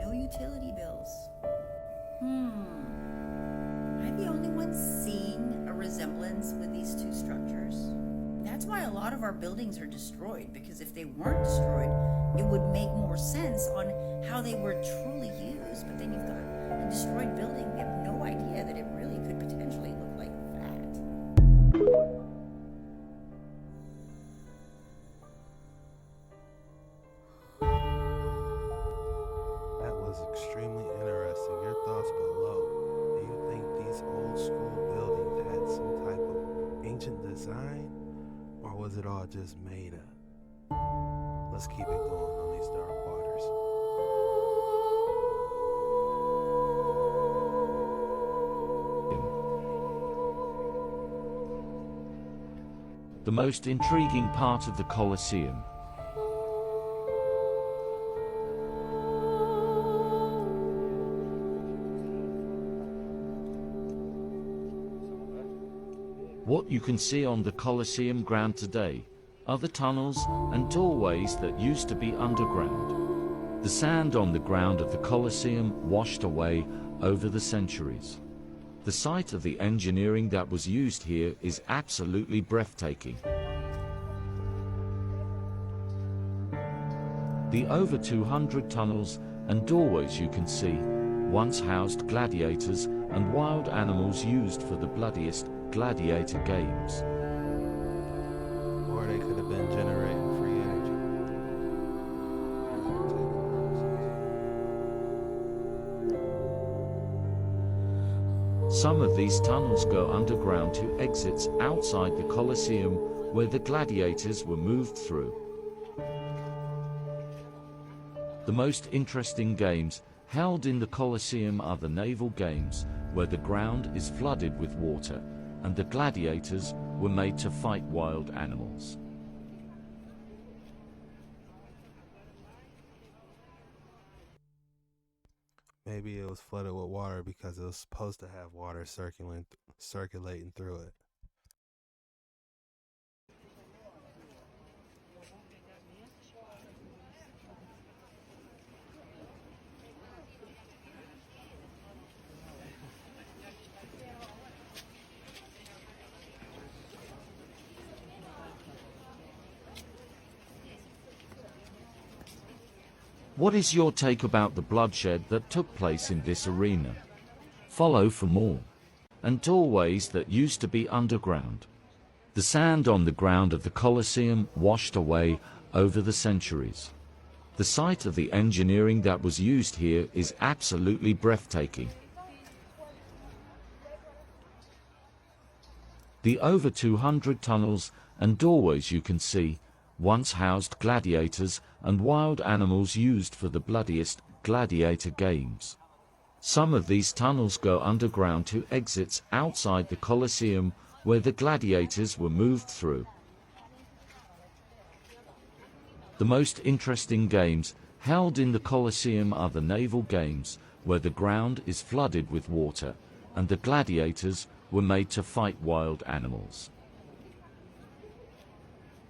no utility bills. Am I the only one seeing a resemblance with these two structures? That's why a lot of our buildings are destroyed, because if they weren't destroyed, it would make more sense on how they were truly used. But then you've got a destroyed building. We have no idea that it really could potentially look like extremely interesting. Your thoughts below. Do you think these old school buildings had some type of ancient design? Or was it all just made up? Let's keep it going on these dark waters. The most intriguing part of the Colosseum. What you can see on the Colosseum ground today are the tunnels and doorways that used to be underground. The sand on the ground of the Colosseum washed away over the centuries. The site of the engineering that was used here is absolutely breathtaking. The over 200 tunnels and doorways you can see once housed gladiators and wild animals used for the bloodiest gladiator games. Or they could have been generating free energy. Some of these tunnels go underground to exits outside the Colosseum where the gladiators were moved through. The most interesting games held in the Colosseum are the naval games, where the ground is flooded with water, and the gladiators were made to fight wild animals. Maybe it was flooded with water because it was supposed to have water circulating through it. What is your take about the bloodshed that took place in this arena? Follow for more. And doorways that used to be underground. The sand on the ground of the Colosseum washed away over the centuries. The site of the engineering that was used here is absolutely breathtaking. The over 200 tunnels and doorways you can see once housed gladiators and wild animals used for the bloodiest gladiator games. Some of these tunnels go underground to exits outside the Colosseum where the gladiators were moved through. The most interesting games held in the Colosseum are the naval games, where the ground is flooded with water, and the gladiators were made to fight wild animals.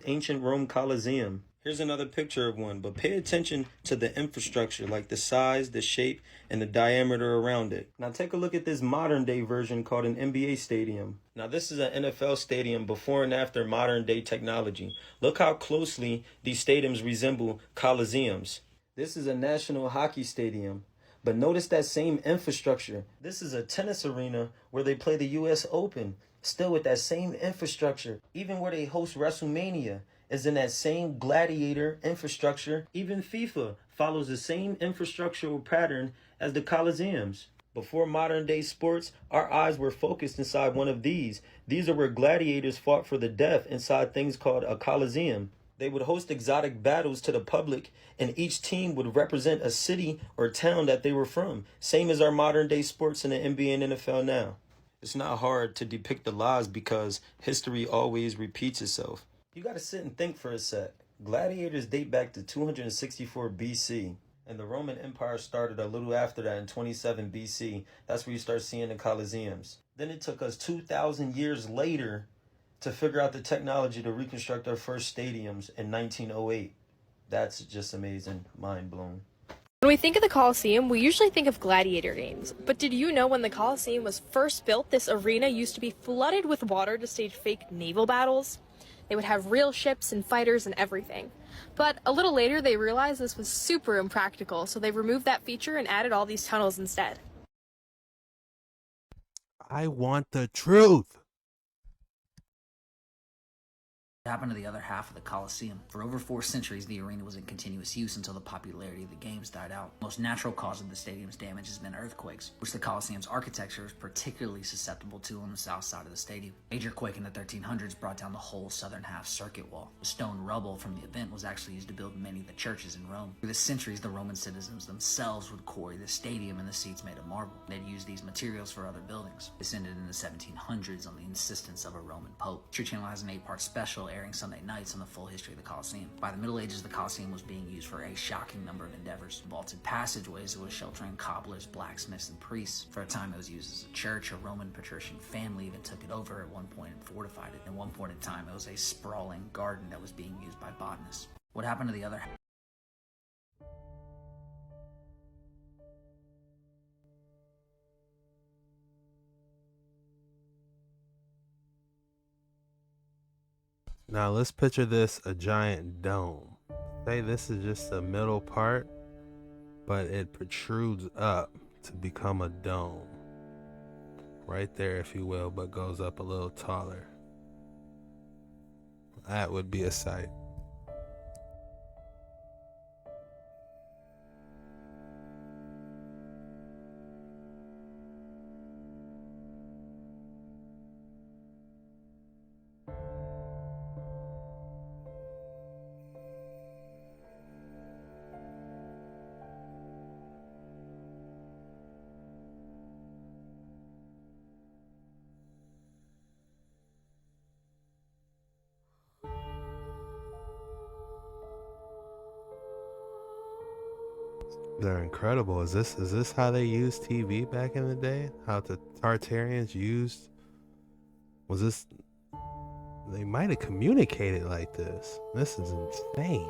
Ancient Rome Colosseum. Here's another picture of one, but pay attention to the infrastructure, like the size, the shape, and the diameter around it. Now take a look at this modern day version called an NBA stadium. Now this is an NFL stadium before and after modern day technology. Look how closely these stadiums resemble Colosseums. This is a national hockey stadium. But notice that same infrastructure. This is a tennis arena where they play the US Open. Still with that same infrastructure. Even where they host WrestleMania is in that same gladiator infrastructure. Even FIFA follows the same infrastructural pattern as the Colosseums. Before modern day sports, our eyes were focused inside one of these. These are where gladiators fought for the death inside things called a Colosseum. They would host exotic battles to the public, and each team would represent a city or town that they were from. Same as our modern day sports in the NBA and NFL now. It's not hard to depict the lies because history always repeats itself. You gotta sit and think for a sec. Gladiators date back to 264 BC, and the Roman Empire started a little after that in 27 BC. That's where you start seeing the Colosseums. Then it took us 2,000 years later to figure out the technology to reconstruct our first stadiums in 1908. That's just amazing, mind blown. When we think of the Colosseum, we usually think of gladiator games. But did you know when the Colosseum was first built, this arena used to be flooded with water to stage fake naval battles? They would have real ships and fighters and everything. But a little later, they realized this was super impractical, so they removed that feature and added all these tunnels instead. I want the truth. What happened to the other half of the Colosseum? For over 4 centuries, the arena was in continuous use until the popularity of the games died out. The most natural cause of the stadium's damage has been earthquakes, which the Colosseum's architecture is particularly susceptible to on the south side of the stadium. A major quake in the 1300s brought down the whole southern half circuit wall. The stone rubble from the event was actually used to build many of the churches in Rome. Through the centuries, the Roman citizens themselves would quarry the stadium and the seats made of marble. They'd use these materials for other buildings. This ended in the 1700s on the insistence of a Roman pope. History Channel has an 8-part special airing Sunday nights on the full history of the Colosseum. By the Middle Ages, the Colosseum was being used for a shocking number of endeavors. Vaulted passageways, it was sheltering cobblers, blacksmiths, and priests. For a time, it was used as a church. A Roman patrician family even took it over at one point and fortified it. At one point in time, it was a sprawling garden that was being used by botanists. What happened to the other half? Now let's picture this a giant dome. Say this is just the middle part, but it protrudes up to become a dome. Right there, if you will, but goes up a little taller. That would be a sight. They're incredible. Is this how they used TV back in the day? How the Tartarians used? Was this? They might have communicated like this. This is insane.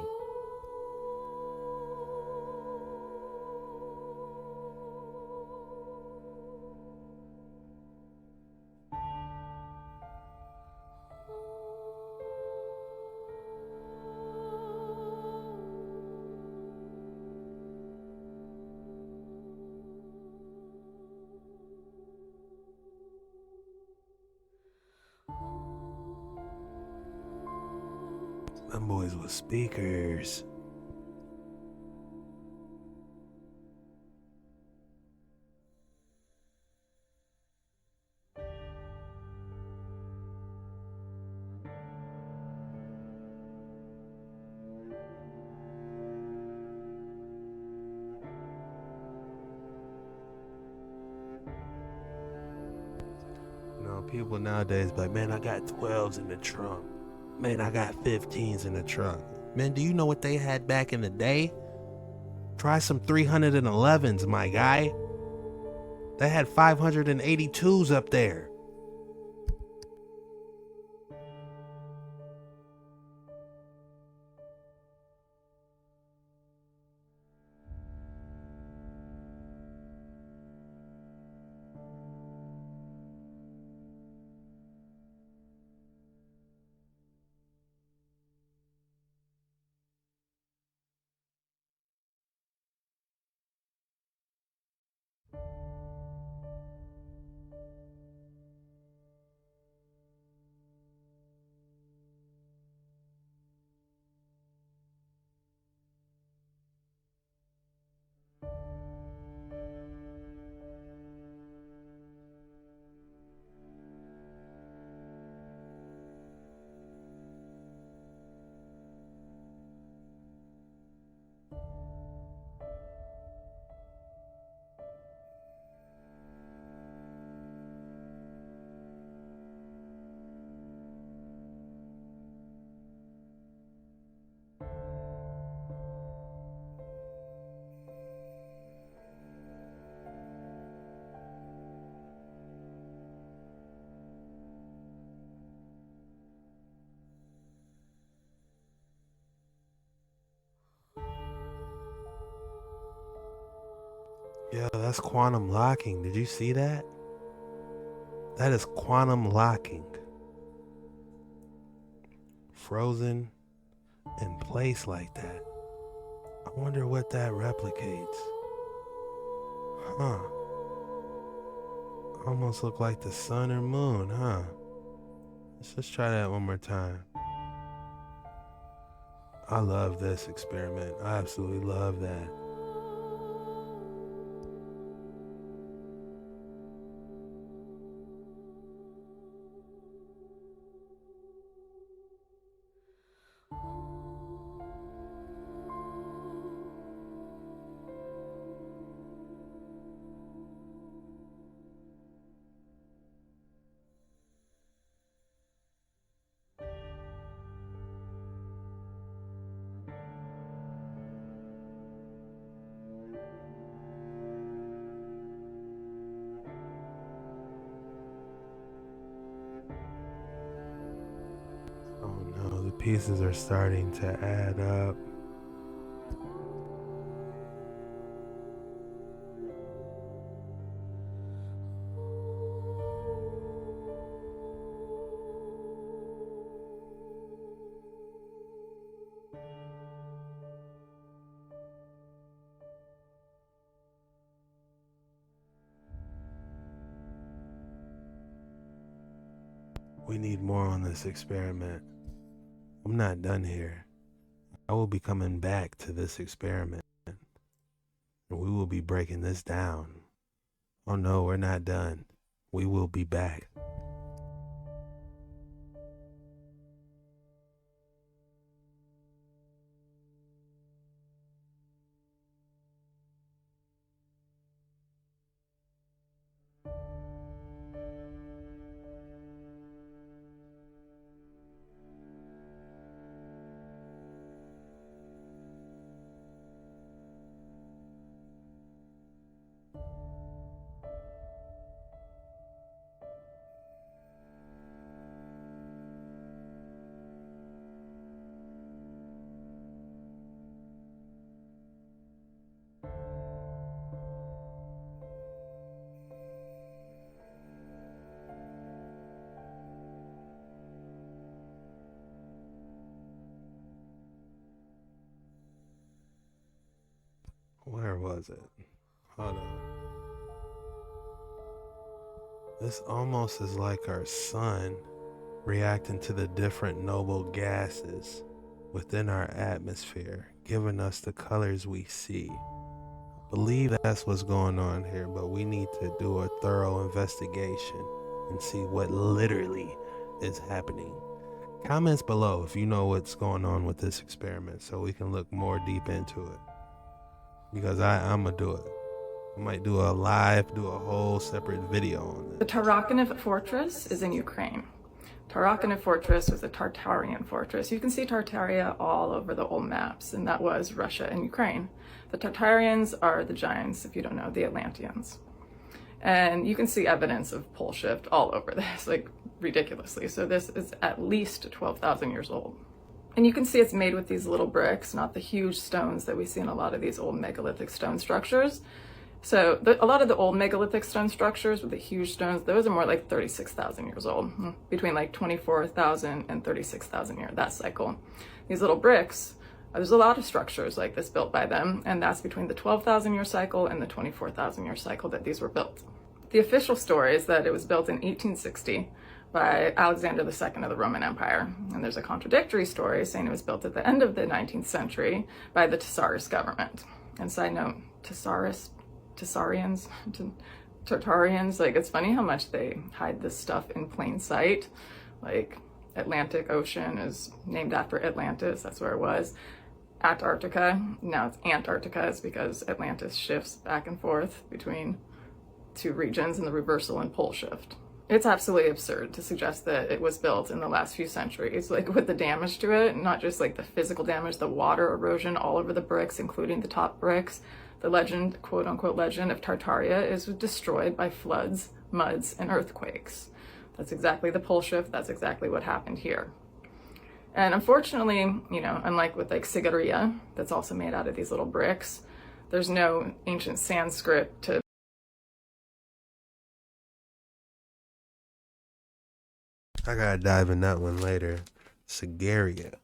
Them boys with speakers. You know, people nowadays be like, man, I got 12s in the trunk. Man, I got 15s in the trunk. Man, do you know what they had back in the day? Try some 311s, my guy. They had 582s up there. Yeah, that's quantum locking. Did you see that? That is quantum locking. Frozen in place like that. I wonder what that replicates. Huh. Almost look like the sun or moon, huh? Let's just try that one more time. I love this experiment. I absolutely love that. Oh no, the pieces are starting to add up. We need more on this experiment. I'm not done here. I will be coming back to this experiment, and we will be breaking this down. Oh no, we're not done. We will be back. Where was it? Hold on. This almost is like our sun reacting to the different noble gases within our atmosphere, giving us the colors we see. I believe that's what's going on here, but we need to do a thorough investigation and see what literally is happening. Comments below if you know what's going on with this experiment so we can look more deep into it. Because I'm going to do it. I might do a whole separate video on The this. Tarraconov Fortress is in Ukraine. Tarraconov Fortress was a Tartarian fortress. You can see Tartaria all over the old maps, and that was Russia and Ukraine. The Tartarians are the giants, if you don't know, the Atlanteans. And you can see evidence of pole shift all over this, like ridiculously. So this is at least 12,000 years old. And you can see it's made with these little bricks, not the huge stones that we see in a lot of these old megalithic stone structures. So a lot of the old megalithic stone structures with the huge stones, those are more like 36,000 years old, between like 24,000 and 36,000 years, that cycle. These little bricks, there's a lot of structures like this built by them, and that's between the 12,000 year cycle and the 24,000 year cycle that these were built. The official story is that it was built in 1860 by Alexander II of the Roman Empire. And there's a contradictory story saying it was built at the end of the 19th century by the Tsarist government. And side note, Tartarians, like it's funny how much they hide this stuff in plain sight. Like Atlantic Ocean is named after Atlantis, that's where it was. Antarctica, now it's Antarctica, is because Atlantis shifts back and forth between two regions in the reversal and pole shift. It's absolutely absurd to suggest that it was built in the last few centuries, like with the damage to it, not just like the physical damage, the water erosion all over the bricks, including the top bricks. The legend, quote unquote legend of Tartaria is destroyed by floods, muds, and earthquakes. That's exactly the pole shift. That's exactly what happened here. And unfortunately, you know, unlike with like Sigiriya, that's also made out of these little bricks, there's no ancient Sanskrit to I gotta dive in that one later. Sigiriya.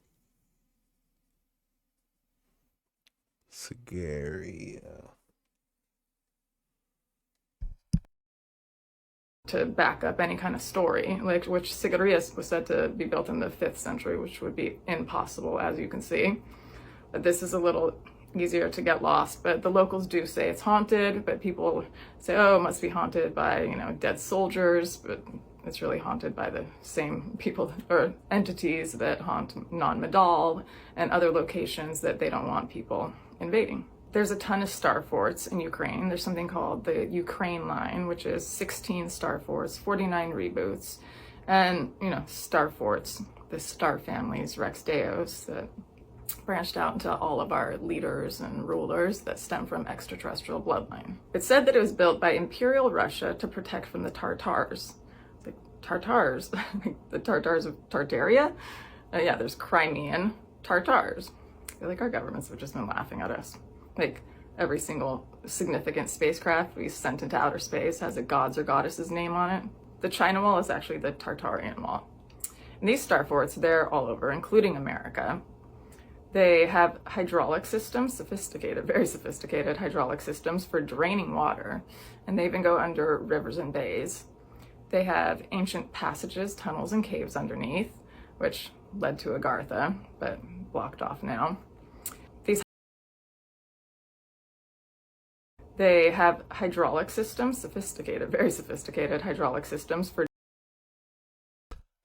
to back up any kind of story, like which Sigiriya was said to be built in the 5th century, which would be impossible, as you can see. But this is a little easier to get lost, but the locals do say it's haunted, but people say, oh, it must be haunted by, you know, dead soldiers, but it's really haunted by the same people or entities that haunt Non Madal and other locations that they don't want people invading. There's a ton of star forts in Ukraine. There's something called the Ukraine line, which is 16 star forts, 49 reboots, and, you know, star forts, the star families, Rex Deos, that branched out into all of our leaders and rulers that stem from extraterrestrial bloodline. It's said that it was built by Imperial Russia to protect from the Tartars. The Tartars, the Tartars of Tartaria? Yeah, there's Crimean Tartars. I feel like our governments have just been laughing at us. Like, every single significant spacecraft we sent into outer space has a god's or goddess's name on it. The China Wall is actually the Tartarian Wall. And these star forts, they're all over, including America. They have hydraulic systems, sophisticated, very sophisticated hydraulic systems for draining water, and they even go under rivers and bays. They have ancient passages, tunnels, and caves underneath, which led to Agartha, but blocked off now. They have hydraulic systems, sophisticated, very sophisticated hydraulic systems for...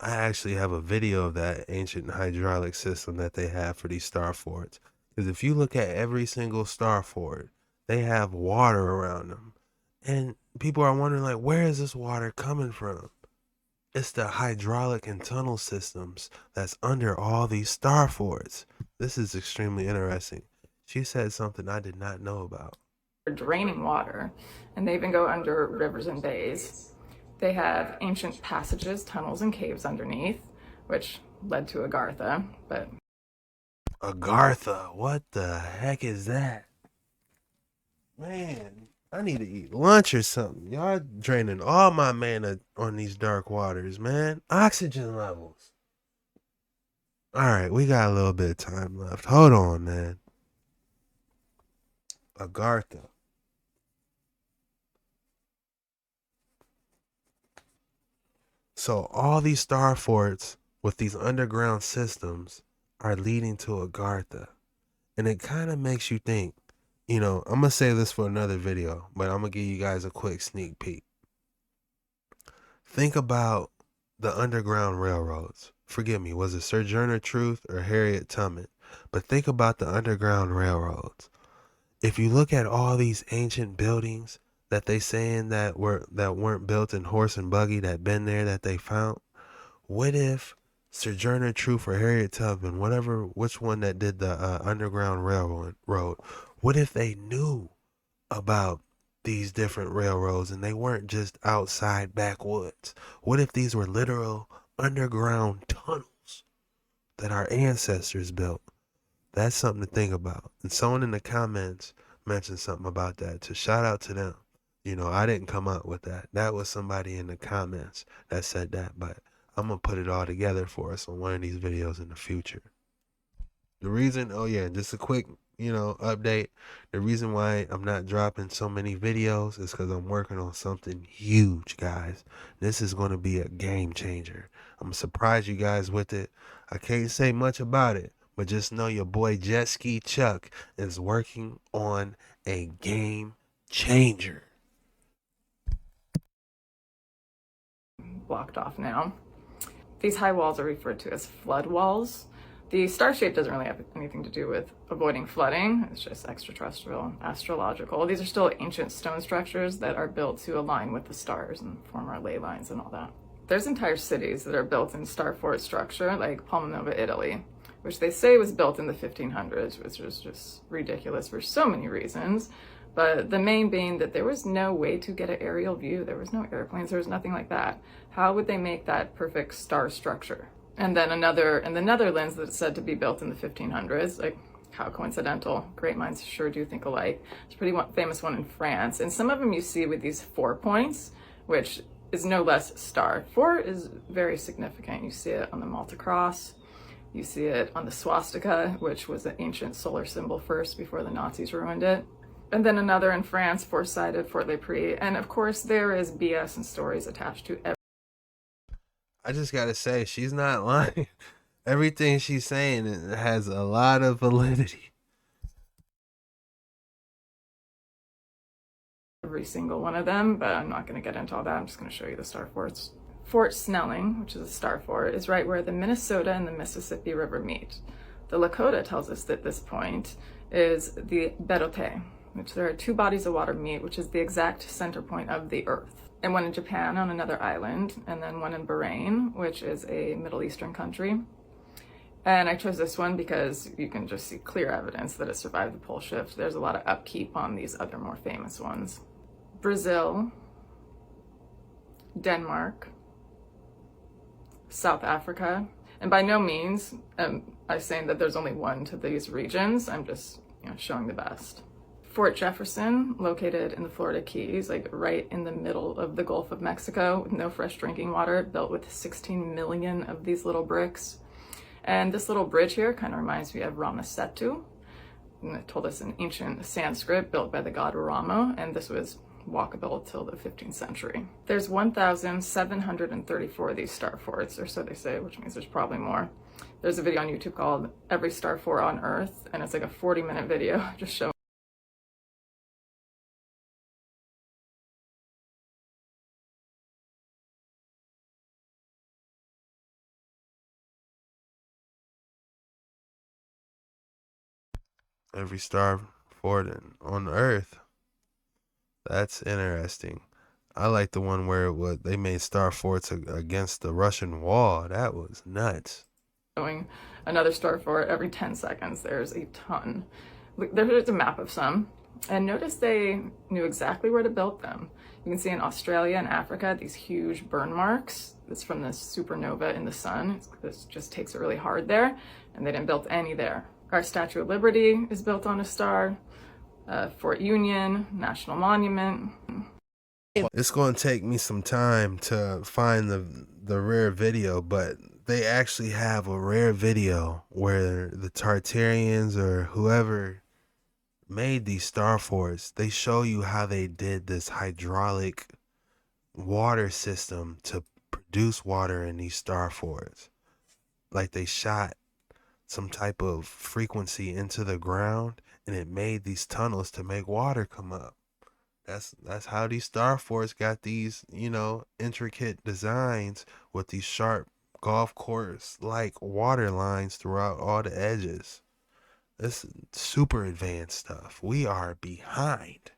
I actually have a video of that ancient hydraulic system that they have for these star forts. Because if you look at every single star fort, they have water around them. And people are wondering, like, where is this water coming from? It's the hydraulic and tunnel systems that's under all these star forts. This is extremely interesting. She said something I did not know about. Draining water, and they even go under rivers and bays. They have ancient passages, tunnels, and caves underneath, which led to Agartha, but... Agartha? What the heck is that? Man, I need to eat lunch or something. Y'all draining all my mana on these dark waters, man. Oxygen levels. Alright, we got a little bit of time left. Hold on, man. Agartha. So all these star forts with these underground systems are leading to Agartha. And it kind of makes you think, you know, I'm going to save this for another video, but I'm going to give you guys a quick sneak peek. Think about the Underground Railroads. Forgive me, was it Sojourner Truth or Harriet Tubman? But think about the Underground Railroads. If you look at all these ancient buildings that they saying that weren't built in horse and buggy, that been there, that they found, what if Sojourner Truth or Harriet Tubman, which one that did the Underground Railroad, what if they knew about these different railroads and they weren't just outside backwoods? What if these were literal underground tunnels that our ancestors built? That's something to think about. And someone in the comments mentioned something about that, so shout out to them. You know, I didn't come up with that. That was somebody in the comments that said that, but I'm going to put it all together for us on one of these videos in the future. The reason, oh yeah, just a quick, you know, update. The reason why I'm not dropping so many videos is because I'm working on something huge, guys. This is going to be a game changer. I'm going to surprise you guys with it. I can't say much about it, but just know your boy Jet Ski Chuck is working on a game changer. Blocked off now. These high walls are referred to as flood walls. The star shape doesn't really have anything to do with avoiding flooding. It's just extraterrestrial, astrological. These are still ancient stone structures that are built to align with the stars and form our ley lines and all that. There's entire cities that are built in star fort structure, like Palmanova, Italy, which they say was built in the 1500s, which is just ridiculous for so many reasons. But the main being that there was no way to get an aerial view. There was no airplanes, there was nothing like that. How would they make that perfect star structure? And then another in the Netherlands that's said to be built in the 1500s, like how coincidental. Great minds sure do think alike. It's a pretty famous one in France. And some of them you see with these 4 points, which is no less star. 4 is very significant. You see it on the Malta Cross. You see it on the swastika, which was an ancient solar symbol first before the Nazis ruined it. And then another in France, four-sided Fort Le Prix. And of course, there is BS and stories attached to every. I just gotta say, she's not lying. Everything she's saying has a lot of validity. Every single one of them, but I'm not going to get into all that. I'm just going to show you the star forts. Fort Snelling, which is a star fort, is right where the Minnesota and the Mississippi River meet. The Lakota tells us that this point is the Berote, which there are two bodies of water meet, which is the exact center point of the earth. And one in Japan on another island, and then one in Bahrain, which is a Middle Eastern country. And I chose this one because you can just see clear evidence that it survived the pole shift. There's a lot of upkeep on these other more famous ones. Brazil, Denmark, South Africa, and by no means am I saying that there's only one to these regions. I'm just showing the best. Fort Jefferson, located in the Florida Keys, like right in the middle of the Gulf of Mexico, with no fresh drinking water, built with 16 million of these little bricks. And this little bridge here kind of reminds me of Rama Setu. And it told us in ancient Sanskrit, built by the god Rama, and this was walkable till the 15th century. There's 1,734 of these star forts, or so they say, which means there's probably more. There's a video on YouTube called Every Star Fort on Earth, and it's like a 40-minute video just showing Every star fort on Earth. That's interesting. I like the one where they made star forts against the Russian wall. That was nuts. showing another star fort every 10 seconds. There's a ton. There's a map of some. And notice they knew exactly where to build them. You can see in Australia and Africa, these huge burn marks. It's from the supernova in the sun. This just takes it really hard there. And they didn't build any there. Our Statue of Liberty is built on a star. Fort Union, National Monument. It's going to take me some time to find the rare video, but they actually have a rare video where the Tartarians or whoever made these star forts, they show you how they did this hydraulic water system to produce water in these star forts. Like they shot some type of frequency into the ground and it made these tunnels to make water come up. That's how these star forts got these, intricate designs with these sharp golf course like water lines throughout all the edges. This is super advanced stuff. We are behind.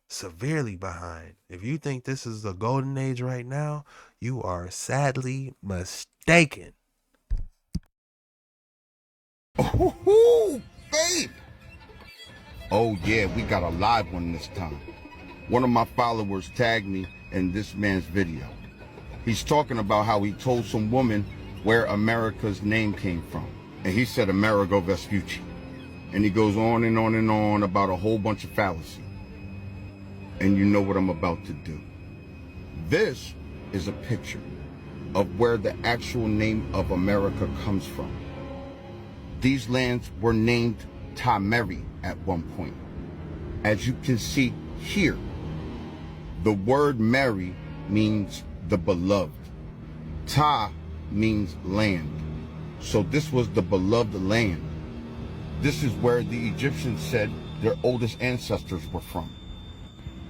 Severely behind. If you think this is the golden age right now, you are sadly mistaken. Ooh, babe! Oh yeah, we got a live one this time. One of my followers tagged me in this man's video. He's talking about how he told some woman where America's name came from. And he said Amerigo Vespucci. And he goes on and on and on about a whole bunch of fallacy. And you know what I'm about to do. This is a picture of where the actual name of America comes from. These lands were named Tameri at one point. As you can see here, the word Mary means the beloved. Ta means land. So this was the beloved land. This is where the Egyptians said their oldest ancestors were from.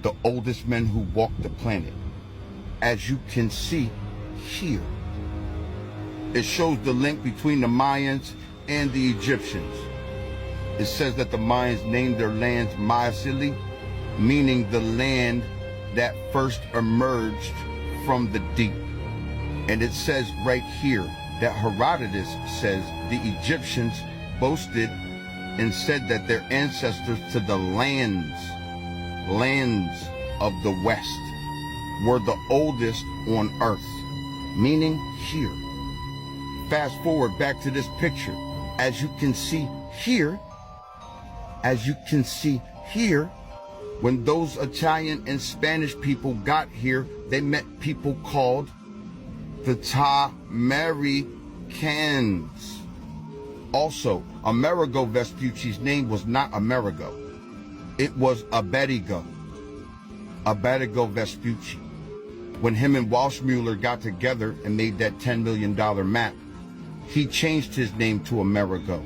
The oldest men who walked the planet. As you can see here, it shows the link between the Mayans and the Egyptians. It says that the Mayans named their lands Maasili, meaning the land that first emerged from the deep. And it says right here that Herodotus says the Egyptians boasted and said that their ancestors to the lands of the West were the oldest on earth, meaning here. Fast forward back to this picture. As you can see here, when those Italian and Spanish people got here, they met people called the Tamericans. Also, Amerigo Vespucci's name was not Amerigo. It was Abednego Vespucci. When him and Walshmuller got together and made that $10 million map, he changed his name to Amerigo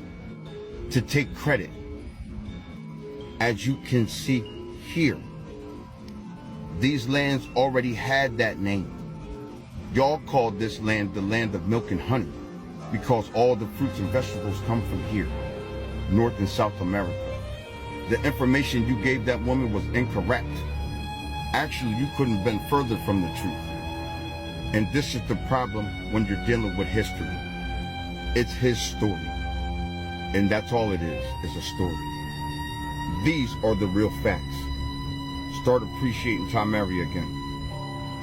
to take credit. As you can see here, these lands already had that name. Y'all called this land the land of milk and honey because all the fruits and vegetables come from here, North and South America. The information you gave that woman was incorrect. Actually, you couldn't have been further from the truth. And this is the problem when you're dealing with history. It's his story. And that's all it is a story. These are the real facts. Start appreciating Tom Mary again.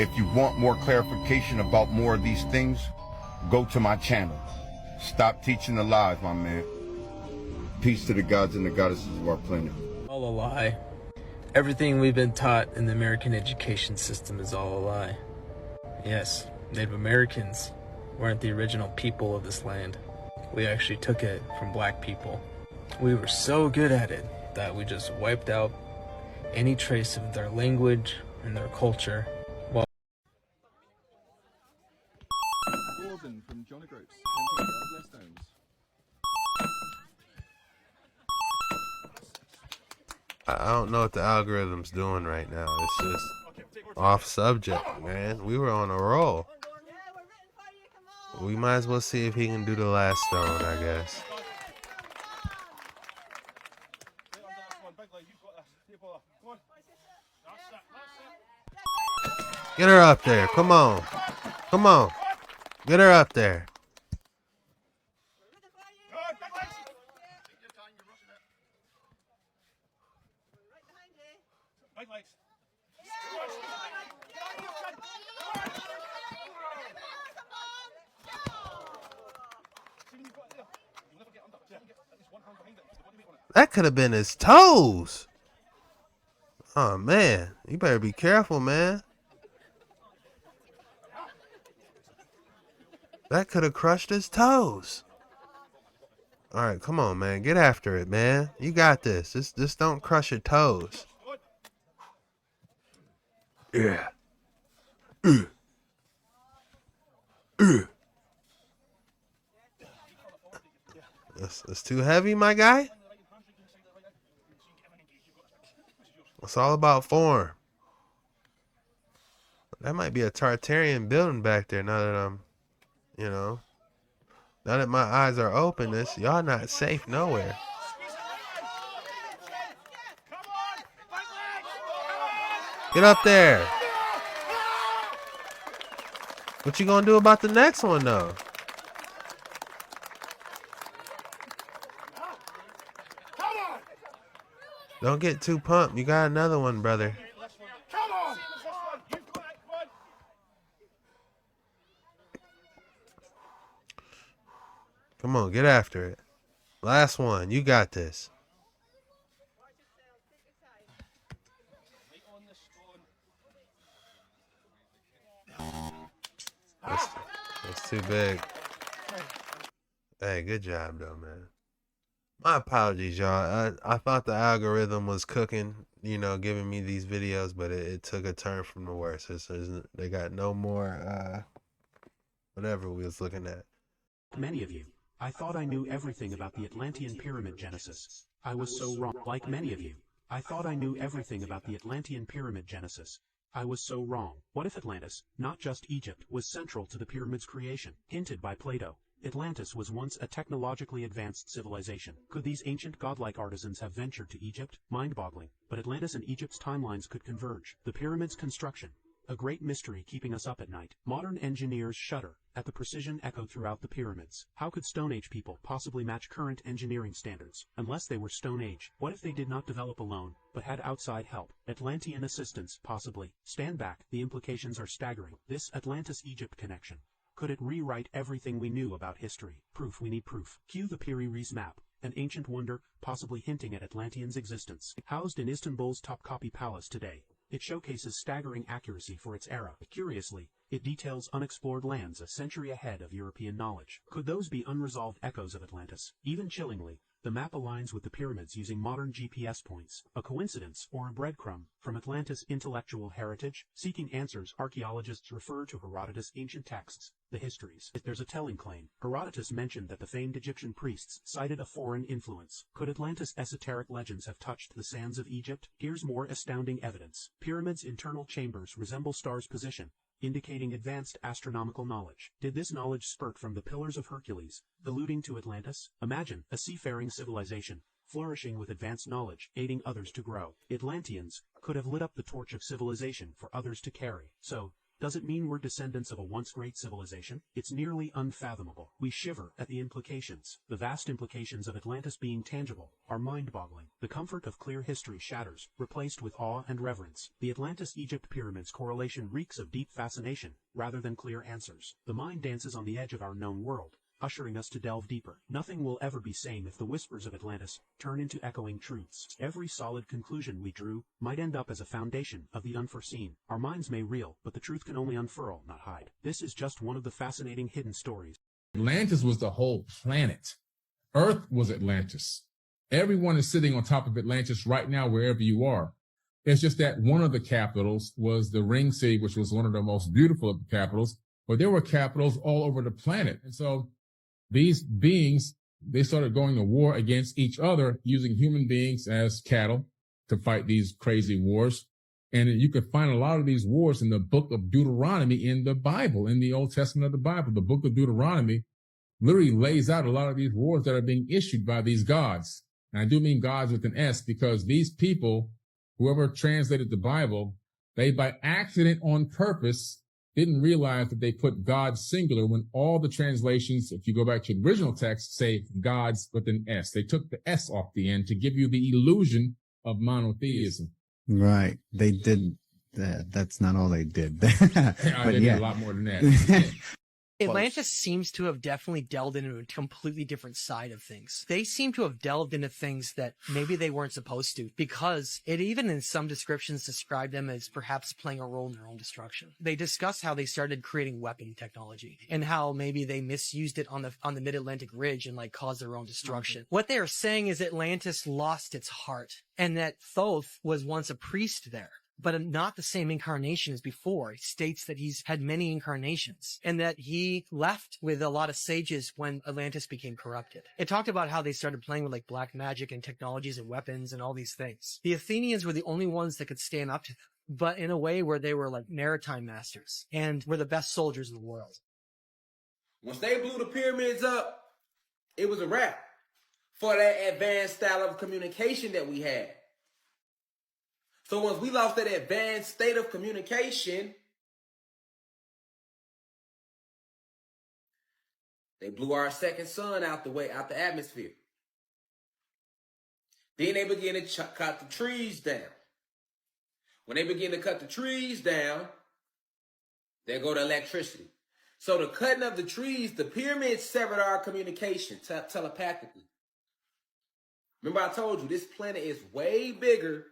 If you want more clarification about more of these things, go to my channel. Stop teaching the lies, my man. Peace to the gods and the goddesses of our planet. All a lie. Everything we've been taught in the American education system is all a lie. Yes, Native Americans weren't the original people of this land. We actually took it from black people. We were so good at it that we just wiped out any trace of their language and their culture. Well, Gordon from Johnny Groups. I don't know what the algorithm's doing right now. It's just off subject, man. We were on a roll. We might as well see if he can do the last stone, I guess. Get her up there. Come on. Come on. Get her up there. That could have been his toes. Oh, man. You better be careful, man. That could have crushed his toes. All right, come on, man. Get after it, man. You got this. Just don't crush your toes. Yeah. It's too heavy, my guy. It's all about form. That might be a Tartarian building back there now that I'm, now that my eyes are open, y'all not safe nowhere. Get up there. What you gonna do about the next one, though? Don't get too pumped. You got another one, brother. Come on, get after it. Last one. You got this. That's too big. Hey, good job, though, man. My apologies, y'all. I thought the algorithm was cooking, giving me these videos, but it took a turn from the worst. They got no more, whatever we was looking at. Many of you, I thought I knew everything about the Atlantean pyramid genesis. I was so wrong. Like many of you, I thought I knew everything about the Atlantean pyramid genesis. I was so wrong. What if Atlantis, not just Egypt, was central to the pyramid's creation? Hinted by Plato, Atlantis was once a technologically advanced civilization. Could these ancient godlike artisans have ventured to Egypt? Mind-boggling. But Atlantis and Egypt's timelines could converge. The pyramid's construction, a great mystery keeping us up at night. Modern engineers shudder at the precision echoed throughout the pyramids. How could Stone Age people possibly match current engineering standards? Unless they were Stone Age. What if they did not develop alone, but had outside help? Atlantean assistance, possibly. Stand back, the implications are staggering. This Atlantis-Egypt connection. Could it rewrite everything we knew about history? Proof, we need proof. Cue the Piri-Reis map, an ancient wonder, possibly hinting at Atlanteans' existence. Housed in Istanbul's Topkapi Palace today, it showcases staggering accuracy for its era. Curiously, it details unexplored lands a century ahead of European knowledge. Could those be unresolved echoes of Atlantis? Even chillingly, The map aligns with the pyramids using modern GPS points. A coincidence or a breadcrumb? From Atlantis' intellectual heritage, seeking answers, archaeologists refer to Herodotus' ancient texts, the histories. There's a telling claim. Herodotus mentioned that the famed Egyptian priests cited a foreign influence. Could Atlantis' esoteric legends have touched the sands of Egypt? Here's more astounding evidence. Pyramids' internal chambers resemble stars' position, indicating advanced astronomical knowledge. Did this knowledge spurt from the Pillars of Hercules, alluding to Atlantis? Imagine a seafaring civilization, flourishing with advanced knowledge, aiding others to grow. Atlanteans could have lit up the torch of civilization for others to carry. So, does it mean we're descendants of a once great civilization? It's nearly unfathomable. We shiver at the implications. The vast implications of Atlantis being tangible are mind-boggling. The comfort of clear history shatters, replaced with awe and reverence. The Atlantis-Egypt pyramids correlation reeks of deep fascination, rather than clear answers. The mind dances on the edge of our known world, ushering us to delve deeper. Nothing will ever be same if the whispers of Atlantis turn into echoing truths. Every solid conclusion we drew might end up as a foundation of the unforeseen. Our minds may reel, but the truth can only unfurl, not hide. This is just one of the fascinating hidden stories. Atlantis was the whole planet. Earth was Atlantis. Everyone is sitting on top of Atlantis right now, wherever you are. It's just that one of the capitals was the Ring City, which was one of the most beautiful of the capitals, but there were capitals all over the planet. And so these beings, they started going to war against each other, using human beings as cattle to fight these crazy wars. And you can find a lot of these wars in the book of Deuteronomy in the Bible, in the Old Testament of the Bible. The book of Deuteronomy literally lays out a lot of these wars that are being issued by these gods. And I do mean gods with an S, because these people, whoever translated the Bible, they by accident on purpose didn't realize that they put God singular when all the translations, if you go back to the original text, say gods with an S. They took the S off the end to give you the illusion of monotheism. Right. They did that. That's not all they did. They But did yeah. a lot more than that. Atlantis seems to have definitely delved into a completely different side of things. They seem to have delved into things that maybe they weren't supposed to, because it even in some descriptions described them as perhaps playing a role in their own destruction. They discuss how they started creating weapon technology and how maybe they misused it on the mid-Atlantic ridge and like caused their own destruction. What they are saying is Atlantis lost its heart and that Thoth was once a priest there, but not the same incarnation as before. He states that he's had many incarnations and that he left with a lot of sages when Atlantis became corrupted. It talked about how they started playing with like black magic and technologies and weapons and all these things. The Athenians were the only ones that could stand up to them, but in a way where they were like maritime masters and were the best soldiers in the world. Once they blew the pyramids up, it was a wrap for that advanced style of communication that we had. So once we lost that advanced state of communication, they blew our second sun out the atmosphere. Then they began to cut the trees down. When they begin to cut the trees down, there go the electricity. So the cutting of the trees, the pyramids severed our communication telepathically. Remember I told you, this planet is way bigger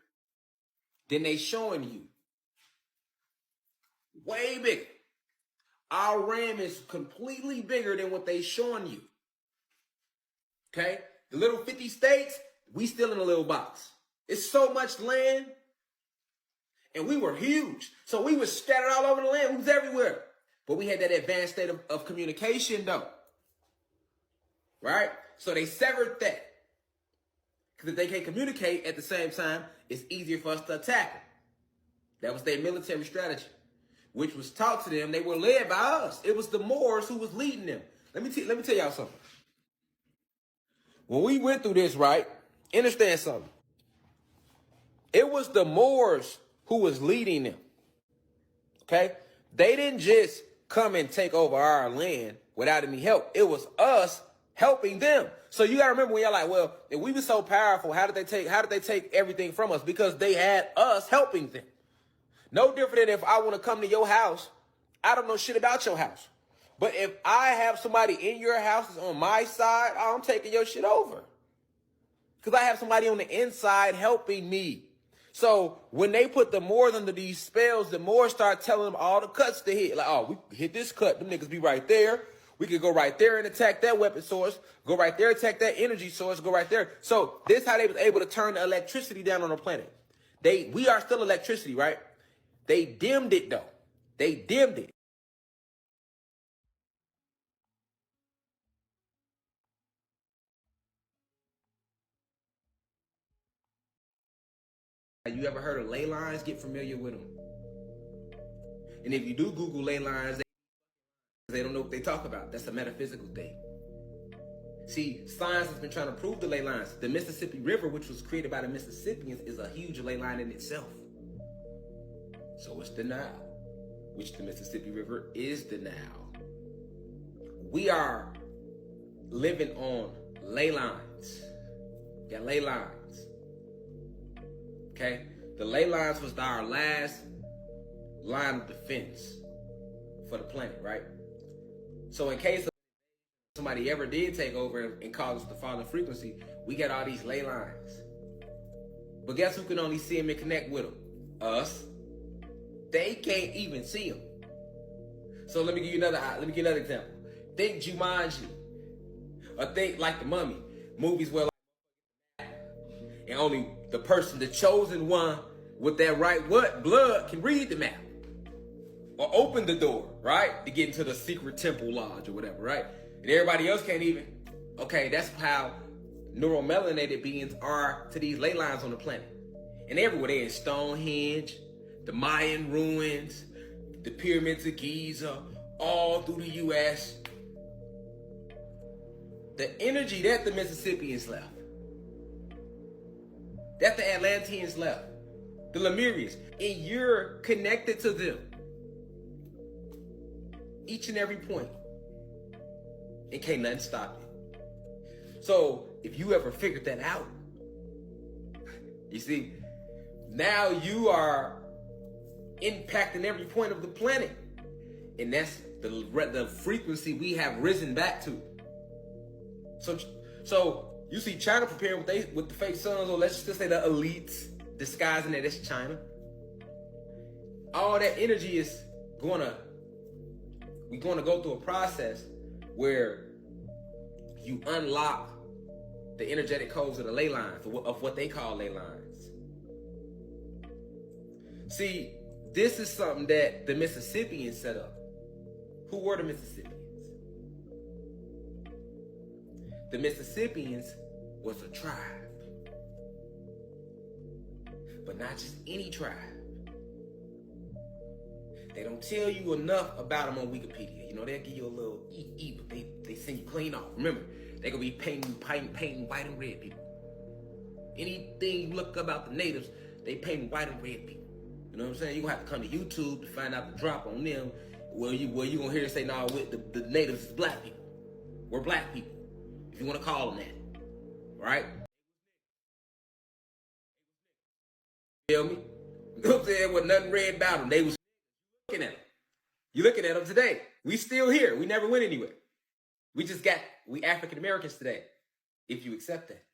than they showing you. Way bigger. Our RAM is completely bigger than what they showing you. Okay? The little 50 states, we still in a little box. It's so much land. And we were huge. So we were scattered all over the land. We was everywhere. But we had that advanced state of communication though. Right? So they severed that. Because if they can't communicate at the same time, it's easier for us to attack them. That was their military strategy, which was taught to them. They were led by us. It was the Moors who was leading them. Let me tell y'all something. When we went through this, right, understand something. It was the Moors who was leading them. Okay? They didn't just come and take over our land without any help. It was us helping them. So you gotta remember when y'all like, well, if we were so powerful, how did they take everything from us? Because they had us helping them. No different than if I want to come to your house, I don't know shit about your house. But if I have somebody in your house that's on my side, I'm taking your shit over. Because I have somebody on the inside helping me. So when they put the Moors under these spells, the Moors start telling them all the cuts to hit. Like, oh, we hit this cut. Them niggas be right there. We could go right there and attack that weapon source, go right there, attack that energy source, go right there. So this is how they was able to turn the electricity down on the planet. We are still electricity, right? They dimmed it though. They dimmed it. You ever heard of ley lines? Get familiar with them. And if you do Google ley lines, they don't know what they talk about. That's a metaphysical thing. See, science has been trying to prove the ley lines. The Mississippi River, which was created by the Mississippians, is a huge ley line in itself. So it's the Nile, which the Mississippi River is the Nile. We are living on ley lines. We got ley lines. Okay? The ley lines was our last line of defense for the planet, right? So in case somebody ever did take over and cause us to fall in frequency, we got all these ley lines. But guess who can only see them and connect with them? Us. They can't even see them. So let me give you another example. Think Jumanji, or think like the Mummy, movies where and only the person, the chosen one with that right blood can read the map or open the door, right, to get into the secret temple lodge or whatever, right? And everybody else can't even. Okay, that's how neuromelanated beings are to these ley lines on the planet. And everywhere, they're in Stonehenge, the Mayan ruins, the pyramids of Giza, all through the U.S. The energy that the Mississippians left, that the Atlanteans left, the Lemurians, and you're connected to them. Each and every point. And can't nothing stop it. So if you ever figured that out, you see, now you are impacting every point of the planet. And that's the frequency we have risen back to. So you see China preparing with the fake suns, or let's just say the elites disguising that it's China. All that energy is we're gonna go through a process where you unlock the energetic codes of the ley lines, of what they call ley lines. See, this is something that the Mississippians set up. Who were the Mississippians? The Mississippians was a tribe. But not just any tribe. They don't tell you enough about them on Wikipedia. You know, they'll give you a little eat, but they send you clean off. Remember, they're going to be painting white and red people. Anything you look about the natives, they paint white and red people. You know what I'm saying? You're going to have to come to YouTube to find out the drop on them. Where you going to hear say, no, the natives is black people. We're black people, if you want to call them that. Right? Feel me? You know what I'm saying? With nothing red about them. They was looking at them. You're looking at them today. We still here. We never went anywhere. We African Americans today, if you accept that.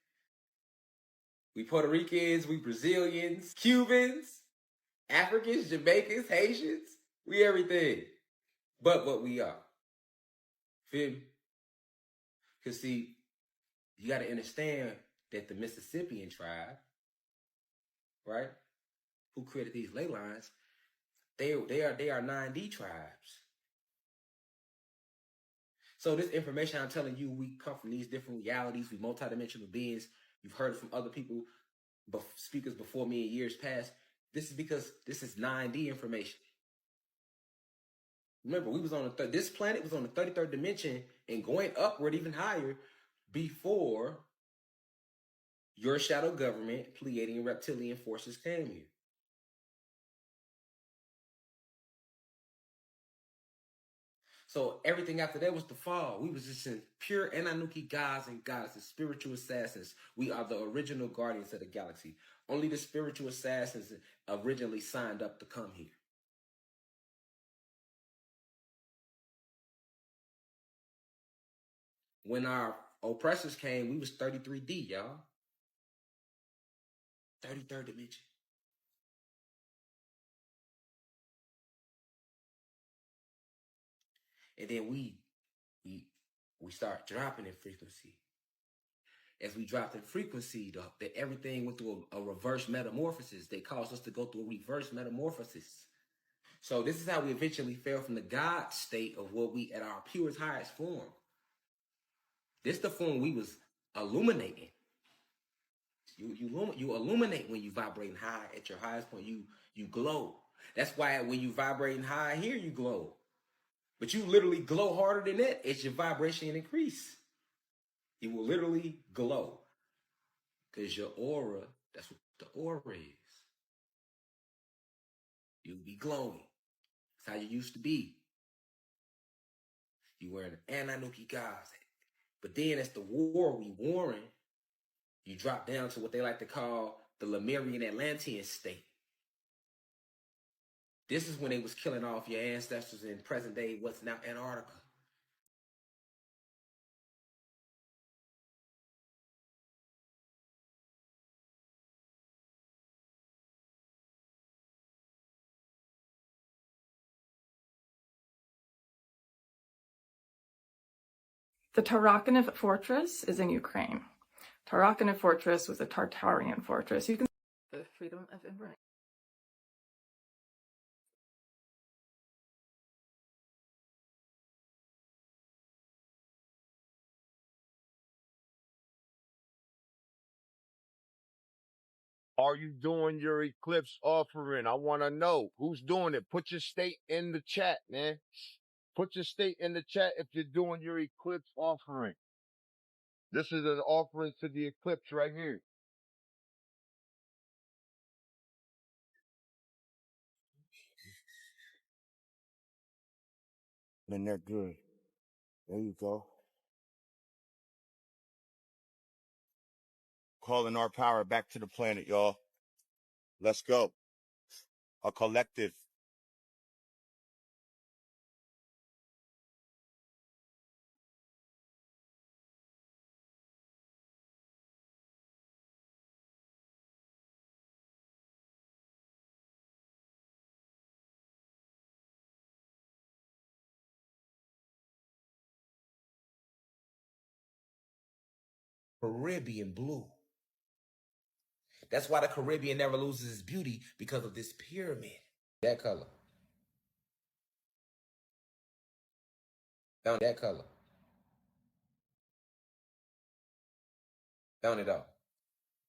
We Puerto Ricans, we Brazilians, Cubans, Africans, Jamaicans, Haitians. We everything but what we are. Feel me? Because see, you got to understand that the Mississippian tribe, right, who created these ley lines, they are 9D tribes. So this information I'm telling you, we come from these different realities. We multidimensional beings. You've heard from other people, speakers before me in years past. This is because this is 9D information. Remember, we was on this planet was on the 33rd dimension and going upward even higher before your shadow government, Pleiadian and reptilian forces came here. So everything after that was the fall. We was just in pure Anunnaki gods and goddesses, spiritual assassins. We are the original guardians of the galaxy. Only the spiritual assassins originally signed up to come here. When our oppressors came, we was 33D, y'all. 33rd dimension. And then we we start dropping in frequency. As we dropped in frequency, that everything went through a reverse metamorphosis. They caused us to go through a reverse metamorphosis. So this is how we eventually fell from the God state of what we at our purest, highest form. This the form we was illuminating. You illuminate when you vibrating high at your highest point. You glow. That's why when you vibrating high here, you glow. But you literally glow harder than that as your vibration increase. You will literally glow. Because your aura, that's what the aura is. You'll be glowing. That's how you used to be. You wearing an Anunnaki gods. But then as the war we warring, you drop down to what they like to call the Lemurian Atlantean state. This is when they was killing off your ancestors in present day, what's now Antarctica. The Tarakaniv fortress is in Ukraine. Tarakaniv fortress was a Tartarian fortress. You can the freedom of information. Are you doing your eclipse offering? I want to know who's doing it. Put your state in the chat, man. Put your state in the chat if you're doing your eclipse offering. This is an offering to the eclipse right here. Then they're good. There you go. Calling our power back to the planet, y'all. Let's go. A collective. Caribbean blue. That's why the Caribbean never loses its beauty, because of this pyramid. That color. Found that color. Found it all.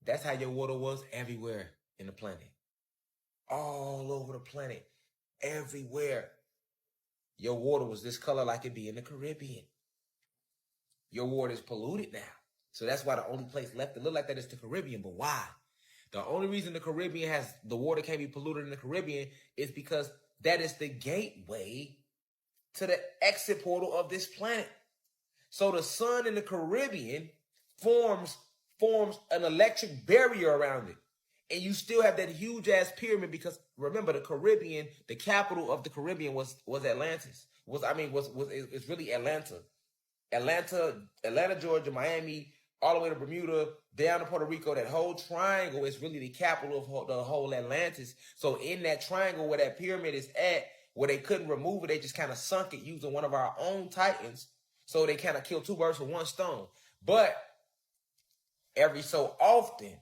That's how your water was everywhere in the planet. All over the planet. Everywhere. Your water was this color like it be in the Caribbean. Your water is polluted now. So that's why the only place left to look like that is the Caribbean. But why? The only reason the Caribbean has, the water can't be polluted in the Caribbean is because that is the gateway to the exit portal of this planet. So the sun in the Caribbean forms an electric barrier around it. And you still have that huge ass pyramid, because remember, the Caribbean, the capital of the Caribbean was Atlantis. It's really Atlanta. Atlanta, Georgia, Miami, all the way to Bermuda, down to Puerto Rico. That whole triangle is really the capital of the whole Atlantis. So in that triangle where that pyramid is at, where they couldn't remove it, they just kind of sunk it using one of our own titans. So they kind of killed two birds with one stone. But every so often,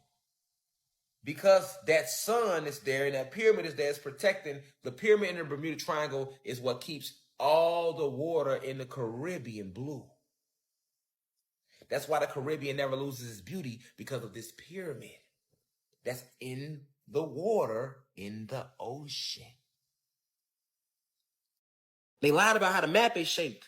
because that sun is there and that pyramid is there, it's protecting the pyramid in the Bermuda Triangle, is what keeps all the water in the Caribbean blue. That's why the Caribbean never loses its beauty, because of this pyramid that's in the water, in the ocean. They lied about how the map is shaped.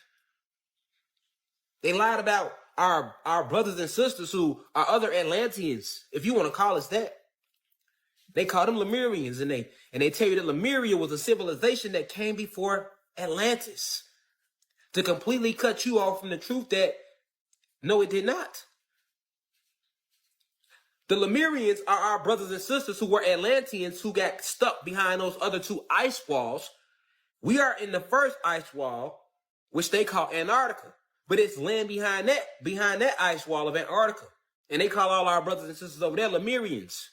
They lied about our brothers and sisters who are other Atlanteans, if you want to call us that. They call them Lemurians, and they tell you that Lemuria was a civilization that came before Atlantis, to completely cut you off from the truth that no, it did not. The Lemurians are our brothers and sisters who were Atlanteans, who got stuck behind those other two ice walls. We are in the first ice wall, which they call Antarctica, but it's land behind that ice wall of Antarctica. And they call all our brothers and sisters over there Lemurians,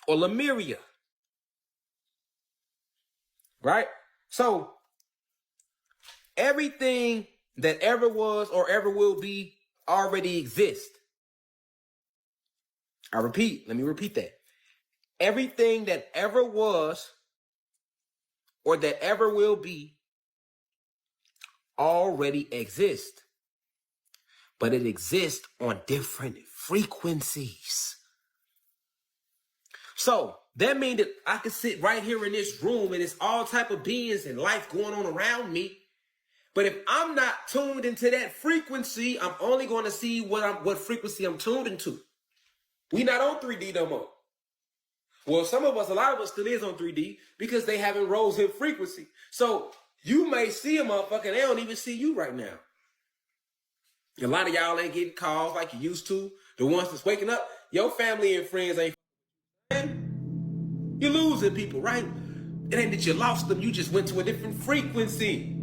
or Lemuria. Right? So everything that ever was or ever will be already exist. Let me repeat that. Everything that ever was or that ever will be already exists. But it exists on different frequencies. So that means that I could sit right here in this room and it's all type of beings and life going on around me. But if I'm not tuned into that frequency, I'm only going to see what frequency I'm tuned into. We not on 3D no more. Well, a lot of us still is on 3D because they haven't rose in frequency. So you may see a motherfucker, they don't even see you right now. A lot of y'all ain't getting calls like you used to. The ones that's waking up, your family and friends ain't. You're losing people, right? It ain't that you lost them, you just went to a different frequency.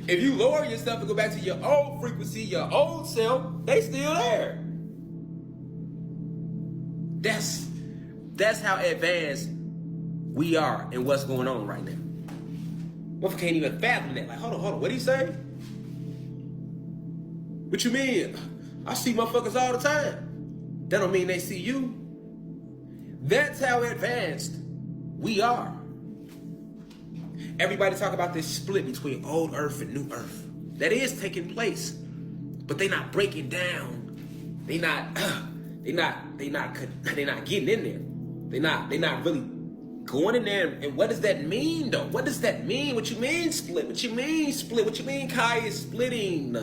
If you lower yourself and go back to your old frequency, your old self, they still there. That's how advanced we are and what's going on right now. Motherfucker can't even fathom that. Like, hold on, what did he say? What you mean? I see motherfuckers all the time. That don't mean they see you. That's how advanced we are. Everybody talk about this split between old Earth and new Earth. That is taking place, but they not breaking down. They not getting in there. They not really going in there. And what does that mean though? What does that mean? What you mean split? What you mean split? What you mean Kai is splitting?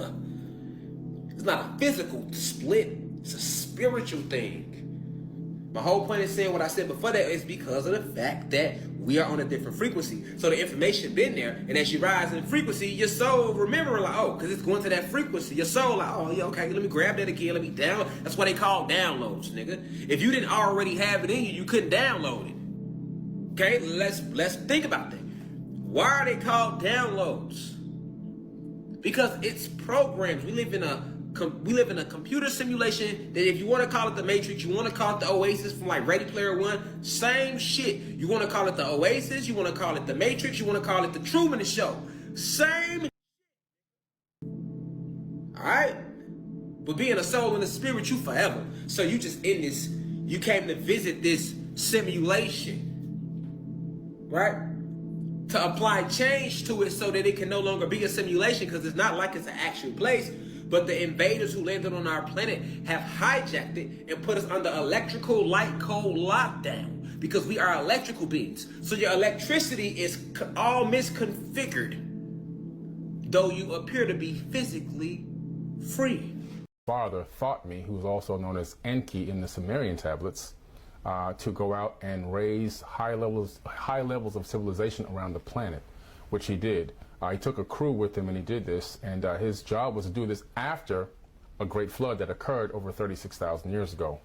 It's not a physical split. It's a spiritual thing. My whole point is saying what I said before that is because of the fact that we are on a different frequency. So the information been there, and as you rise in frequency, your soul remembering like, oh, because it's going to that frequency. Your soul like, oh, yeah, okay, let me grab that again, let me download. That's why they call downloads, nigga. If you didn't already have it in you, you couldn't download it. Okay, let's think about that. Why are they called downloads? Because it's programs. We live in a computer simulation that if you want to call it the Matrix, you want to call it the Oasis from like Ready Player One, same shit. You want to call it the Oasis, you want to call it the Matrix, you want to call it the Truman Show. Same. Alright? But being a soul and a spirit, you forever. So you just in this, you came to visit this simulation. Right? To apply change to it so that it can no longer be a simulation because it's not like it's an actual place. But the invaders who landed on our planet have hijacked it and put us under electrical light code lockdown because we are electrical beings. So your electricity is all misconfigured, though you appear to be physically free. Father taught me, who was also known as Enki in the Sumerian tablets, to go out and raise high levels of civilization around the planet, which he did. He took a crew with him and he did this, and his job was to do this after a great flood that occurred over 36,000 years ago.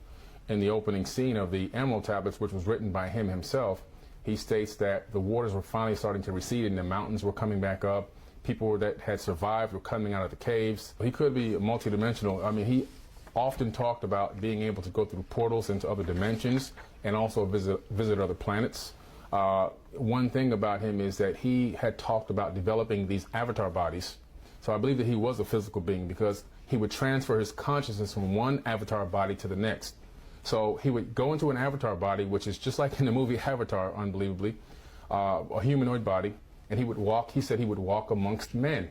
In the opening scene of the Emerald Tablets, which was written by him himself, he states that the waters were finally starting to recede and the mountains were coming back up. People that had survived were coming out of the caves. He could be multidimensional. I mean, he often talked about being able to go through portals into other dimensions and also visit other planets. One thing about him is that he had talked about developing these avatar bodies. So I believe that he was a physical being because he would transfer his consciousness from one avatar body to the next. So he would go into an avatar body, which is just like in the movie Avatar, unbelievably, a humanoid body, and he would walk, he said he would walk amongst men.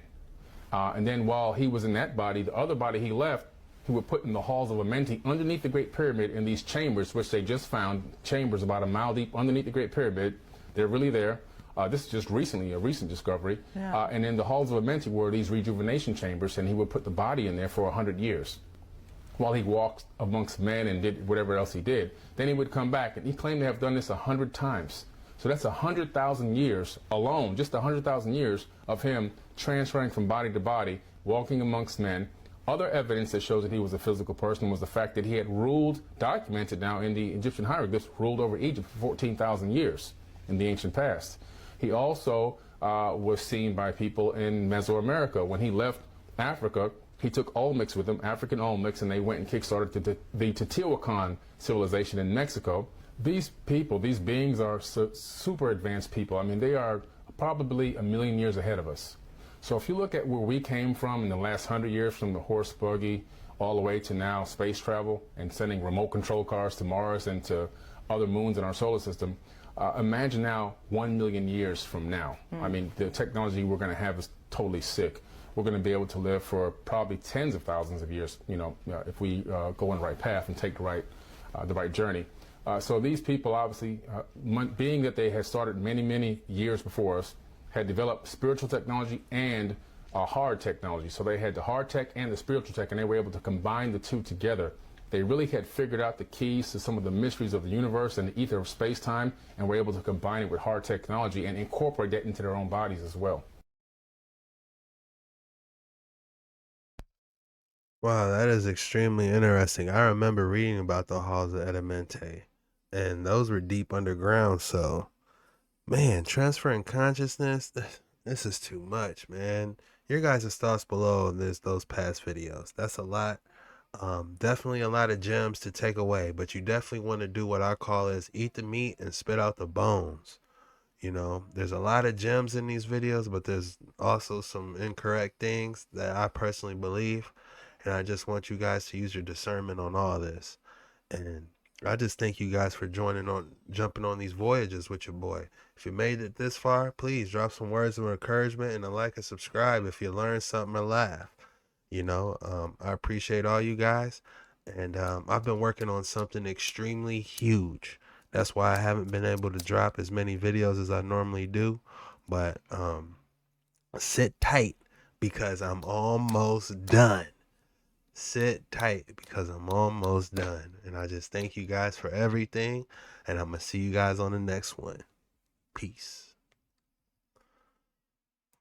And then while he was in that body, the other body he left, he would put in the halls of Amenti underneath the Great Pyramid in these chambers, which they just found, chambers about a mile deep underneath the Great Pyramid. They're really there. This is just recently, a recent discovery. Yeah. And in the halls of Amenti were these rejuvenation chambers, and he would put the body in there for 100 years while he walked amongst men and did whatever else he did. Then he would come back, and he claimed to have done this 100 times. So that's 100,000 years alone, just 100,000 years of him transferring from body to body, walking amongst men. Other evidence that shows that he was a physical person was the fact that he had ruled, documented now in the Egyptian hieroglyphs, ruled over Egypt for 14,000 years in the ancient past. He also was seen by people in Mesoamerica. When he left Africa, he took Olmecs with him, African Olmecs, and they went and kickstarted the Teotihuacan civilization in Mexico. These people, these beings are super advanced people. I mean, they are probably 1 million years ahead of us. So if you look at where we came from in the last 100 years, from the horse buggy all the way to now space travel and sending remote control cars to Mars and to other moons in our solar system, imagine now 1 million years from now. I mean, the technology we're going to have is totally sick. We're going to be able to live for probably tens of thousands of years, you know, if we go on the right path and take the right journey. So these people, obviously, being that they had started many, many years before us, had developed spiritual technology and hard technology. So they had the hard tech and the spiritual tech, and they were able to combine the two together. They really had figured out the keys to some of the mysteries of the universe and the ether of space-time, and were able to combine it with hard technology and incorporate that into their own bodies as well. Wow, that is extremely interesting. I remember reading about the halls of Adamante, and those were deep underground. So, man, transferring consciousness, this is too much, man. Your guys' thoughts below those past videos. That's a lot. Definitely a lot of gems to take away, but you definitely want to do what I call is eat the meat and spit out the bones. You know, there's a lot of gems in these videos, but there's also some incorrect things that I personally believe. And I just want you guys to use your discernment on all this. And I just thank you guys for jumping on these voyages with your boy. If you made it this far, please drop some words of encouragement and a like and subscribe if you learned something or laugh. You know, I appreciate all you guys. And I've been working on something extremely huge. That's why I haven't been able to drop as many videos as I normally do. But sit tight because I'm almost done. Sit tight because I'm almost done. And I just thank you guys for everything. And I'm going to see you guys on the next one. Peace.